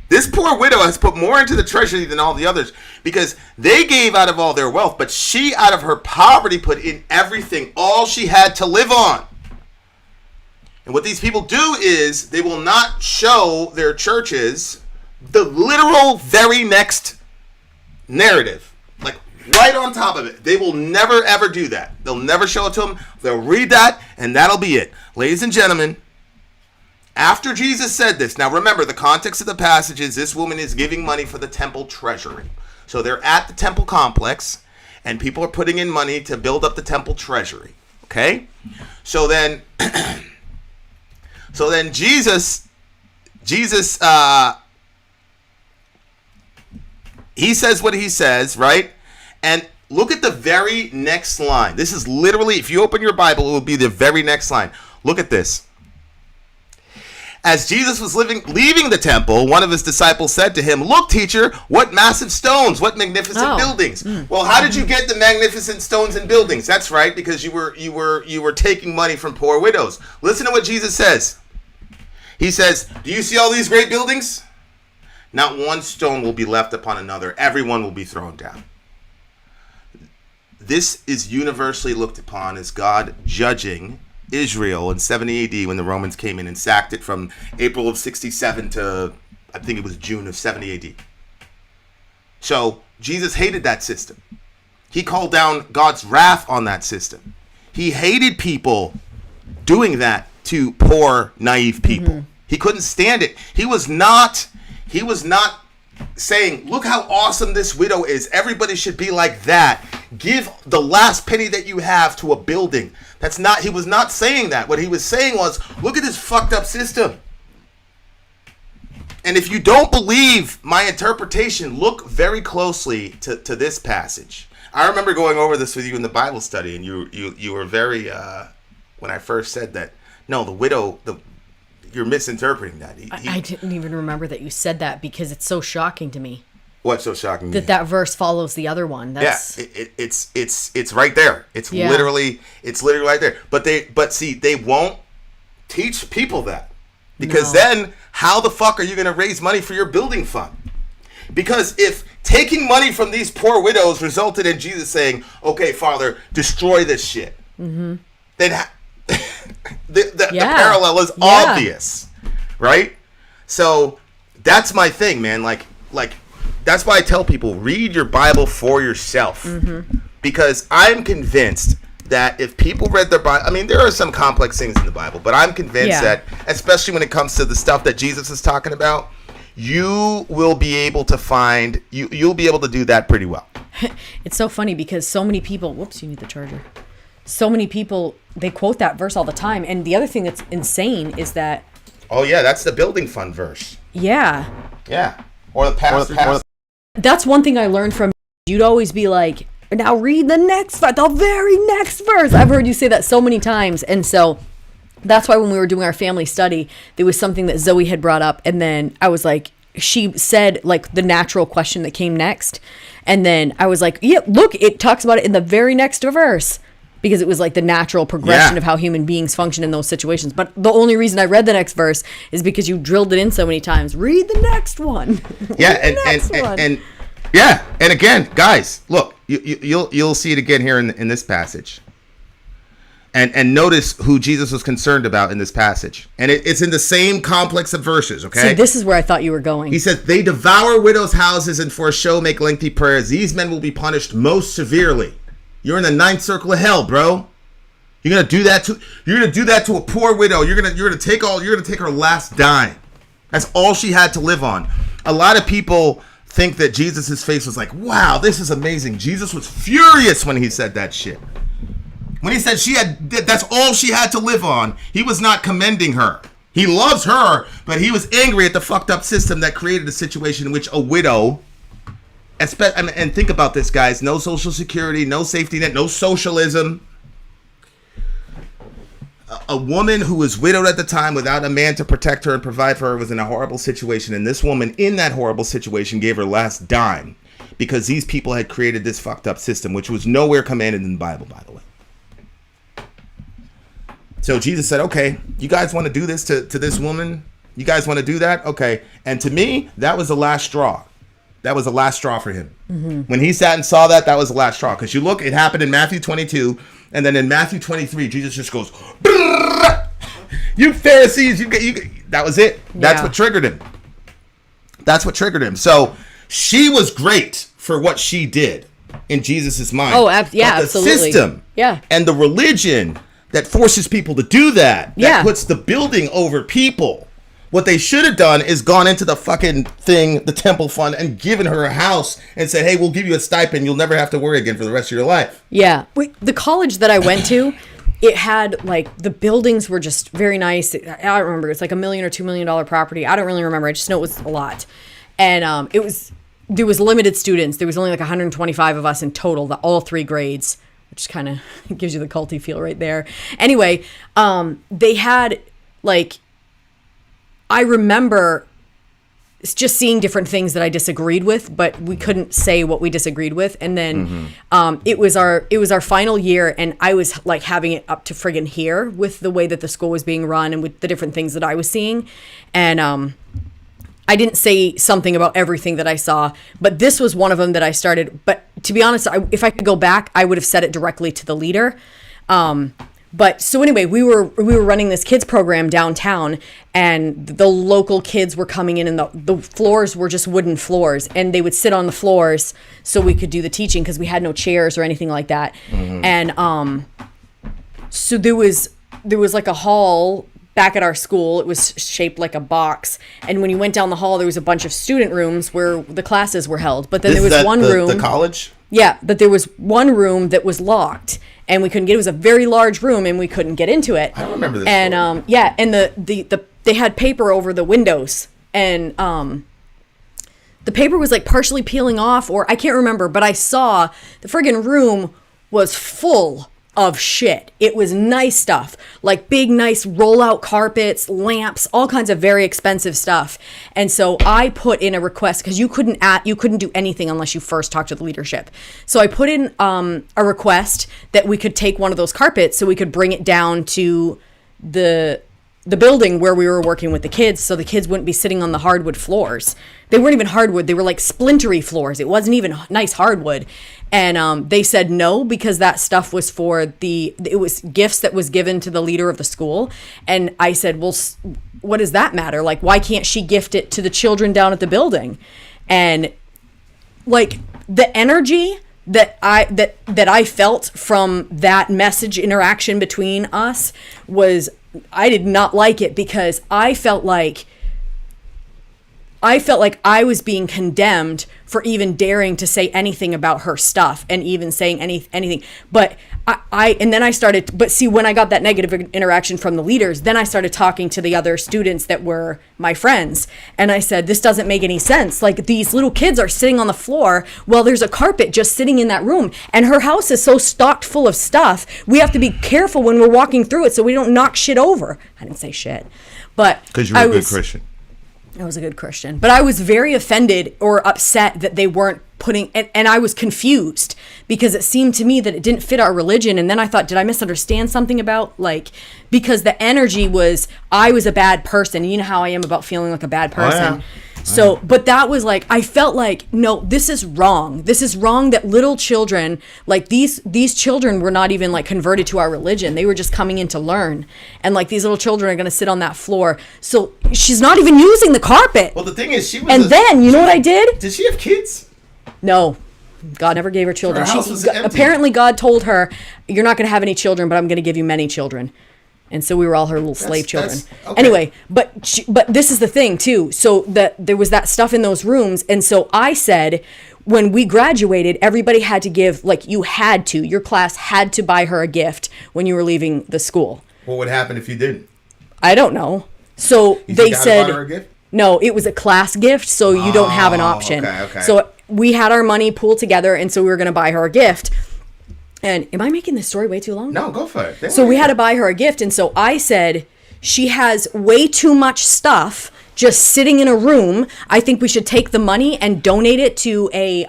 this poor widow has put more into the treasury than all the others, because they gave out of all their wealth, but she out of her poverty put in everything, all she had to live on." And what these people do is they will not show their churches the literal very next narrative. Like right on top of it. They will never ever do that. They'll never show it to them. They'll read that and that'll be it. Ladies and gentlemen, after Jesus said this, now remember the context of the passage is this woman is giving money for the temple treasury. So they're at the temple complex and people are putting in money to build up the temple treasury. Okay? So then Jesus he says what he says, right? And look at the very next line. This is literally, if you open your Bible, it will be the very next line. Look at this. As Jesus was leaving the temple, one of his disciples said to him, "Look, teacher, what massive stones, what magnificent buildings." Well, how did you get the magnificent stones and buildings? That's right, because you were taking money from poor widows. Listen to what Jesus says. He says, "Do you see all these great buildings? Not one stone will be left upon another. Everyone will be thrown down." This is universally looked upon as God judging Israel in 70 AD when the Romans came in and sacked it from April of 67 to, I think it was June of 70 AD. So Jesus hated that system. He called down God's wrath on that system. He hated people doing that to poor, naive people. He couldn't stand it. He was not saying, "Look how awesome this widow is. Everybody should be like that. Give the last penny that you have to a building." He was not saying that. What he was saying was, look at this fucked up system. And if you don't believe my interpretation, look very closely to this passage. I remember going over this with you in the Bible study, and you were very, when I first said that, no, the widow, you're misinterpreting that. I didn't even remember that you said that because it's so shocking to me. What's so shocking? That verse follows the other one. That's... Yeah, it's right there. It's literally right there. But they won't teach people that, because then how the fuck are you going to raise money for your building fund? Because if taking money from these poor widows resulted in Jesus saying, "Okay, Father, destroy this shit," then the parallel is obvious, right? So that's my thing, man. Like that's why I tell people, read your Bible for yourself, because I'm convinced that if people read their Bible, I mean, there are some complex things in the Bible, but I'm convinced that, especially when it comes to the stuff that Jesus is talking about, you will be able to find, you'll be able to do that pretty well. It's so funny because so many people, whoops, you need the charger. So many people, they quote that verse all the time. And the other thing that's insane is that... Oh, yeah, that's the building fund verse. Yeah. Yeah. Or the pastor. That's one thing I learned from... You'd always be like, now read the very next verse. I've heard you say that so many times. And so that's why when we were doing our family study, there was something that Zoe had brought up. And then I was like, she said like the natural question that came next. And then I was like, yeah, look, it talks about it in the very next verse. Because it was like the natural progression of how human beings function in those situations. But the only reason I read the next verse is because you drilled it in so many times. Read the next one. Yeah, and yeah, and again, guys, look, you'll see it again here in this passage. And notice who Jesus was concerned about in this passage. And it's in the same complex of verses, okay? See, this is where I thought you were going. He says, "They devour widows' houses and for a show make lengthy prayers. These men will be punished most severely." You're in the 9th circle of hell, bro. You're gonna do that to a poor widow. You're gonna take her last dime. That's all she had to live on. A lot of people think that Jesus' face was like, wow, this is amazing. Jesus was furious when he said that shit. When he said that's all she had to live on, he was not commending her. He loves her, but he was angry at the fucked up system that created a situation in which a widow, and think about this, guys, no social security, no safety net, no socialism. A woman who was widowed at the time without a man to protect her and provide for her was in a horrible situation. And this woman in that horrible situation gave her last dime because these people had created this fucked up system, which was nowhere commanded in the Bible, by the way. So Jesus said, okay, you guys want to do this to this woman? You guys want to do that? Okay. And to me, that was the last straw. That was the last straw for him. Mm-hmm. When he sat and saw that was the last straw. Because you look, it happened in Matthew 22. And then in Matthew 23, Jesus just goes, you Pharisees, that was it. That's what triggered him. That's what triggered him. So she was great for what she did in Jesus' mind. Oh, yeah, but the absolutely. System and the religion that forces people to do that puts the building over people. What they should have done is gone into the fucking thing, the temple fund, and given her a house and said, hey, we'll give you a stipend. You'll never have to worry again for the rest of your life. Yeah. The college that I went to, it had, like, the buildings were just very nice. I don't remember. It's like $1 million or $2 million property. I don't really remember. I just know it was a lot. And there was limited students. There was only like 125 of us in total, all 3 grades, which kind of gives you the culty feel right there. Anyway, they had, like, I remember just seeing different things that I disagreed with, but we couldn't say what we disagreed with. And then it was our final year, and I was like having it up to friggin' here with the way that the school was being run and with the different things that I was seeing. And I didn't say something about everything that I saw, but this was one of them that I started. But to be honest, if I could go back, I would have said it directly to the leader. But so anyway, we were running this kids program downtown, and the local kids were coming in, and the floors were just wooden floors, and they would sit on the floors so we could do the teaching because we had no chairs or anything like that. Mm-hmm. And so there was like a hall back at our school. It was shaped like a box, and when you went down the hall, there was a bunch of student rooms where the classes were held. But then there was one room. The college? Yeah, but there was one room that was locked, and we couldn't get. It was a very large room, and we couldn't get into it. I remember this. And story. And the they had paper over the windows, and the paper was like partially peeling off, or I can't remember. But I saw the friggin' room was full of shit. It was nice stuff, like big, nice rollout carpets, lamps, all kinds of very expensive stuff. And so I put in a request because you couldn't do anything unless you first talked to the leadership. So I put in a request that we could take one of those carpets so we could bring it down to the building where we were working with the kids, so the kids wouldn't be sitting on the hardwood floors. They weren't even hardwood. They were like splintery floors. It wasn't even nice hardwood. And they said no, because that stuff was it was gifts that was given to the leader of the school. And I said, well, what does that matter? Like, why can't she gift it to the children down at the building? And like the energy that I felt from that message interaction between us was, I did not like it, because I felt like I was being condemned for even daring to say anything about her stuff and even saying anything. But when I got that negative interaction from the leaders, then I started talking to the other students that were my friends. And I said, this doesn't make any sense. Like, these little kids are sitting on the floor while there's a carpet just sitting in that room. And her house is so stocked full of stuff. We have to be careful when we're walking through it so we don't knock shit over. I didn't say shit. But because you're a good Christian. I was a good Christian, but I was very offended or upset that they weren't putting, and I was confused because it seemed to me that it didn't fit our religion. And then I thought, did I misunderstand something about, like, because the energy was, I was a bad person. You know how I am about feeling like a bad person. Oh, yeah. So, but that was like, I felt like, no, this is wrong. This is wrong that little children, like these children were not even like converted to our religion. They were just coming in to learn. And like, these little children are going to sit on that floor. So she's not even using the carpet. Well, the thing is, she was. And then, you know what I did? Did she have kids? No. God never gave her children. Her house was empty. Apparently God told her, you're not going to have any children, but I'm going to give you many children. And so we were all her little slave children. Okay. Anyway, but this is the thing too. So there was that stuff in those rooms. And so I said, when we graduated, everybody had to give, like your class had to buy her a gift when you were leaving the school. What would happen if you didn't? I don't know. So they said, buy her a gift? No, it was a class gift. So you don't have an option. Okay. So we had our money pooled together. And so we were going to buy her a gift. And am I making this story way too long? No, go for it. So we had to buy her a gift. And so I said, she has way too much stuff just sitting in a room. I think we should take the money and donate it to a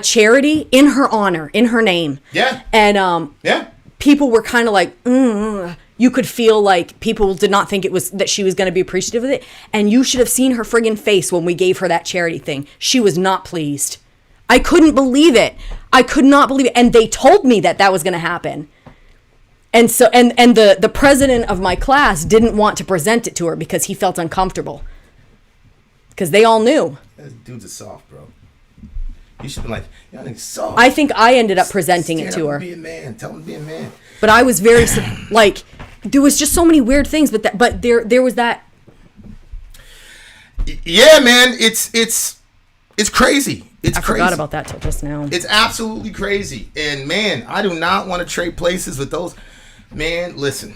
charity in her honor, in her name. Yeah. And yeah. People were kind of like, you could feel like people did not think it was that she was going to be appreciative of it. And you should have seen her friggin' face when we gave her that charity thing. She was not pleased. I couldn't believe it. I could not believe it. And they told me that was going to happen. And so, and the president of my class didn't want to present it to her because he felt uncomfortable. Because they all knew. This dude's a soft, bro. You should be like, y'all niggas soft. I think I ended up presenting it to her. Be a man. Tell him to be a man. But I was very, like, there was just so many weird things. But there was that. Yeah, man. It's crazy. I forgot about that till just now. It's absolutely crazy. And man, I do not want to trade places with those. Man, listen.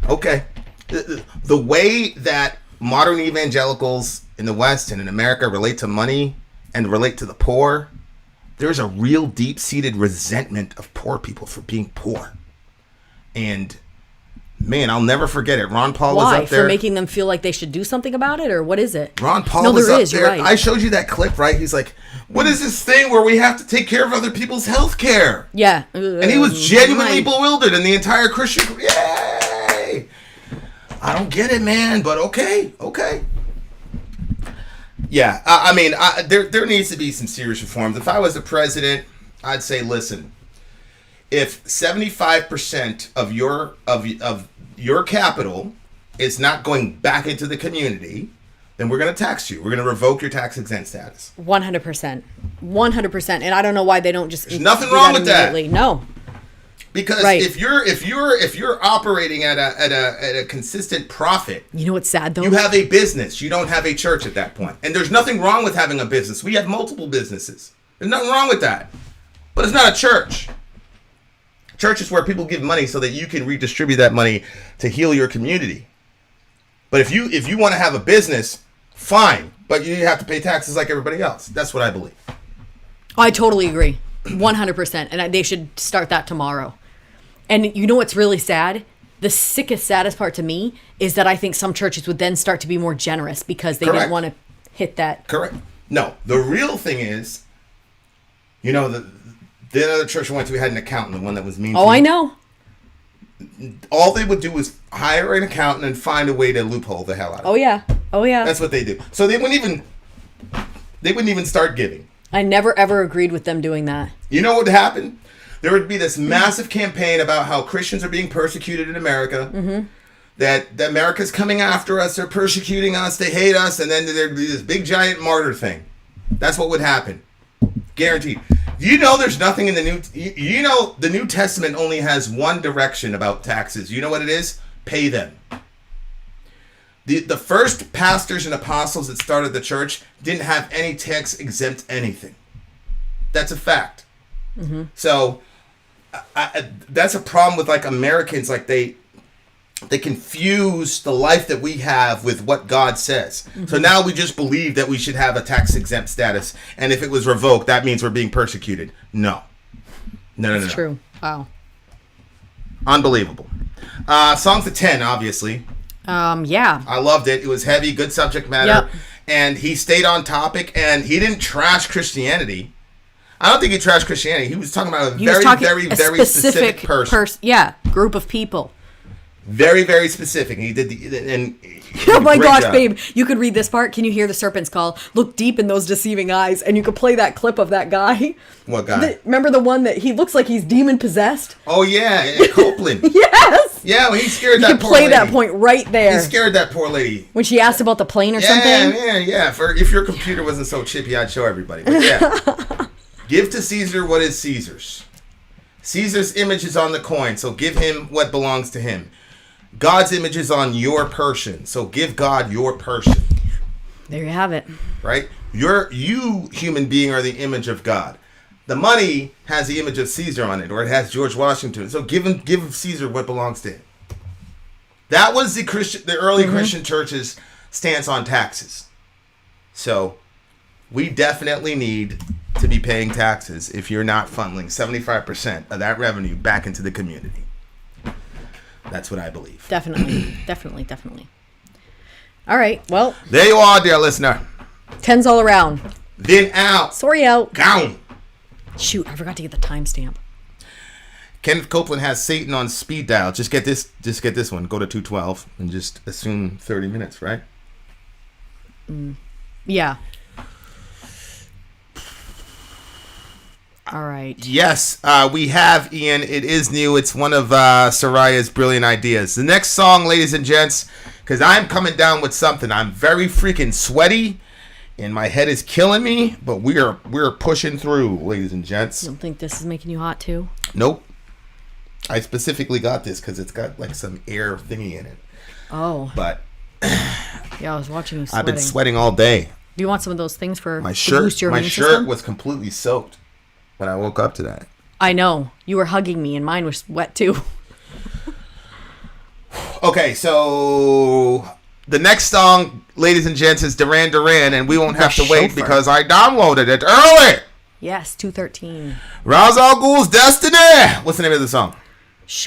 Okay. The way that modern evangelicals in the West and in America relate to money and relate to the poor, there's a real deep-seated resentment of poor people for being poor. And man, I'll never forget it. Ron Paul was up there. For making them feel like they should do something about it? Or what is it? Ron Paul was up there. You're right. I showed you that clip, right? He's like, what is this thing where we have to take care of other people's health care? Yeah. And he was genuinely bewildered, and the entire Christian, yay! I don't get it, man, but okay. Yeah, I mean, there needs to be some serious reforms. If I was the president, I'd say, listen, if 75% of your capital is not going back into the community, then we're going to tax you. We're going to revoke your tax exempt status. 100%. 100%. And I don't know why they don't just. There's nothing wrong with that. No. Because if you're operating at a consistent profit, you know what's sad though? You have a business. You don't have a church at that point. And there's nothing wrong with having a business. We have multiple businesses. There's nothing wrong with that. But it's not a church. Church is where people give money so that you can redistribute that money to heal your community. But if you want to have a business, fine. But you have to pay taxes like everybody else. That's what I believe. I totally agree. 100%. And they should start that tomorrow. And you know what's really sad? The saddest part to me is that I think some churches would then start to be more generous because they didn't want to hit that. Correct. No, the real thing is, the other church I went to had an accountant, the one that was mean to me. I know. All they would do was hire an accountant and find a way to loophole the hell out of it. Oh yeah. That's what they do. So they wouldn't even start giving. I never ever agreed with them doing that. You know what would happen? There would be this massive campaign about how Christians are being persecuted in America. Mm-hmm. That America's coming after us, they're persecuting us, they hate us, and then there'd be this big giant martyr thing. That's what would happen. Guaranteed. You know there's nothing in the the New Testament only has one direction about taxes. You know what it is? Pay them. The first pastors and apostles that started the church didn't have any tax exempt anything. That's a fact. Mm-hmm. So that's a problem with like Americans. Like they confuse the life that we have with what God says. Mm-hmm. So now we just believe that we should have a tax exempt status, and if it was revoked, that means we're being persecuted. No. That's true. Wow. Unbelievable. Songs of 10, obviously. Yeah. I loved it. It was heavy, good subject matter, yep. And he stayed on topic, and he didn't trash Christianity. I don't think he trashed Christianity. He was talking about a very specific person. Group of people. Very, very specific. He did oh my gosh, job. Babe. You could read this part. Can you hear the serpent's call? Look deep in those deceiving eyes. And you could play that clip of that guy. What guy? Remember the one that he looks like he's demon possessed? Oh, yeah. Copeland. Yes. Yeah, well, he scared that poor lady. You could play that point right there. He scared that poor lady. When she asked about the plane or something? Yeah. If your computer wasn't so chippy, I'd show everybody. But yeah. Give to Caesar what is Caesar's. Caesar's image is on the coin, so give him what belongs to him. God's image is on your person. So give God your person. There you have it. Right? You, human being, are the image of God. The money has the image of Caesar on it, or it has George Washington. So give Caesar what belongs to him. That was the early Christian church's stance on taxes. So we definitely need to be paying taxes if you're not funneling 75% of that revenue back into the community. That's what I believe. Definitely. All right. Well, there you are, dear listener. 10s all around. Then out. Sorry out. Gone. Shoot, I forgot to get the timestamp. Kenneth Copeland has Satan on speed dial. Just get this one. Go to 212 and just assume 30 minutes, right? Yeah. All right. Yes, we have, Ian. It is new. It's one of Soraya's brilliant ideas. The next song, ladies and gents, because I'm coming down with something. I'm very freaking sweaty, and my head is killing me, but we're pushing through, ladies and gents. You don't think this is making you hot, too? Nope. I specifically got this because it's got, like, some air thingy in it. Oh. But yeah, I was watching you sweating. I've been sweating all day. Do you want some of those things for my to shirt? boost your My immune shirt system? was completely soaked when I woke up today. I know. You were hugging me, and mine was wet, too. Okay, so the next song, ladies and gents, is Duran Duran, and we won't have to wait Chauffeur. because I downloaded it early. Yes, 213. Ra's al Ghul's Destiny. What's the name of the song?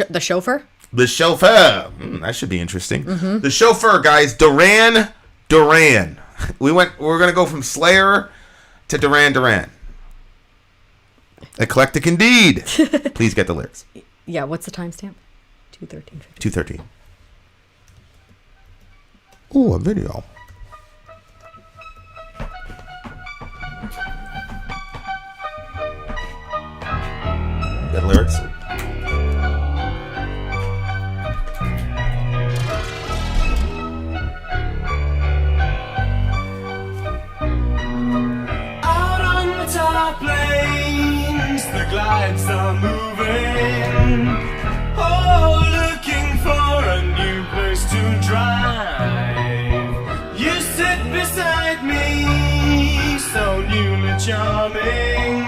The Chauffeur? The Chauffeur. That should be interesting. The Chauffeur, guys. Duran Duran. We're gonna go from Slayer to Duran Duran. Eclectic indeed. Please get the lyrics. Yeah, what's the timestamp? 213. 213. Ooh, a video. Got the lyrics? Out on the top lanes, the glides are moving. Oh, looking for a new place to drive. You sit beside me, so newly charming.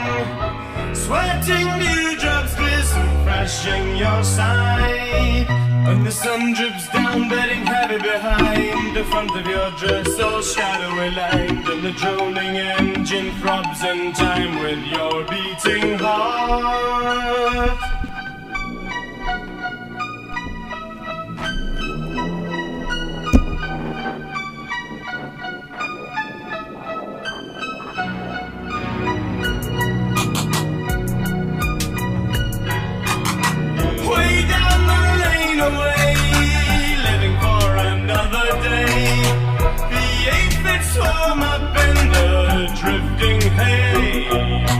Sweating dewdrops glisten fresh in your side. And the sun drips down, bedding heavy behind the front of your dress, all shadowy lined. And the droning engine throbs in time with your beating heart. Way down the lane away, living for another day. The 8-fits warm up in the drifting haze.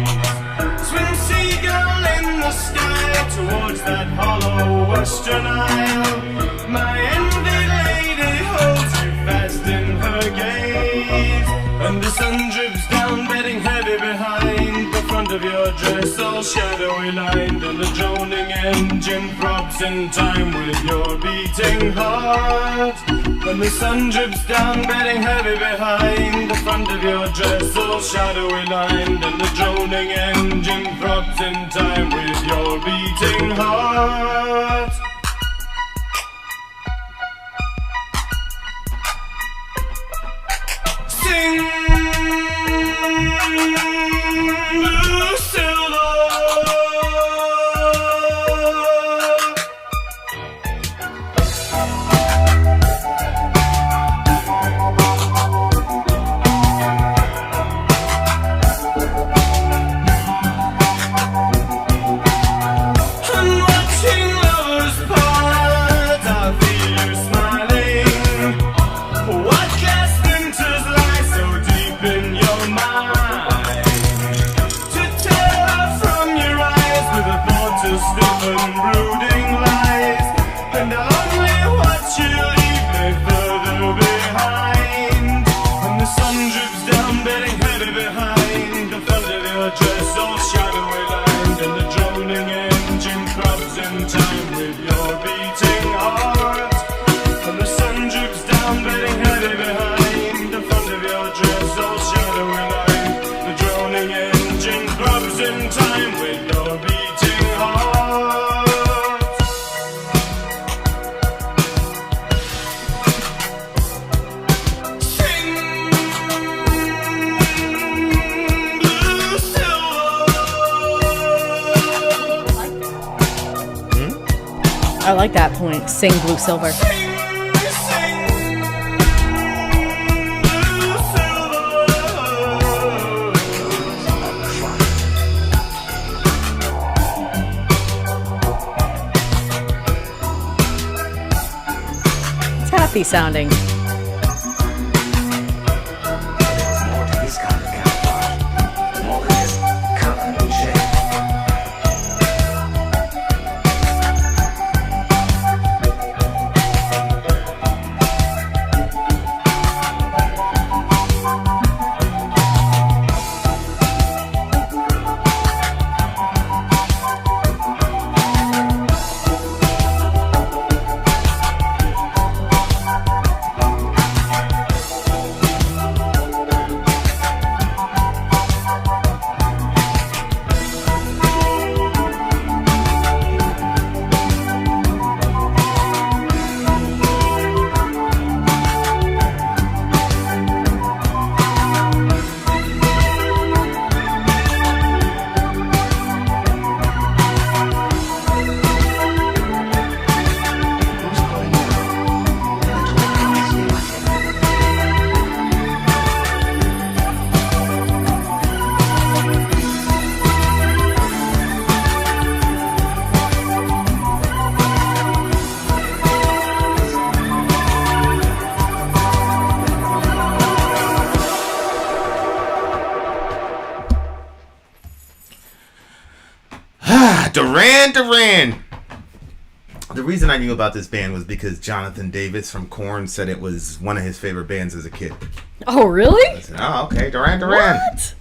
Swim seagull in the sky towards that hollow western isle. My envied lady holds you fast in her gaze. And the sun drips down, bedding heavy behind the front of your dress, all shadowy lined. And the droning engine throbs in time with your beating heart. And the sun drips down, bedding heavy behind the front of your dress, all shadowy lined. And the droning engine throbs in time with your beating heart. Sing, blue silver. And watching lovers part, I feel you smiling. What last winters lie so deep vessel shadowing line. The droning engine throbs in time with no beating heart. Sing, blue silver. I like that point. Sing Blue Silver. Sing, sing, blue silver. It's happy sounding. More to this kind of camouflage. More than just color and shape. Who's going now? The door promised me my dinner. Duran Duran. The reason I knew about this band was because Jonathan Davis from Korn said it was one of his favorite bands as a kid. Oh, really? I said, oh, okay, Duran Duran. What?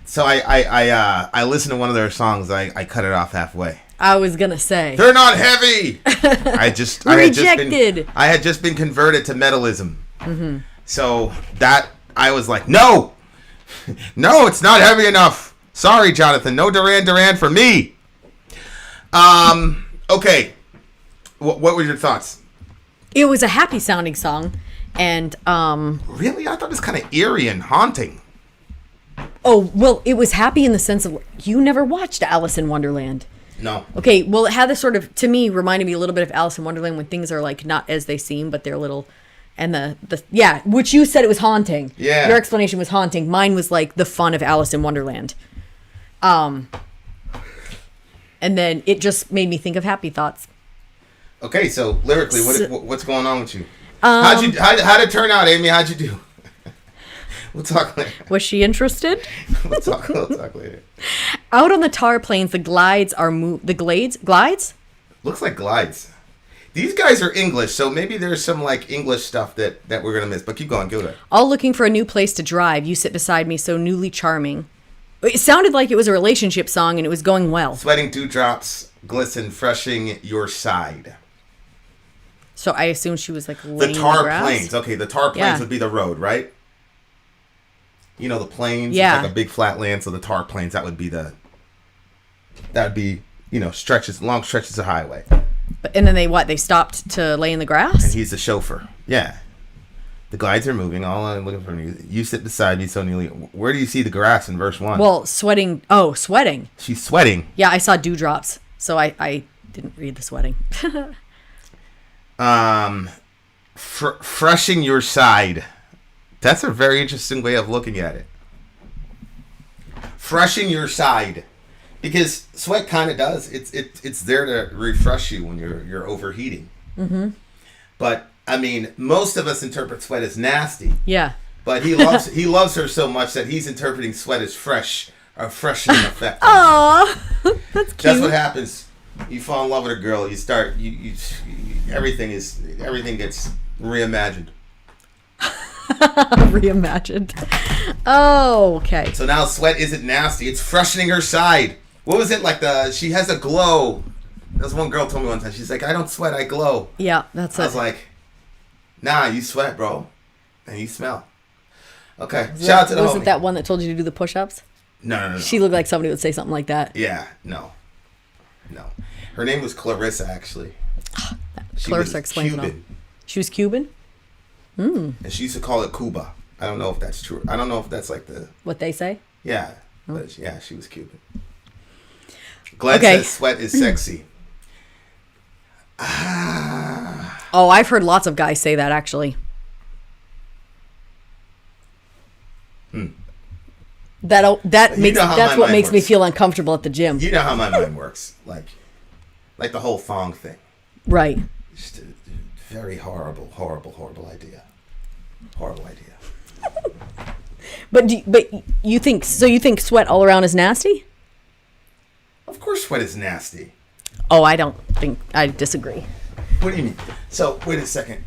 So I listened to one of their songs. I cut it off halfway. I was gonna say. They're not heavy. I had just Rejected. been converted to metalism. Mm-hmm. So that I was like, no, no, it's not heavy enough. Sorry, Jonathan. No Duran Duran for me. Okay. What were your thoughts? It was a happy sounding song, and Really, I thought it was kind of eerie and haunting. oh well, it was happy in the sense of you never watched Alice in Wonderland. No. Okay, well, it had this sort of, to me, reminded me a little bit of Alice in Wonderland when things are like not as they seem, but they're little, and the yeah, which you said it was haunting. Yeah. Your explanation was haunting. Mine was like the fun of Alice in Wonderland. And then it just made me think of happy thoughts. Okay, so lyrically, what's going on with you? How'd it turn out, Amy? How'd you do? We'll talk later. Was she interested? We'll talk later. Out on the tar plains, the glides are glides? Looks like glides. These guys are English, so maybe there's some like English stuff that we're gonna miss. But keep going, go there. All looking for a new place to drive. You sit beside me, so newly charming. It sounded like it was a relationship song, and it was going well. Sweating dewdrops glisten, freshing your side. So I assume she was like laying The tar grass? plains. Okay, the tar plains Yeah. would be the road, right? You know the plains. Yeah. It's like a big flat land, so the tar plains that would be stretches, long stretches of highway. And then they stopped to lay in the And grass? he's the chauffeur. Yeah. The glides are moving. All I'm looking for you. You sit beside me so nearly. Where do you see the grass in verse 1? Well, sweating. Oh, sweating. She's sweating. Yeah, I saw dewdrops. So I didn't read the sweating. Freshing your side. That's a very interesting way of looking at it. Freshing your side. Because sweat kind of does. It's there to refresh you when you're overheating. Mm-hmm. But I mean, most of us interpret sweat as nasty. Yeah. But he loves her so much that he's interpreting sweat as fresh, a freshening effect. Aw, that's cute. That's what happens. You fall in love with a girl. You start. Everything gets reimagined. Reimagined. Oh, okay. So now sweat isn't nasty. It's freshening her side. What was it like? She has a glow. There was one girl told me one time. She's like, I don't sweat, I glow. Yeah, that's I it. was like, nah, you sweat, bro, and you smell. Okay. Shout out to the Wasn't homie. that one that told you to do the push-ups? No. She looked like somebody would say something like that. Yeah, no. Her name was Clarissa, actually. She Clarissa was explains it all. Cuban, She was Cuban? and she used to call it Cuba. I don't know if that's true. I don't know if that's like the... What they say? Yeah. But yeah, she was Cuban. Glenn Okay. says sweat is sexy. Oh, I've heard lots of guys say that, actually. That makes know how that's my what mind makes me works. feel uncomfortable at the gym. You know how my mind works. Like the whole thong thing. Right. Just a very horrible idea. Horrible idea. But you think sweat all around is nasty? Of course sweat is nasty. Oh, I don't think I disagree. What do you mean? So wait a second.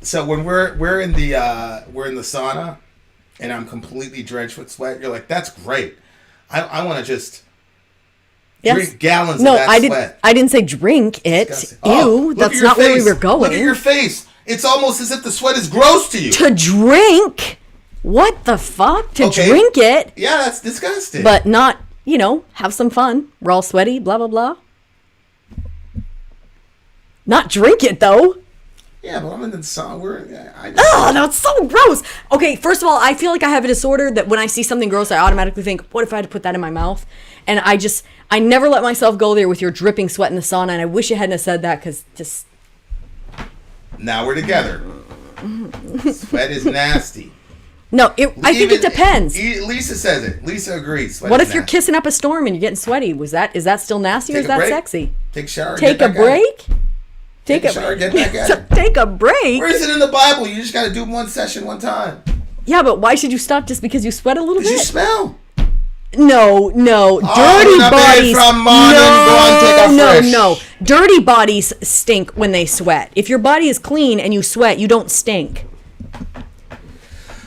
So when we're in the sauna and I'm completely drenched with sweat, you're like, that's great. I want to just drink gallons of that sweat. I didn't say drink it. Disgusting. Ew, Look at that's your not where we face. were going. Look at your face. It's almost as if the sweat is gross to you. To drink? What the fuck? To Okay. drink it? Yeah, that's disgusting. But not, have some fun. We're all sweaty, blah, blah, blah. Not drink it, though. yeah, but I'm in the sauna. Oh, that's so gross. Okay, first of all, I feel like I have a disorder that when I see something gross, I automatically think, what if I had to put that in my mouth? And I never let myself go there with your dripping sweat in the sauna, and I wish you hadn't have said that, because just... Now we're together. Sweat is nasty. No, I think it depends. Lisa says it. Lisa agrees. Sweat What is if you're nasty. kissing up a storm and you're getting sweaty? Is that still nasty, or Take is a that break. sexy? Take a shower. Take get a back at it. break? Take a shower. Get back at it. Take a break? Where is it in the Bible? You just got to do one session one time. Yeah, but why should you stop just because you sweat a little Because you bit? smell. No, dirty when I've been bodies. from morning, go and take a fresh. No. Dirty bodies stink when they sweat. If your body is clean and you sweat, you don't stink.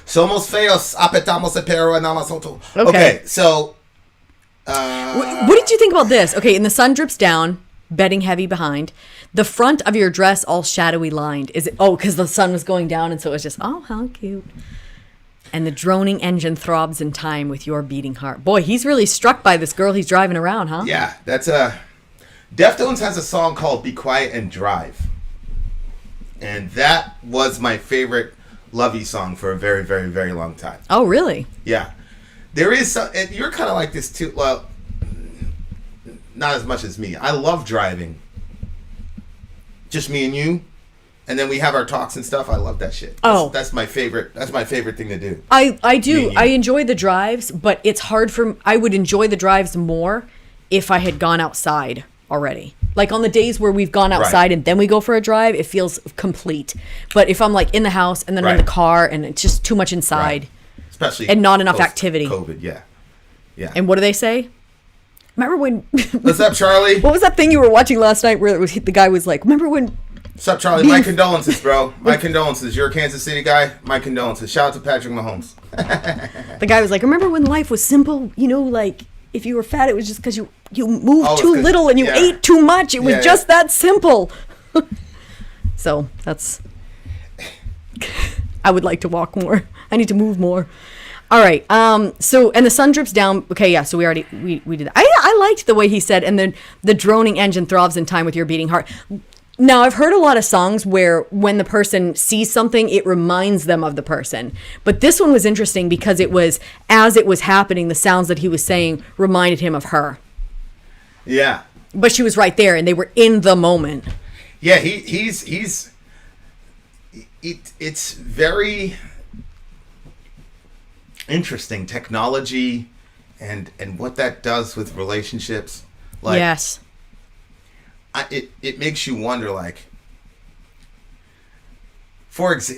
Somos feos, apretamos el perro en amasoto. Okay. Okay, so What did you think about this? Okay, and the sun drips down, bedding heavy behind. The front of your dress all shadowy lined. Is it? Oh, because the sun was going down, and so it was just, oh, how cute. And the droning engine throbs in time with your beating heart. Boy, he's really struck by this girl he's driving around, huh? yeah, that's Deftones has a song called "Be Quiet and Drive," and that was my favorite Lovey song for a very, very, very long time. Oh, really? Yeah, there is some, and you're kind of like this too. Well, not as much as me. I love driving. Just me and you, and then we have our talks and stuff. I love that shit. That's my favorite. That's my favorite thing to do. I do. Me and you. I enjoy the drives, but it's hard for. I would enjoy the drives more if I had gone outside already. Like on the days where we've gone outside Right. and then we go for a drive, it feels complete. But if I'm like in the house and then I'm in Right. the car and it's just too much inside, Right. Especially and not enough post activity. COVID, yeah. And what do they say? Remember when? What's up, Charlie? What was that thing you were watching last night where the guy was like, remember when? What's up, Charlie? My condolences, bro. My condolences. You're a Kansas City guy. My condolences. Shout out to Patrick Mahomes. The guy was like, remember when life was simple? Like if you were fat, it was just because you moved it's too 'cause- little and you yeah. ate too much. It was Yeah, just that simple. So that's. I would like to walk more. I need to move more. All right. So and the sun drips down. Okay, yeah. So we did that. I liked the way he said, and then the droning engine throbs in time with your beating heart. Now I've heard a lot of songs where when the person sees something, it reminds them of the person. But this one was interesting because it was as it was happening, the sounds that he was saying reminded him of her. Yeah. But she was right there, and they were in the moment. Yeah, it's very interesting, technology and what that does with relationships. Like, Yes. It makes you wonder, like,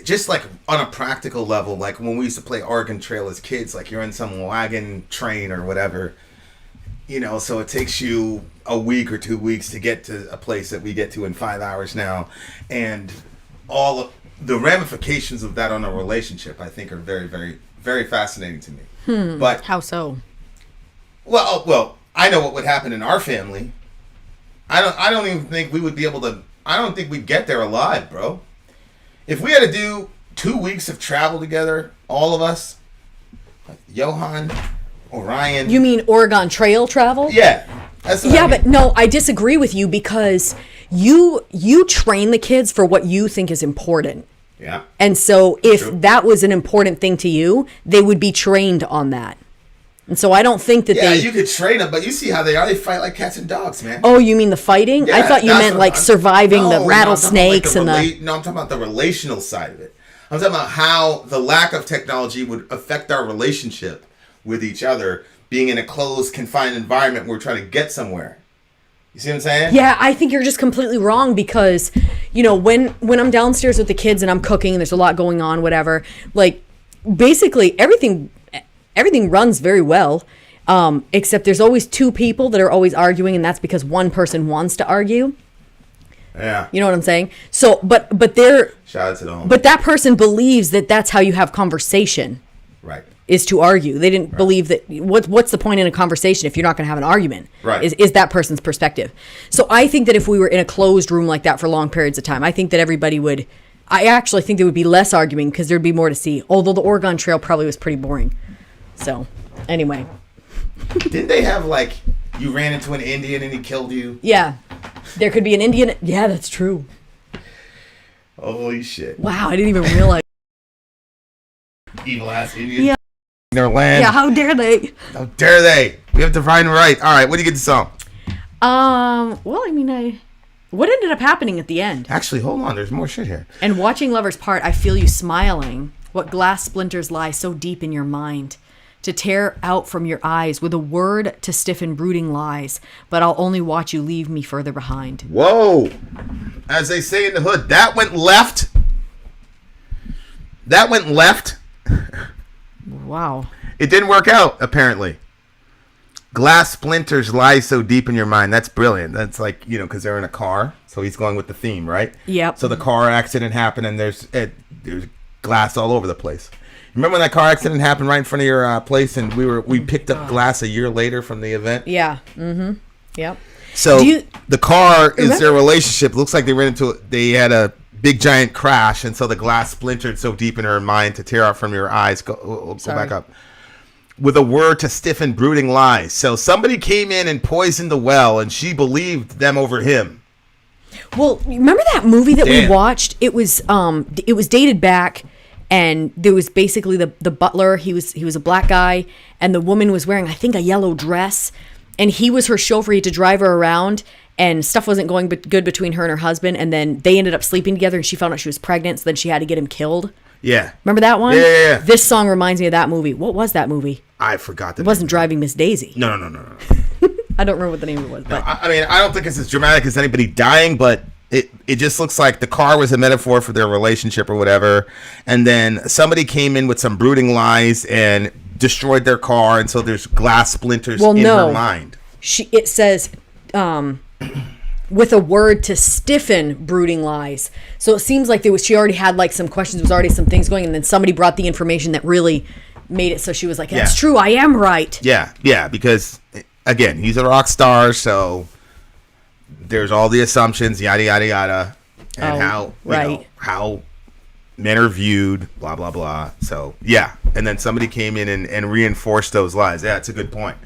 just like on a practical level, like when we used to play Oregon Trail as kids, like you're in some wagon train or whatever, so it takes you a week or 2 weeks to get to a place that we get to in 5 hours now. And all of the ramifications of that on a relationship, I think, are very, very, very fascinating to me. But How so? well, I know what would happen in our family. I don't even think we would be able to. I don't think we'd get there alive, bro. If we had to do 2 weeks of travel together all of us, like Johan, Orion. You mean Oregon Trail travel? Yeah. That's what I mean. But no, I disagree with you because you train the kids for what you think is important. Yeah. And so if True. that was an important thing to you, they would be trained on that. And so I don't think that Yeah, they... you could train them, but you see how they are. They fight like cats and dogs, man. Oh, you mean the fighting? I Yeah, thought you that's meant what like I'm- surviving No, the I'm rattlesnakes talking about, like, and the... No, I'm talking about the relational side of it. I'm talking about how the lack of technology would affect our relationship with each other, being in a closed, confined environment where we're trying to get somewhere. You see what I'm saying? Yeah, I think you're just completely wrong because, you know, when I'm downstairs with the kids and I'm cooking and there's a lot going on, whatever, like basically everything runs very well. Except there's always two people that are always arguing, and that's because one person wants to argue. Yeah. You know what I'm saying? So, but they're... Shout out to the home. But that person believes that that's how you have conversation, Right. is to argue. They didn't believe that... What's the point in a conversation if you're not going to have an argument? Right. Is that person's perspective. So I think that if we were in a closed room like that for long periods of time, I think that everybody would... I actually think there would be less arguing because there'd be more to see. Although the Oregon Trail probably was pretty boring. So, anyway... Didn't they have, like, you ran into an Indian and he killed you? Yeah. There could be an Indian... Yeah, that's true. Holy shit. Wow, I didn't even realize... Evil ass Indian. Yeah. Their land. Yeah, how dare they? How dare they? We have divine right. All right, what do you get the song? Well, I mean, what ended up happening at the end? Actually, hold on. There's more shit here. And watching lovers part, I feel you smiling. What glass splinters lie so deep in your mind, to tear out from your eyes with a word to stiffen brooding lies. But I'll only watch you leave me further behind. Whoa. As they say in the hood, that went left. That went left. Wow. It didn't work out, apparently. Glass splinters lie so deep in your mind. That's brilliant. That's like, you know, because they're in a car. So he's going with the theme, right? Yep. So the car accident happened and there's glass all over the place. Remember when that car accident happened right in front of your place and we picked up glass a year later from the event? Yeah. Mm-hmm. Yep. So the car is Remember- their relationship. Looks like they had a big giant crash, and so the glass splintered so deep in her mind to tear out from your eyes. Go back up. With a word to stiffen brooding lies. So somebody came in and poisoned the well, and she believed them over him. Well, remember that movie that we Damn. watched? It was dated back, and there was basically the butler. He was a black guy, and the woman was wearing, I think, a yellow dress, and he was her chauffeur. He had to drive her around, and stuff wasn't going good between her and her husband. And then they ended up sleeping together, and she found out she was pregnant, so then she had to get him killed. Yeah. Remember that one? Yeah. This song reminds me of that movie. What was that movie? I forgot that. It wasn't Driving Miss Daisy. No. I don't remember what the name of it was. But I mean, I don't think it's as dramatic as anybody dying, but it just looks like the car was a metaphor for their relationship or whatever. And then somebody came in with some brooding lies and destroyed their car, and so there's glass splinters in her mind. It says, with a word to stiffen brooding lies. So it seems like she already had like some questions, there was already some things going, and then somebody brought the information that really made it so she was like, that's true, I am right. Yeah, because again, he's a rock star, so there's all the assumptions, yada yada yada, and how men are viewed, blah blah blah. So yeah, and then somebody came in and reinforced those lies. Yeah, it's a good point.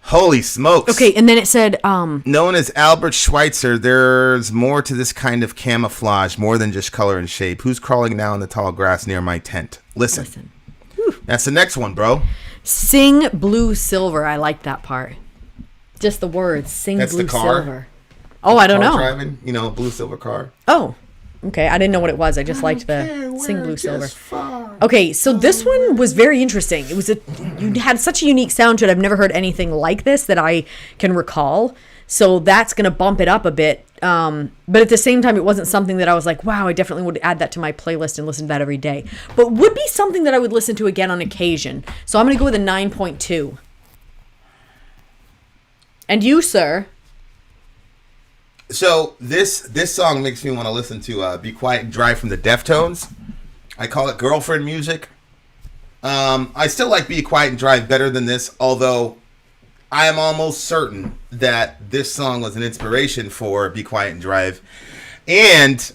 Holy smokes. Okay, and then it said, known as Albert Schweitzer, there's more to this kind of camouflage, more than just color and shape. Who's crawling now in the tall grass near my tent? Listen. That's the next one, bro. Sing blue silver. I like that part. Just the words, sing That's blue the car? silver. Oh, I don't know. Driving, blue silver car. Oh, okay. I didn't know what it was. I just liked the sing blue silver. Okay, so this one was very interesting. It was you had such a unique sound to it. I've never heard anything like this that I can recall. So that's going to bump it up a bit. But at the same time, it wasn't something that I was like, wow, I definitely would add that to my playlist and listen to that every day. But would be something that I would listen to again on occasion. So I'm going to go with a 9.2. And you, sir? So this song makes me want to listen to Be Quiet and Drive from the Deftones. I call it girlfriend music. I still like Be Quiet and Drive better than this, although I am almost certain that this song was an inspiration for Be Quiet and Drive. And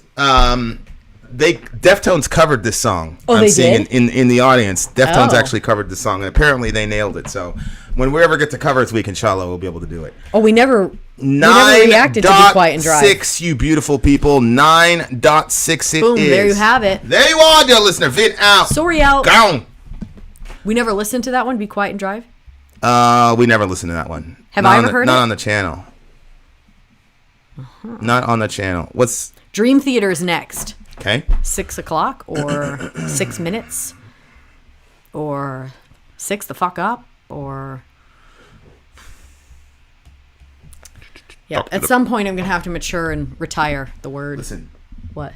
Deftones covered this song. Oh, I'm they seeing did? in the audience. Deftones Oh. actually covered the song, and apparently they nailed it. So when we ever get to Covers Week, inshallah, we'll be able to do it. Oh, we never reacted to Be Quiet and Drive. 9.6, you beautiful people. 9.6 it Boom, is. there you have it. There you are, dear listener. Vid out. Sorry out. Gone. We never listened to that one, Be Quiet and Drive. We never listened to that one. Have Not I on ever the- heard Not it? on the channel. Not on the channel. What's... Dream Theater is next. Okay. 6 o'clock or 6 minutes or 6 the fuck up or... Yep. At some point, I'm going to have to mature and retire the word. Listen, What?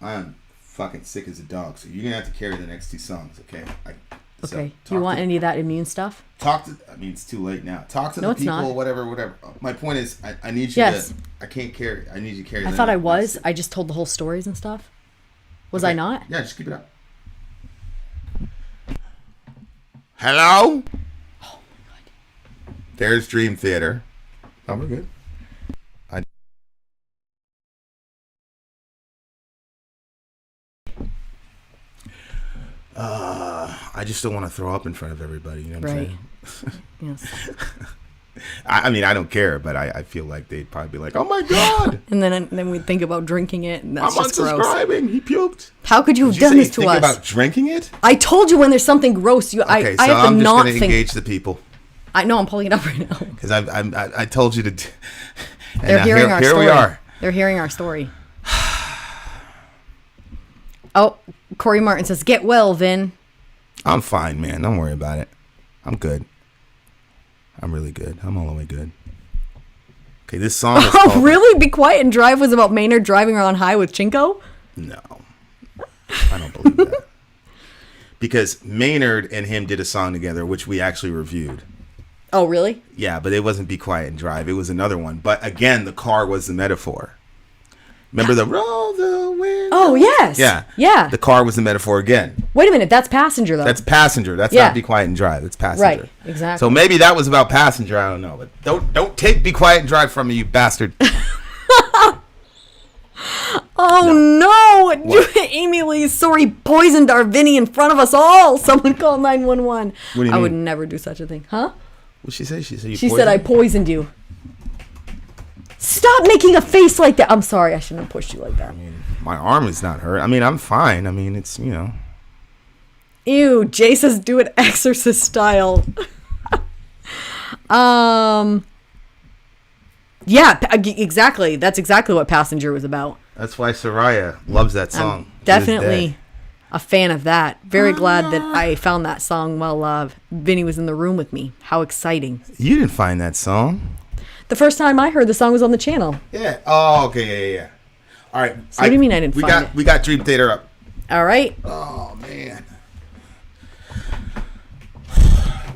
I'm fucking sick as a dog, so you're going to have to carry the next two songs, okay? Okay. Do you want any of that immune stuff? I mean, it's too late now. Talk to No, the it's people, not. whatever. My point is, I need you Yes. to... I can't carry... I need you to carry I the thought I next was. two. I just told the whole stories and stuff. Was Okay. I not? Yeah, just keep it up. Hello? Oh, my God. There's Dream Theater. Oh, we're good. I just don't want to throw up in front of everybody. You know what Right. I'm saying? Yes. I mean, I don't care, but I feel like they'd probably be like, "Oh my God, And then we think about drinking it, and that's I'm just gross. unsubscribing. He puked." How could you have Did you done say this to think us? about drinking it? I told you when there's something gross. Okay, I so have to I'm just not going to think. engage the people I know I'm pulling it up right now. because I told you to. And They're now hearing our here story. we are. They're hearing our story. Oh, Corey Martin says, "Get well, Vin." I'm fine, man. Don't worry about it. I'm good. I'm really good. I'm all the way good. Okay, this song is Oh, called... really? Be Quiet and Drive was about Maynard driving around high with Chinko? No. I don't believe that. Because Maynard and him did a song together, which we actually reviewed. Oh, really? Yeah, but it wasn't Be Quiet and Drive. It was another one. But again, the car was the metaphor. Remember the roll the wind? Oh, yes. Yeah. Yeah. The car was the metaphor again. Wait a minute. That's Passenger, though. That's Passenger. That's Yeah. not Be Quiet and Drive. That's Passenger. Right, exactly. So maybe that was about Passenger. I don't know. But don't take Be Quiet and Drive from me, you bastard. Oh, no. Amy Lee, sorry, poisoned our Vinny in front of us all. Someone call 911. What do you I mean? would never do such a thing. Huh? What'd she say? She said you She said I poisoned you. Stop making a face like that. I'm sorry. I shouldn't have pushed you like that. My arm is not hurt. I mean, I'm fine. I mean, it's, you know. Ew, Jay says do it exorcist style. Yeah, exactly. That's exactly what Passenger was about. That's why Soraya loves that song. to this Definitely day. a fan of that. Very glad that I found that song while Vinny was in the room with me. How exciting. You didn't find that song. The first time I heard the song was on the channel. Yeah. Oh, okay. Yeah. All right. So what do you mean I didn't find it? We got Dream Theater up. All right. Oh, man.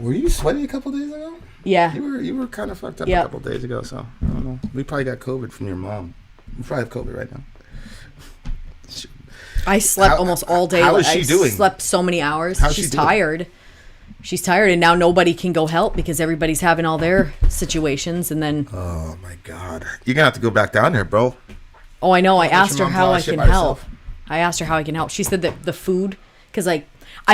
Were you sweaty a couple days ago? Yeah. You were kind of fucked up Yep. a couple days ago, so I don't know. We probably got COVID from your mom. You probably have COVID right now. I slept How- almost all day. how is she doing? I slept so many hours. How's she She's doing? tired. She's tired, and now nobody can go help because everybody's having all their situations. And then, Oh, my God. You're going to have to go back down there, bro. oh, I know. I Let asked your her mom do how all I that shit can by help. herself. I asked her how I can help. She said that the food, because I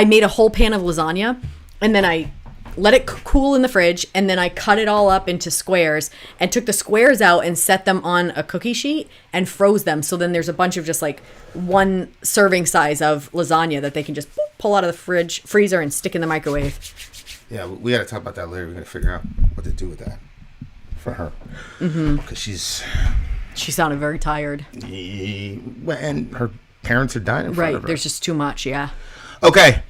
made a whole pan of lasagna, and then I let it cool in the fridge, and then I cut it all up into squares and took the squares out and set them on a cookie sheet and froze them. So then there's a bunch of just like one serving size of lasagna that they can just pull out of the freezer and stick in the microwave. Yeah, we got to talk about that later. We got to figure out what to do with that for her. Because She sounded very tired. and her parents are dying in front Right. of her. There's just too much. Yeah. Okay.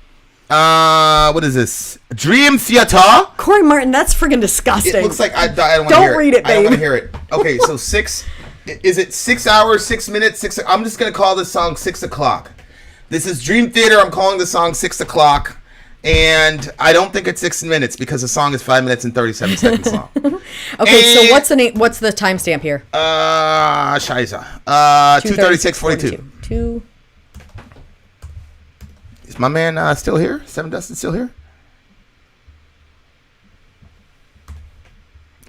What is this? Dream Theater? Corey Martin, that's friggin' disgusting. It looks like I don't want to Don't hear it. read it, I don't want to babe. hear it. Okay, so is it 6 hours, 6 minutes, I'm just going to call this song 6 o'clock. This is Dream Theater. I'm calling the song 6 o'clock. And I don't think it's 6 minutes because the song is 5 minutes and 37 seconds long. Okay, so And- what's the name? What's the timestamp here? Shiza. 2:36:42. 2. Is my man still here? Seven Dustin still here?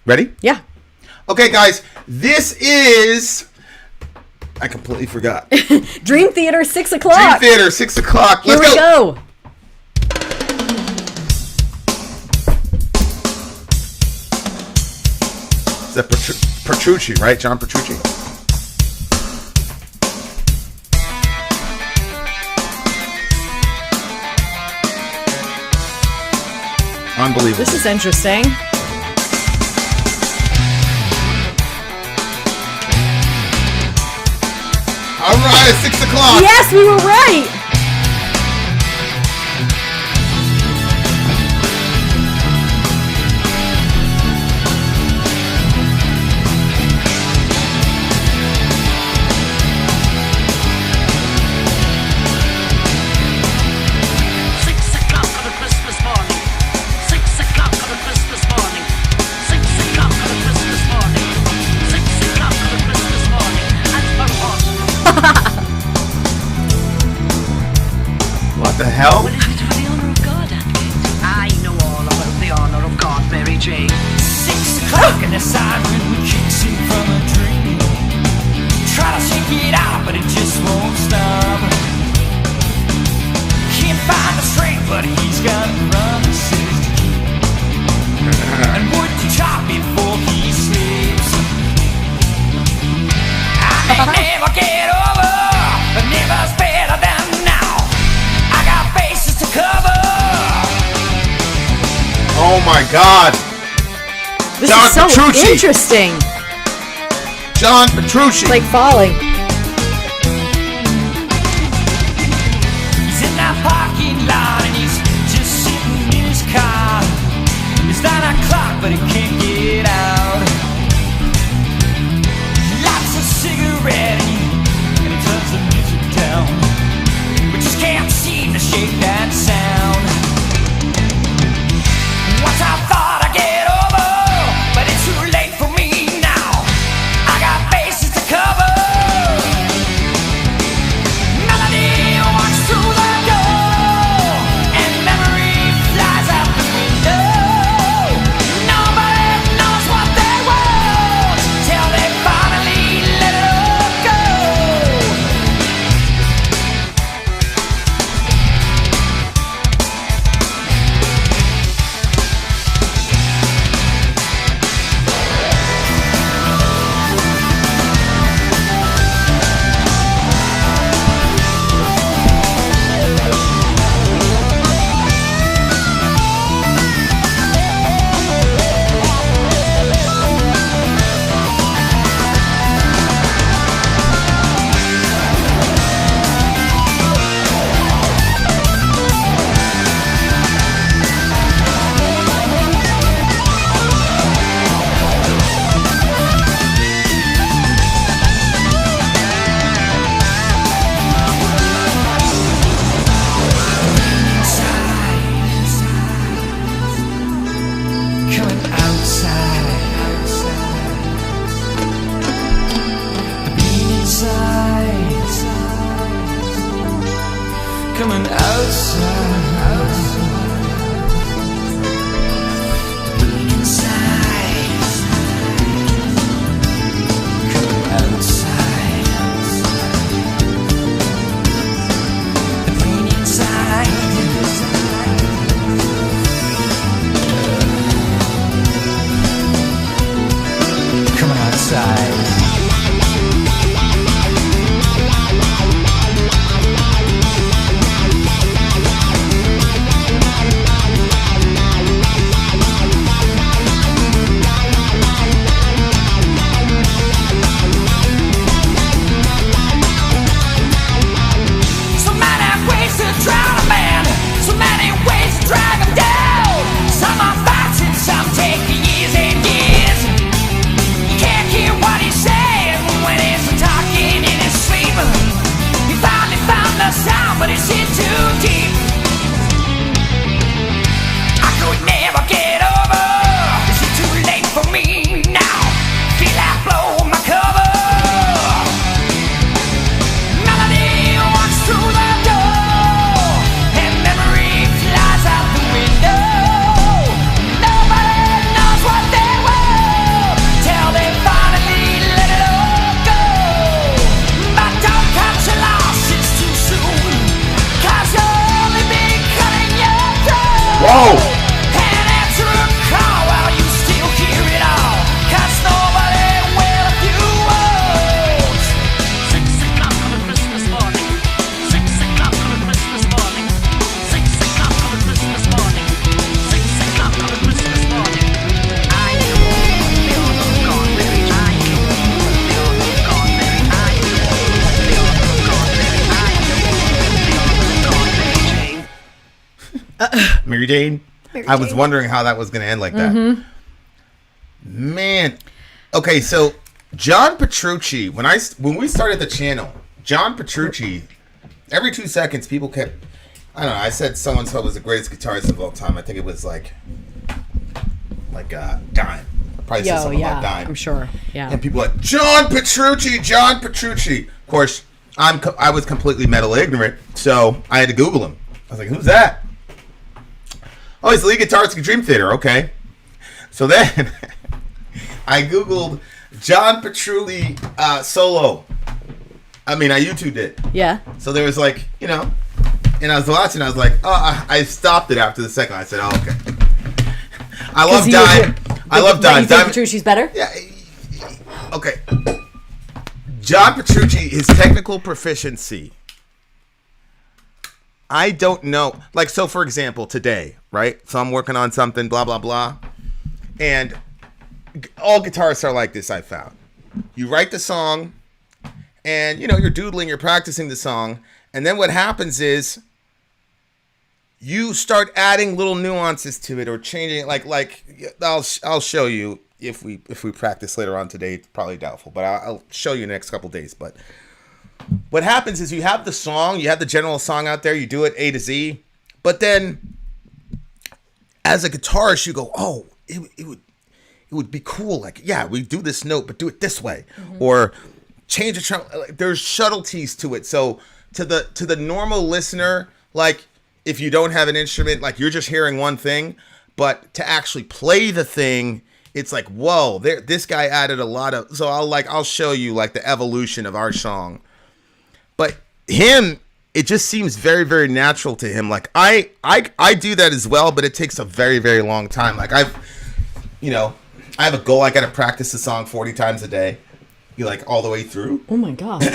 Ready? Yeah. Okay, guys. This is I completely forgot. Dream Theater, 6 Dream o'clock. Theater, 6 o'clock. Here Let's we go. Is that Petrucci, right? John Petrucci. Unbelievable. This is interesting. All right, 6 o'clock. Yes, we were right. What the hell? For the honor of God, I know all about the honor of God, Mary Jane. 6 o'clock and the siren kicks in from a dream. Try to shake it out, but it just won't stop. Can't find the strength, but he's got promises to keep. And wood to chop before he sleeps. I may never get over, but never's better than now. I got faces to cover. Oh my God. This John is so Petrucci. interesting. John Petrucci. It's like falling. He's in that parking lot and he's just sitting in his car. It's 9 o'clock, but he can't get out. Lights a cigarette and he turns the music down. We just can't seem to shake that sound. Once I thought I'd get over, but it's too late for me now. I got faces to cover. Whoa! And answer a call while you still hear it all. 'Cause nobody will if you won't. 6 o'clock on a Christmas morning. 6 o'clock on a Christmas morning. 6 o'clock on a Christmas morning. 6 o'clock on a Christmas morning. I know the old gone very I know the old gone very I know the old gone very I know the old gone very Jane. Mary Jane. I was wondering how that was going to end like that. Man. Okay, so John Petrucci, when we started the channel, John Petrucci, every 2 seconds people kept, I don't know, I said so-and-so was the greatest guitarist of all time. I think it was like Dime. Probably said something about Dime. I'm sure. Yeah. And people were like, John Petrucci. Of course, I was completely metal ignorant, so I had to Google him. I was like, who's that? Oh, he's the lead guitarist of Dream Theater. Okay. So then I Googled John Petrucci solo. I YouTubed it. Yeah. So there was like, and I was watching, I was like, oh, I stopped it after the second. I said, oh, okay. I love Dime. I love Dime. You think Petrucci's better? Yeah. Okay. John Petrucci, his technical proficiency. I don't know. Like, so for example, today, right? So I'm working on something, blah, blah, blah. And all guitarists are like this, I found. You write the song, and, you're doodling, you're practicing the song. And then what happens is you start adding little nuances to it or changing it. Like I'll show you if we practice later on today. It's probably doubtful, but I'll show you in the next couple days. But what happens is you have the song, you have the general song out there, you do it A to Z, but then as a guitarist, you go, oh, it would be cool. Like, yeah, we do this note, but do it this way, or change the tone. There's subtleties to it. So to the normal listener, like if you don't have an instrument, like you're just hearing one thing, but to actually play the thing, it's like, whoa, this guy added a lot of. So I'll show you like the evolution of our song. But him, it just seems very, very natural to him. Like I do that as well, but it takes a very, very long time. Like I have a goal. I got to practice the song 40 times a day, like all the way through. Oh my God.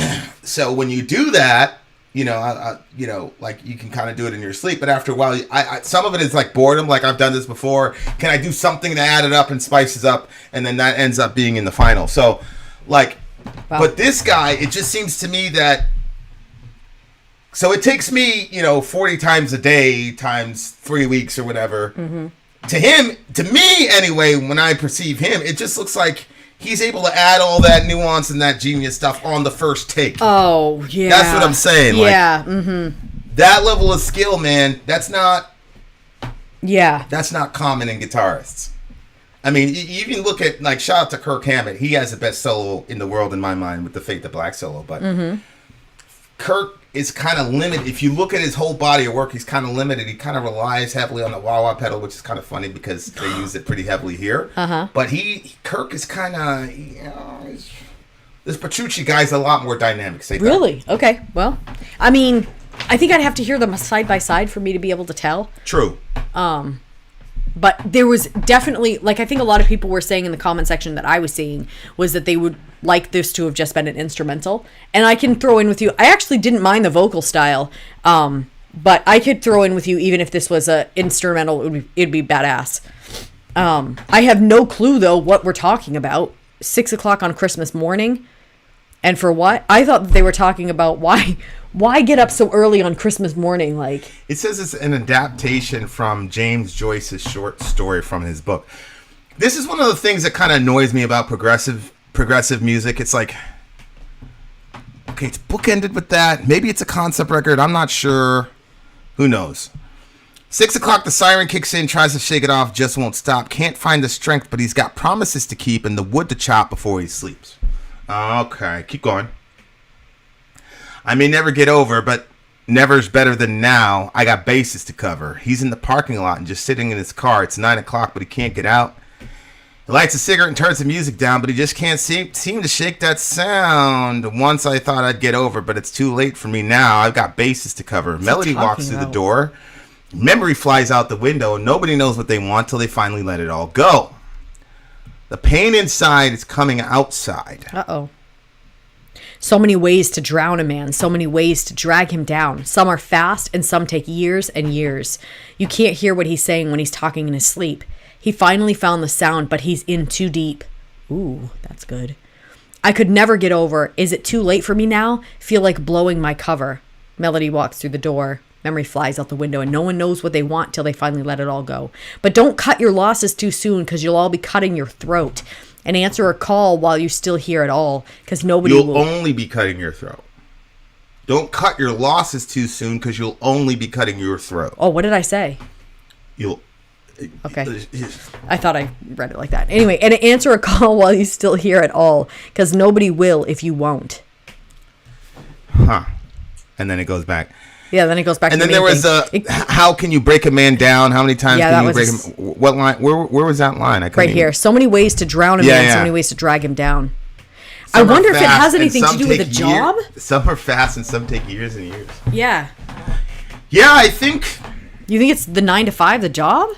So when you do that, like you can kind of do it in your sleep. But after a while, I some of it is like boredom. Like I've done this before. Can I do something to add it up and spices up? And then that ends up being in the final. So like, But this guy, it just seems to me that. So it takes me, 40 times a day times 3 weeks or whatever. Mm-hmm. To me anyway, when I perceive him, it just looks like he's able to add all that nuance and that genius stuff on the first take. Oh, yeah. That's what I'm saying. Yeah. Like, that level of skill, man, that's not common in guitarists. I mean, you can look at, like, shout out to Kirk Hammett. He has the best solo in the world in my mind with the Fade to Black solo. But Kirk is kind of limited. If you look at his whole body of work, he's kind of limited. He kind of relies heavily on the wah-wah pedal, which is kind of funny because they use it pretty heavily here. But Kirk is kind of, this Petrucci guy's a lot more dynamic. Really? Okay. Well, I mean, I think I'd have to hear them side by side for me to be able to tell. True. But there was definitely, like, I think a lot of people were saying in the comment section that I was seeing was that they would like this to have just been an instrumental. And I can throw in with you, I actually didn't mind the vocal style, but I could throw in with you even if this was a instrumental, it'd be badass. I have no clue, though, what we're talking about. 6 o'clock on Christmas morning. And for what? I thought that they were talking about why get up so early on Christmas morning? Like, it says it's an adaptation from James Joyce's short story from his book. This is one of the things that kind of annoys me about progressive music. It's like, okay, it's bookended with that. Maybe it's a concept record. I'm not sure. Who knows? 6 o'clock, the siren kicks in, tries to shake it off, just won't stop. Can't find the strength, but he's got promises to keep and the wood to chop before he sleeps. Okay, keep going. I may never get over, but never's better than now. I got bases to cover. He's in the parking lot and just sitting in his car. It's 9 o'clock, but he can't get out. He lights a cigarette and turns the music down, but he just can't seem to shake that sound. Once I thought I'd get over, but it's too late for me now. I've got bases to cover. Melody walks through the door. Memory flies out the window, and nobody knows what they want till they finally let it all go. The pain inside is coming outside. Uh-oh. So many ways to drown a man, so many ways to drag him down. Some are fast and some take years and years. You can't hear what he's saying when he's talking in his sleep. He finally found the sound, but he's in too deep. Ooh, that's good. I could never get over. Is it too late for me now? Feel like blowing my cover. Melody walks through the door. Memory flies out the window, and no one knows what they want till they finally let it all go. But don't cut your losses too soon, because you'll all be cutting your throat. And answer a call while you still hear it all, because nobody You'll will. only be cutting your throat. Don't cut your losses too soon, because you'll only be cutting your throat. Oh, what did I say? You'll. Okay. I thought I read it like that. Anyway, and answer a call while you still hear it all, because nobody will if you won't. Huh. And then it goes back. Yeah, then it goes back And to then the there main was thing. how can you break a man down? How many times Yeah, can that you break was- him? What line? Where was that line? I couldn't Right even- here. So many ways to drown a Yeah, man, yeah. so many ways to drag him down. Some I are wonder if it fast has and anything to some do with a take job. Some are fast and some take years and years. Yeah. Yeah, I think You think it's the 9 to 5, the job?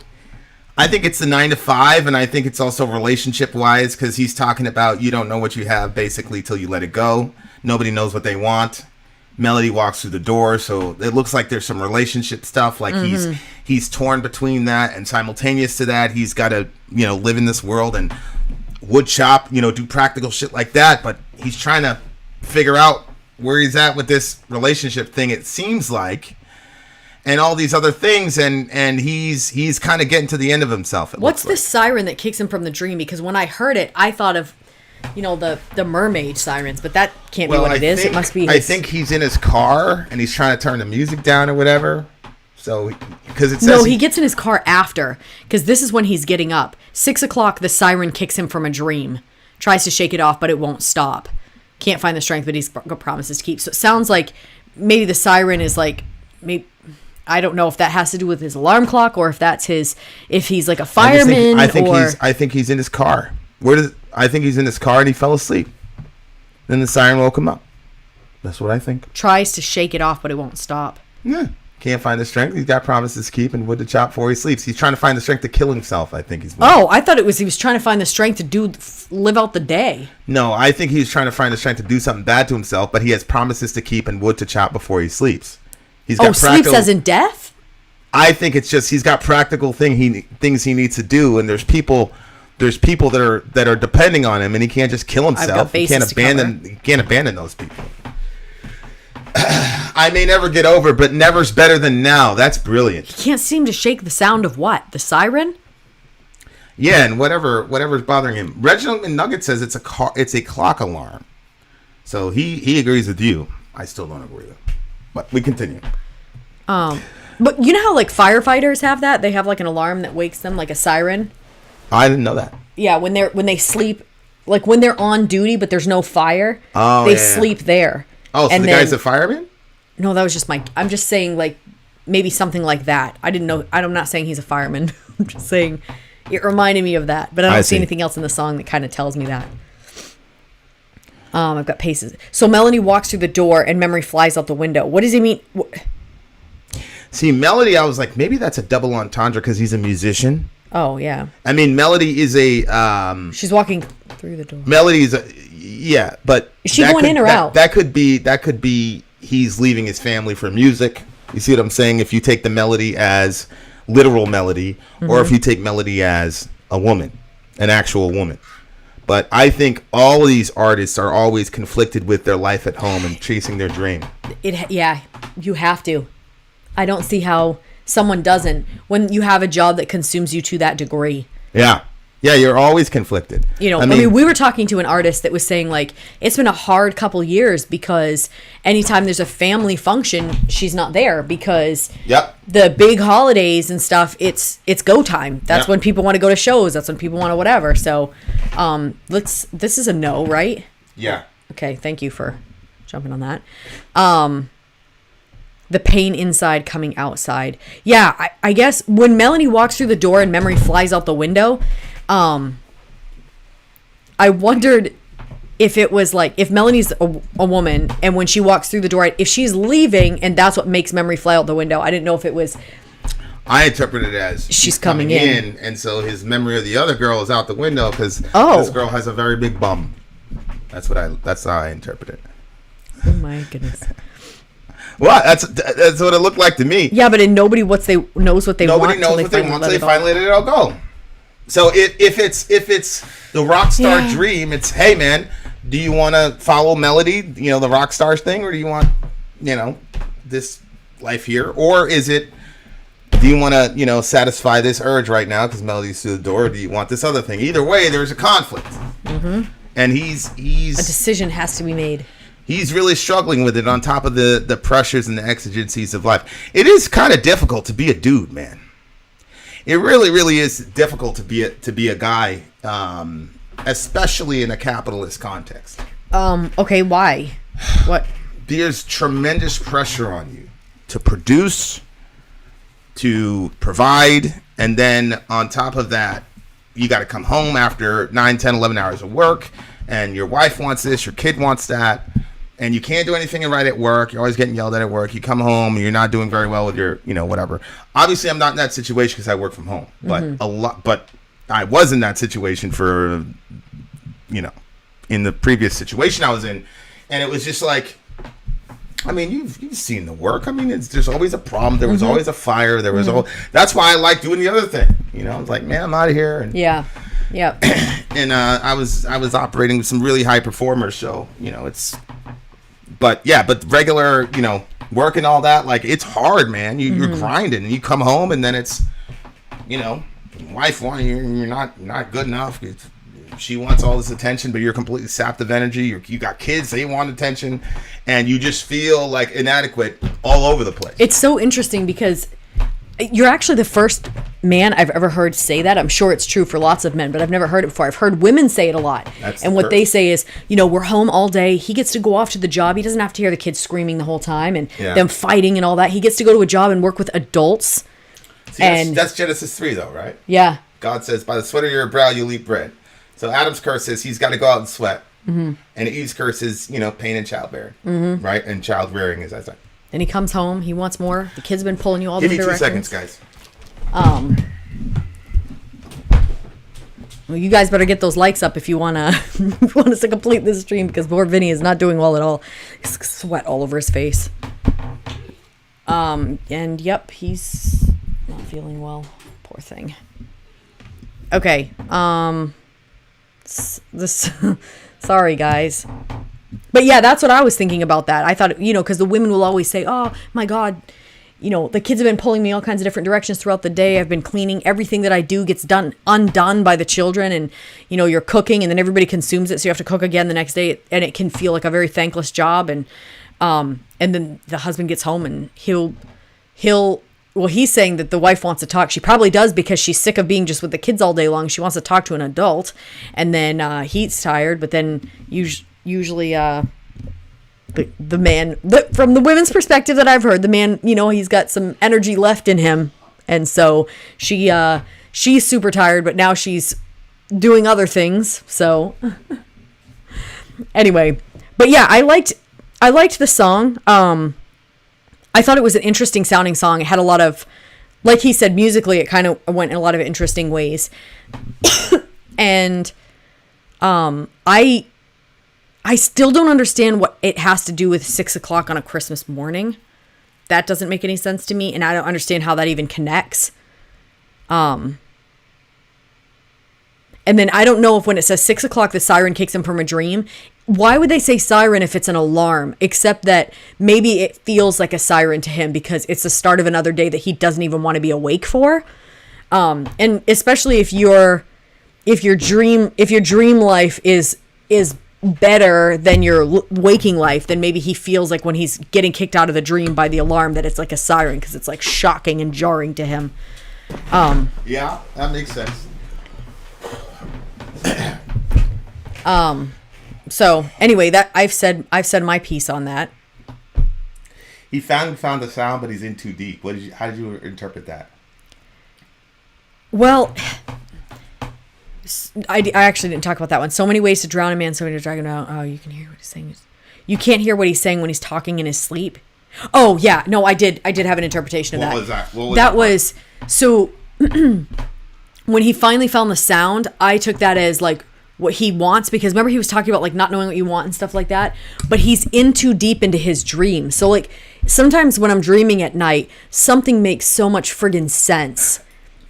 it's the 9 to 5, and I think it's also relationship wise, because he's talking about you don't know what you have basically till you let it go. Nobody knows what they want. Melody walks through the door, so it looks like there's some relationship stuff. Like he's torn between that, and simultaneous to that, he's got to live in this world and wood chop, do practical shit like that. But he's trying to figure out where he's at with this relationship thing. It seems like. And all these other things, and he's kind of getting to the end of himself. What's the siren that kicks him from the dream? Because when I heard it, I thought of, the mermaid sirens, but that can't be what it is. It must be his... I think he's in his car, and he's trying to turn the music down or whatever. So, because it says... No, he gets in his car after, because this is when he's getting up. 6 o'clock, the siren kicks him from a dream. Tries to shake it off, but it won't stop. Can't find the strength, but he's promises to keep. So it sounds like maybe the siren is like... maybe. I don't know if that has to do with his alarm clock or if that's if he's like a fireman. I think he's in his car. I think he's in his car and he fell asleep. Then the siren woke him up. That's what I think. Tries to shake it off, but it won't stop. Yeah. Can't find the strength. He's got promises to keep and wood to chop before he sleeps. He's trying to find the strength to kill himself, I think he's... Oh, I thought he was trying to find the strength to live out the day. No, I think he's trying to find the strength to do something bad to himself, but he has promises to keep and wood to chop before he sleeps. He's got sleeps as in death? I think it's just he's got practical things he needs to do, and there's people that are depending on him, and he can't just kill himself. He can't abandon those people. I may never get over, but never's better than now. That's brilliant. He can't seem to shake the sound of what? The siren? Yeah, and whatever's bothering him. Reginald McNugget says it's a clock alarm. So he agrees with you. I still don't agree with him. But we continue. But you know how like firefighters have that? They have like an alarm that wakes them, like a siren. I didn't know that. Yeah, when they sleep, like when they're on duty, but there's no fire. Oh, they yeah. sleep there. Oh, so the guy's a fireman? No, that was just I'm just saying like maybe something like that. I didn't know. I'm not saying he's a fireman. I'm just saying it reminded me of that. But I don't see anything else in the song that kind of tells me that. I've got paces. So Melanie walks through the door and Memory flies out the window. What does he mean? See, Melody, I was like, maybe that's a double entendre because he's a musician. Oh, yeah. I mean, Melody is a... she's walking through the door. Melody is a... Yeah, but... Is she going in or out? That could be he's leaving his family for music. You see what I'm saying? If you take the melody as literal melody, or if you take melody as a woman, an actual woman. But I think all of these artists are always conflicted with their life at home and chasing their dream. Yeah, you have to. I don't see how someone doesn't when you have a job that consumes you to that degree. Yeah, you're always conflicted. I mean, we were talking to an artist that was saying like it's been a hard couple years because anytime there's a family function, she's not there because the big holidays and stuff, it's go time. That's when people want to go to shows. That's when people want to whatever. So, this is a no, right? Yeah. Okay, thank you for jumping on that. The pain inside coming outside. Yeah, I guess when Melanie walks through the door and Memory flies out the window, I wondered if it was like, if Melanie's a woman and when she walks through the door, if she's leaving and that's what makes Memory fly out the window. I didn't know if it was I interpret it as She's coming in. and so his memory of the other girl is out the window because Oh. this girl has a very big bum. That's how I interpret it. Oh my goodness. Well, that's what it looked like to me. Yeah, but nobody knows what they want. Nobody knows what they want until they finally let it all go. So if it's the rock star dream, it's, hey man, do you want to follow Melody, the rock stars thing, or do you want, this life here, or is it, do you want to, satisfy this urge right now because Melody's through the door, or do you want this other thing? Either way, there's a conflict, and he's a decision has to be made. He's really struggling with it on top of the pressures and the exigencies of life. It is kind of difficult to be a dude, man. It really, really is difficult to be a guy, especially in a capitalist context. Okay, why? What? There's tremendous pressure on you to produce, to provide, and then on top of that, you got to come home after 9, 10, 11 hours of work, and your wife wants this, your kid wants that, and you can't do anything right at work. You're always getting yelled at work. You come home and you're not doing very well with your, whatever. Obviously, I'm not in that situation because I work from home, but I was in that situation for, in the previous situation I was in, and it was just like, I mean, you've seen the work. I mean, there's always a problem. There was always a fire. There was that's why I like doing the other thing. It's like, man, I'm out of here. And, Yeah. and I was operating with some really high performers, so but regular, work and all that, like, it's hard, man. You're grinding, and you come home, and then it's, wife wants you, you're not good enough. She wants all this attention, but you're completely sapped of energy. You got kids, they want attention, and you just feel like inadequate all over the place. It's so interesting because you're actually the first man I've ever heard say that. I'm sure it's true for lots of men, but I've never heard it before. I've heard women say it a lot. And what they say is, we're home all day. He gets to go off to the job. He doesn't have to hear the kids screaming the whole time and them fighting and all that. He gets to go to a job and work with adults. See, that's Genesis 3, though, right? Yeah. God says, by the sweat of your brow, you'll eat bread. So Adam's curse is he's got to go out and sweat. And Eve's curse is, pain and childbearing. Right? And child rearing, as I say. Then he comes home. He wants more. The kid's been pulling you all different directions. Give me 2 seconds, guys. Well, you guys better get those likes up if you want us to complete this stream, because poor Vinny is not doing well at all. He's sweat all over his face. And yep, he's not feeling well. Poor thing. Okay. Sorry, guys. But yeah, that's what I was thinking about that. I thought, because the women will always say, oh my God, the kids have been pulling me all kinds of different directions throughout the day. I've been cleaning. Everything that I do gets undone by the children. And, you're cooking and then everybody consumes it. So you have to cook again the next day. And it can feel like a very thankless job. And then the husband gets home and he's saying that the wife wants to talk. She probably does because she's sick of being just with the kids all day long. She wants to talk to an adult. And then he's tired. But then usually the man, from the women's perspective that I've heard, the man, he's got some energy left in him, and so she's super tired, but now she's doing other things. So anyway, but yeah, I liked the song. I thought it was an interesting sounding song. It had a lot of, like he said, musically it kind of went in a lot of interesting ways. And I still don't understand what it has to do with 6 o'clock on a Christmas morning. That doesn't make any sense to me, and I don't understand how that even connects. And then I don't know if when it says 6 o'clock, the siren kicks in from a dream. Why would they say siren if it's an alarm? Except that maybe it feels like a siren to him because it's the start of another day that he doesn't even want to be awake for. And especially if your dream life is better than your waking life, then maybe he feels like when he's getting kicked out of the dream by the alarm that it's like a siren because it's like shocking and jarring to him. Yeah, that makes sense. So anyway, that I've said my piece on that. He found the sound, but he's in too deep. How did you interpret that? Well, I actually didn't talk about that one. So many ways to drown a man, so many to drag him down. Oh, you can hear what he's saying. You can't hear what he's saying when he's talking in his sleep. Oh yeah, no, I did have an interpretation of What that. was that? What was that that was so when he finally found the sound, I took that as like what he wants, because remember he was talking about like not knowing what you want and stuff like that, but he's in too deep into his dream. So like sometimes when I'm dreaming at night, something makes so much friggin' sense.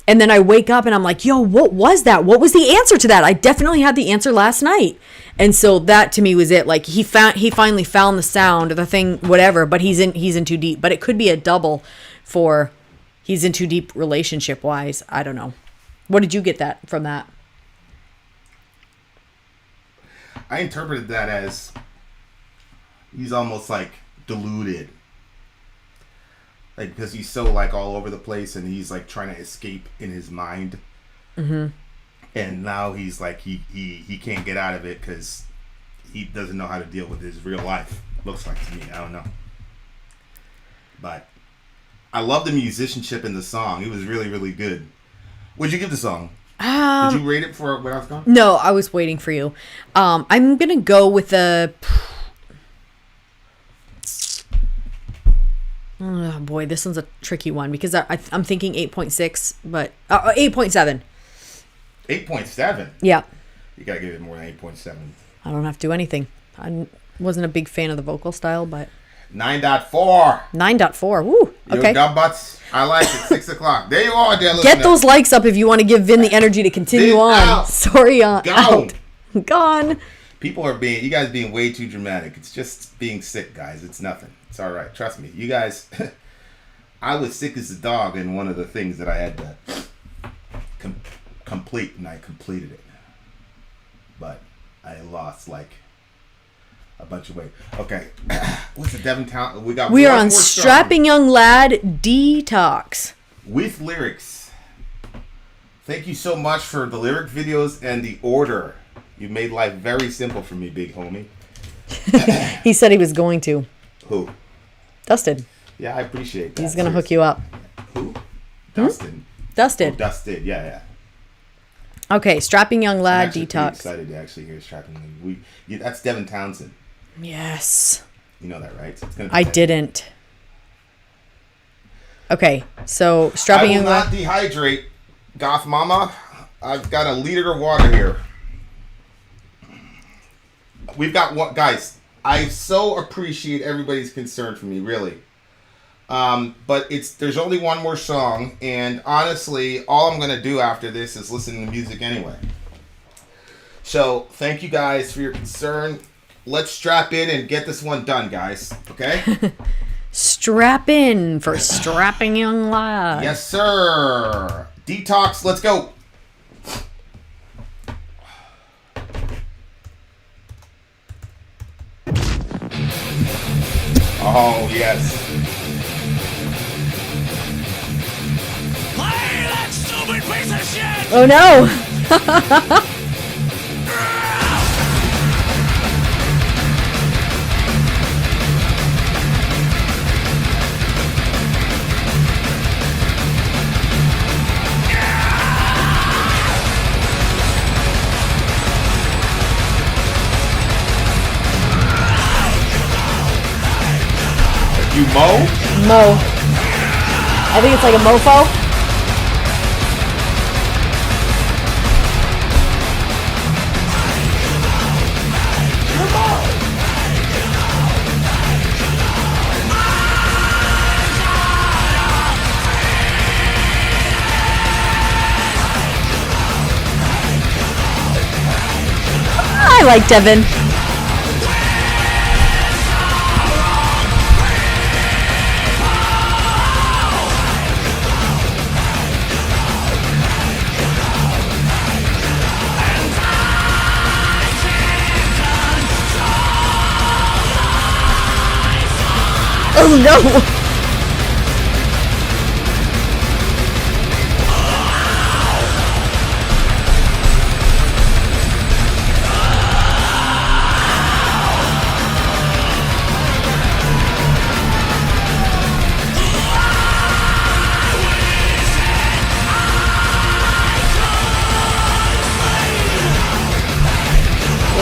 And then I wake up and I'm like, yo, what was that? What was the answer to that? I definitely had the answer last night. And so that to me was it. Like he finally found the sound or the thing, whatever, but he's in too deep. But it could be a double for he's in too deep relationship wise. I don't know. What did you get that from that? I interpreted that as he's almost like deluded. Like, because he's so like all over the place and he's like trying to escape in his mind. Mm-hmm. And now he's like, he can't get out of it because he doesn't know how to deal with his real life. Looks like to me. I don't know. But I love the musicianship in the song. It was really, really good. What'd you give the song? Did you rate it for when I was gone? No, I was waiting for you. I'm going to go with a... Oh boy, this one's a tricky one because I'm thinking 8.6, but 8.7. 8.7? Yeah. You gotta give it more than 8.7. I don't have to do anything. I wasn't a big fan of the vocal style, but 9.4. 9.4. Woo. Okay. You dumb butts. I like it. 6 o'clock. There you are, dear listener. Get those likes up if you want to give Vin the energy to continue Vin on. out. Sorry, Gone. out. Gone. People are you guys being way too dramatic. It's just being sick, guys. It's nothing. It's all right. Trust me. You guys, I was sick as a dog in one of the things that I had to complete, and I completed it. But I lost like a bunch of weight. Okay. What's the Devon Town? We are on one more Strapping Young Lad Detox. with lyrics. Thank you so much for the lyric videos and the order. You made life very simple for me, big homie. He said he was going to. Who? Dustin. Yeah, I appreciate that. He's going to hook you up. Who? Dustin. Dustin. Oh, Dustin. Yeah. Okay, Strapping Young I'm Lad actually pretty Detox. excited to actually hear Strapping. That's Devin Townsend. Yes. You know that, right? So it's gonna be I Devin. didn't. Okay, so I Strapping will Young not Lad. dehydrate, Goth Mama. I've got a liter of water here. We've got what, guys? I so appreciate everybody's concern for me, really. But there's only one more song, and honestly, all I'm gonna do after this is listen to music anyway. So thank you guys for your concern. Let's strap in and get this one done, guys. Okay? Strap in for Strapping Young Lad. Yes, sir. Detox. Let's go. Oh, yes. Play that stupid piece of shit! Oh no! You mow? Mo. I think it's like a mofo. I like Devin. Oh no!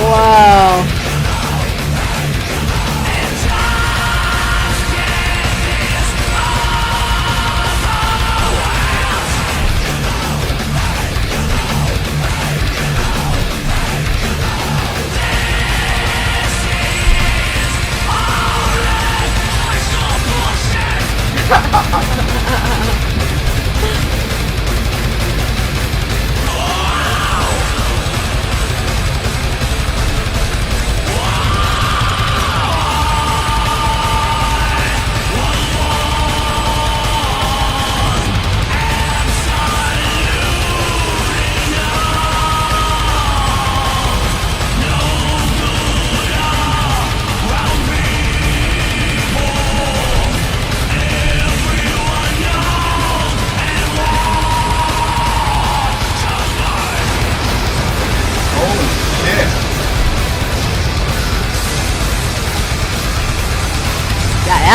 Wow.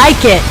like it.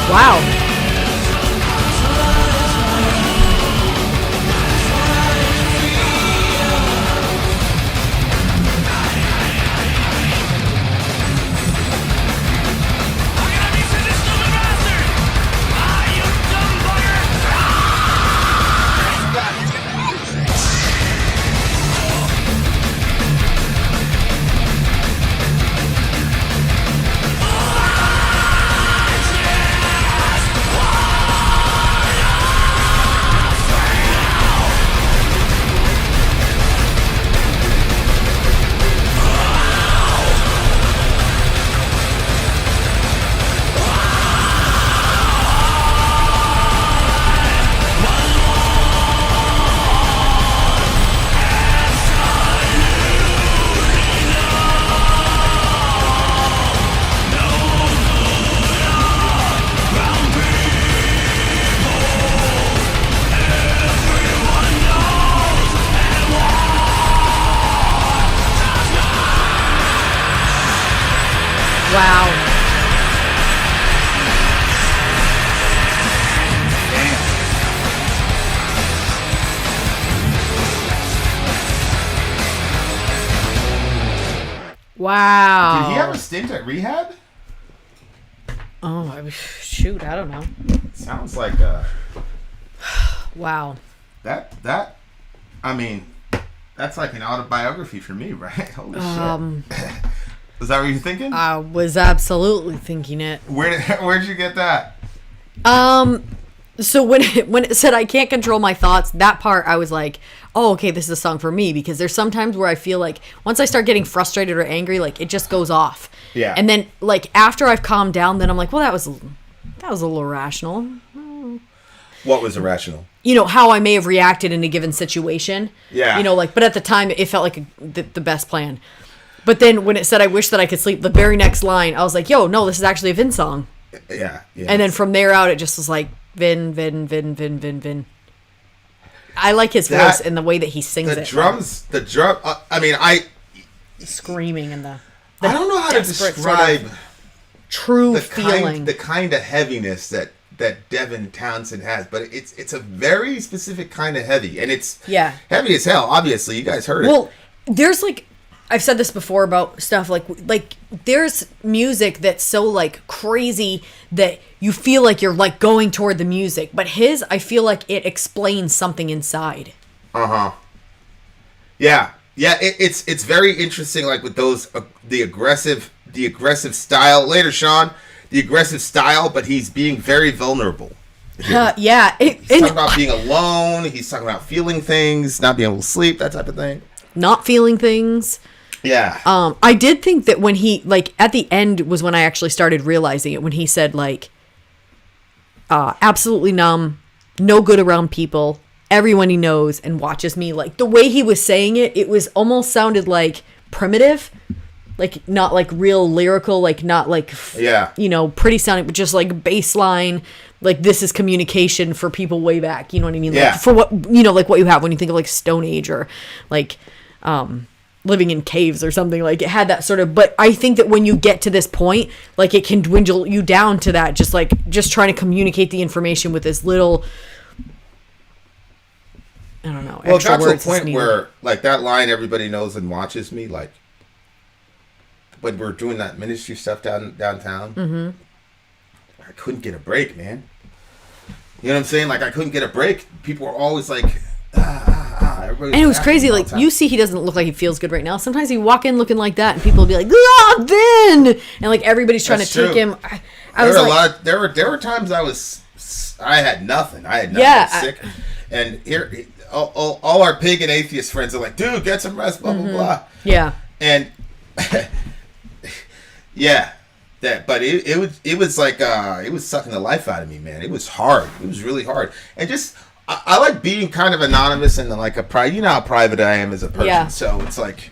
Wow. Wow. Wow. Did he have a stint at rehab? Oh, shoot, I don't know. Sounds like Wow. that. I mean, that's like an autobiography for me, right? Holy shit. Is that what you're thinking? I was absolutely thinking it. Where'd you get that? So when it said I can't control my thoughts, that part I was like, oh, okay, this is a song for me, because there's sometimes where I feel like once I start getting frustrated or angry, like it just goes off. Yeah. And then like after I've calmed down, then I'm like, well, that was a little irrational. What was irrational? You know, how I may have reacted in a given situation. Yeah. You know, like, but at the time it felt like the best plan. But then when it said I wish that I could sleep, the very next line, I was like, yo, no, this is actually a Vin song. Yeah. And then from there out, it just was like, Vin. I like his voice and the way that he sings the it. The drum. I mean, Screaming and the I don't know how to desperate describe sort of true feeling. the kind of heaviness that Devin Townsend has, but it's a very specific kind of heavy, and it's heavy as hell. Obviously, you guys heard it. Well, there's like, I've said this before about stuff like there's music that's so like crazy that you feel like you're like going toward the music, but his, I feel like it explains something inside. Yeah. It's very interesting. Like with those the aggressive style. Later, Sean, the aggressive style, but he's being very vulnerable. He's talking about being alone. He's talking about feeling things, not being able to sleep, that type of thing. Not feeling things. Yeah. I did think that when he, like, at the end was when I actually started realizing it, when he said, like, absolutely numb, no good around people, everyone he knows and watches me. Like, the way he was saying it, it was almost sounded like primitive. Like, not like real lyrical, like, not like, you know, pretty sounding, but just like bass line, Like, this is communication for people way back. You know what I mean? Yeah. Like, for what, you know, like what you have when you think of like Stone Age or like living in caves or something. Like, it had that sort of, but I think that when you get to this point, like, it can dwindle you down to that, just trying to communicate the information with this little, I don't know. Well, it extra got to a words that's point needed. where, like, that line, everybody knows and watches me, like, when we're doing that ministry stuff downtown, Mm-hmm. I couldn't get a break, man. You know what I'm saying? Like, I couldn't get a break. People were always like, everybody And it was acting crazy. all the Like, time. you see, he doesn't look like he feels good right now. Sometimes he walk in looking like that, and people will be like, "Ah, Ben!" And like everybody's trying That's to take true. him. I There was were like, there were times I had nothing. I had nothing. Yeah, I was sick. And here, all our pagan atheist friends are like, dude, get some rest, blah, blah, blah. yeah, And yeah, but it was like it was sucking the life out of me, man. It was hard. It was really hard. And just I like being kind of anonymous and like a private. You know how private I am as a person. Yeah. So it's like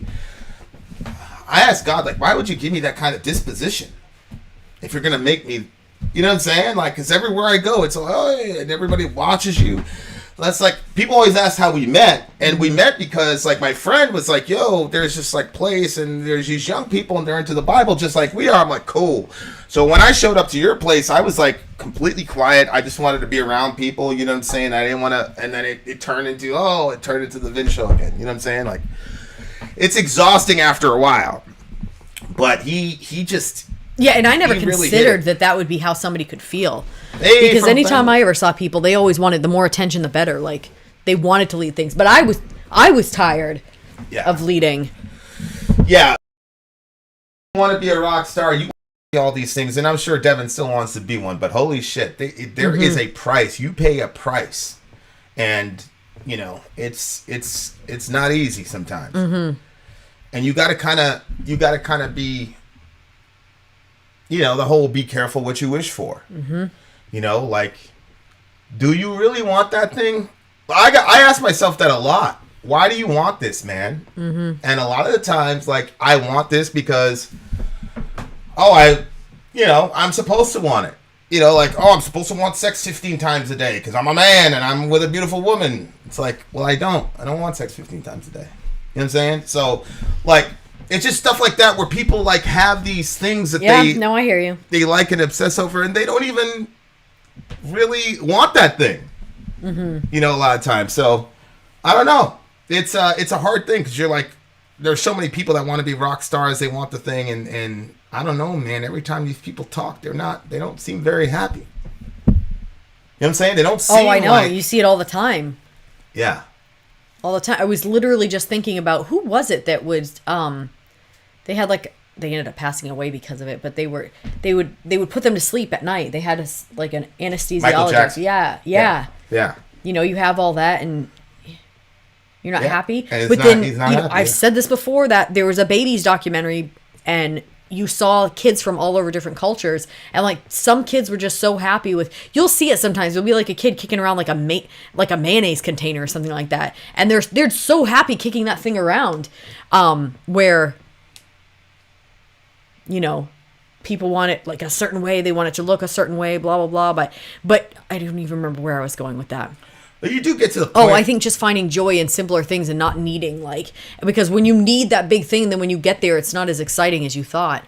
I asked God, like, why would you give me that kind of disposition if you're gonna make me? You know what I'm saying? Like, because everywhere I go, it's like, oh, and everybody watches you. That's like, people always ask how we met, and we met because like my friend was like, yo, there's this like place and there's these young people and they're into the Bible just like we are. I'm like, cool. So when I showed up to your place, I was like completely quiet. I just wanted to be around people, you know what I'm saying? I didn't want to, and then it turned into the Vin show again, you know what I'm saying? Like, it's exhausting after a while. But he just, yeah. And I never He really considered hit it. that would be how somebody could feel. Hey, Because from anytime family. I ever saw people, they always wanted the more attention, the better. Like, they wanted to lead things, but I was tired Yeah. of leading. Yeah. You want to be a rock star, you want to be all these things, and I'm sure Devin still wants to be one, but holy shit, there is a price. You pay a price. And, you know, it's not easy sometimes. And you got to kind of be, you know, the whole be careful what you wish for. You know, like, do you really want that thing? I ask myself that a lot. Why do you want this, man? And a lot of the times, like, I want this because, I'm supposed to want it. You know, like, I'm supposed to want sex 15 times a day because I'm a man and I'm with a beautiful woman. It's like, well, I don't want sex 15 times a day. You know what I'm saying? So, like, it's just stuff like that where people, like, have these things that Yeah, no, I hear you. they like and obsess over, and they don't even really want that thing. You know, a lot of times. So I don't know. It's a hard thing because you're like, there's so many people that want to be rock stars. They want the thing, and I don't know, man. Every time these people talk, they don't seem very happy. You know what I'm saying? They don't seem. Oh, I know. Like, You see it all the time. yeah. All the time. I was literally just thinking about who was it that was they had like, they ended up passing away because of it, but they would put them to sleep at night. They had like an anesthesiologist. Jackson. Yeah. Yeah. You know, you have all that and you're not Yeah. happy. And But he's not you know, happy, I've yeah. said this before, that there was a babies documentary and you saw kids from all over different cultures, and like some kids were just so happy with, you'll see it sometimes, it'll be like a kid kicking around like a mayonnaise container or something like that, and they're so happy kicking that thing around, where, you know, people want it like a certain way, they want it to look a certain way, blah blah blah, but I don't even remember where I was going with that. But you do get to the point. Oh, I think just finding joy in simpler things and not needing, like, because when you need that big thing, then when you get there, it's not as exciting as you thought.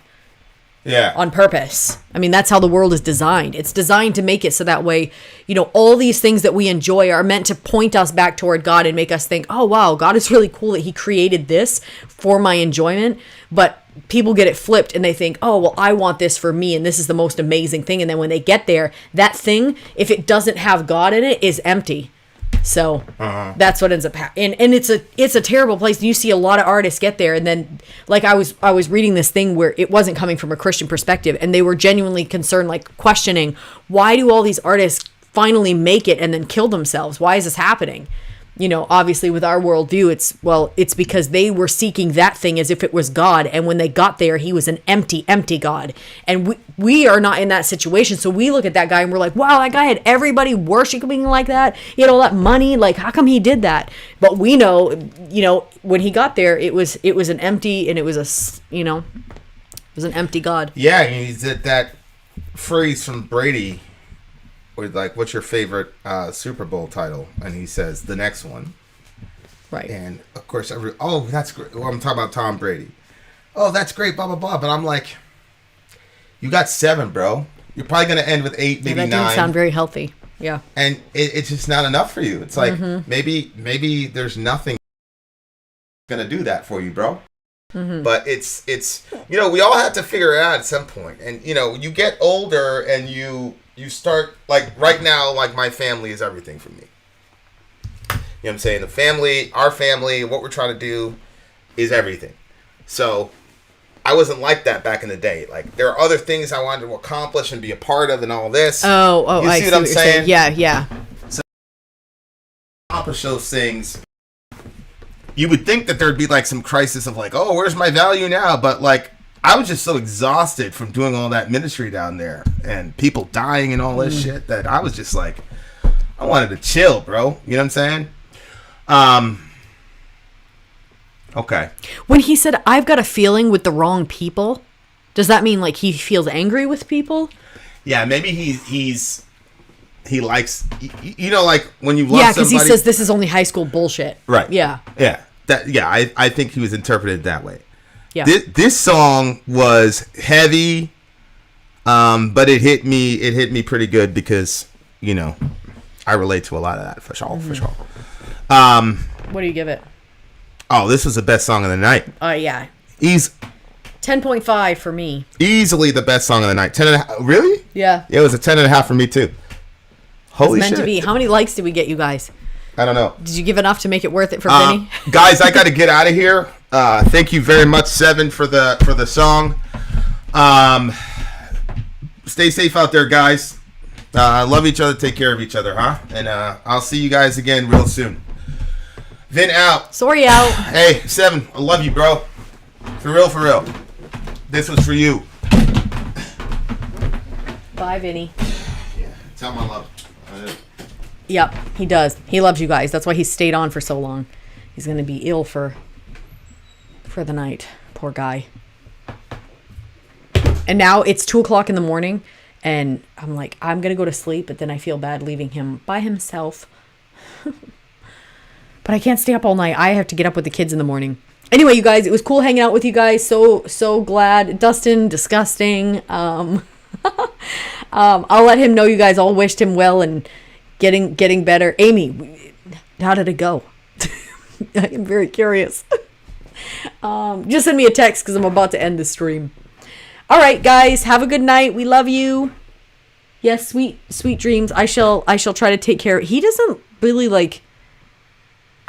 Yeah. On purpose. I mean, that's how the world is designed. It's designed to make it so that way, you know, all these things that we enjoy are meant to point us back toward God and make us think, oh, wow, God is really cool that he created this for my enjoyment. But people get it flipped and they think, oh, well, I want this for me and this is the most amazing thing. And then when they get there, that thing, if it doesn't have God in it, is empty. So that's what ends up happening. And it's a terrible place. And you see a lot of artists get there. And then, like, I was reading this thing where it wasn't coming from a Christian perspective. And they were genuinely concerned, like, questioning, why do all these artists finally make it and then kill themselves? Why is this happening? You know, obviously with our worldview, it's because they were seeking that thing as if it was God. And when they got there, he was an empty God. And we are not in that situation. So we look at that guy and we're like, wow, that guy had everybody worshiping like that. He had all that money. Like, how come he did that? But we know, you know, when he got there, it was an empty, and it was it was an empty God. Yeah, he's that phrase from Brady or like, what's your favorite Super Bowl title? And he says the next one. Right. And of course, that's great. Well, I'm talking about Tom Brady. Oh, that's great, blah blah blah. But I'm like, you got 7, bro. You're probably gonna end with 8, maybe 9. That didn't sound very healthy. Yeah. And it's just not enough for you. It's like maybe there's nothing gonna do that for you, bro. But it's we all have to figure it out at some point. And you get older and you start, like, right now, like, my family is everything for me. You know what I'm saying? The family, our family, what we're trying to do is everything. So I wasn't like that back in the day. Like, there are other things I wanted to accomplish and be a part of and all this. Oh, you I see see what I'm you're saying? Yeah. Accomplish those things. You would think that there'd be like some crisis of like, oh, where's my value now? But like, I was just so exhausted from doing all that ministry down there and people dying and all this shit that I was just like, I wanted to chill, bro. You know what I'm saying? Okay. When he said, I've got a feeling with the wrong people, does that mean like he feels angry with people? Yeah, maybe he likes, like when you love Yeah, somebody. because he says this is only high school bullshit. Right. Yeah. Yeah. I think he was interpreted that way. Yeah. This song was heavy, but it hit me pretty good because, I relate to a lot of that for sure. What do you give it? Oh, this was the best song of the night. Yeah. 10.5 for me. Easily the best song of the night. 10.5. Really? Yeah. It was a 10.5 for me too. Holy It's meant shit. to be. How many likes did we get, you guys? I don't know. Did you give enough to make it worth it for Vinny? Guys, I got to get out of here. Thank you very much, Seven, for the song. Stay safe out there, guys. Love each other. Take care of each other, huh? And I'll see you guys again real soon. Vin out. Sorry out. Hey, Seven, I love you, bro. For real, for real. This was for you. Bye, Vinny. Yeah, tell my love. Yep, he does. He loves you guys. That's why he stayed on for so long. He's going to be ill for the night. Poor guy. And now it's 2:00 in the morning, and I'm like, I'm going to go to sleep, but then I feel bad leaving him by himself. But I can't stay up all night. I have to get up with the kids in the morning. Anyway, you guys, it was cool hanging out with you guys. So glad. Dustin, disgusting. I'll let him know you guys all wished him well and getting better. Amy, how did it go? I am very curious. Just send me a text because I'm about to end the stream. All right, guys, have a good night. We love you. Yes, sweet dreams. I shall try to take care. He doesn't really like.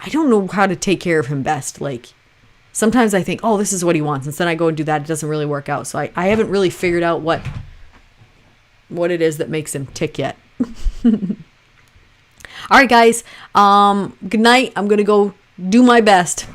I don't know how to take care of him best. Like, sometimes I think, oh, this is what he wants, and then I go and do that. It doesn't really work out. So I haven't really figured out what it is that makes him tick yet. All right, guys. Good night. I'm gonna go do my best.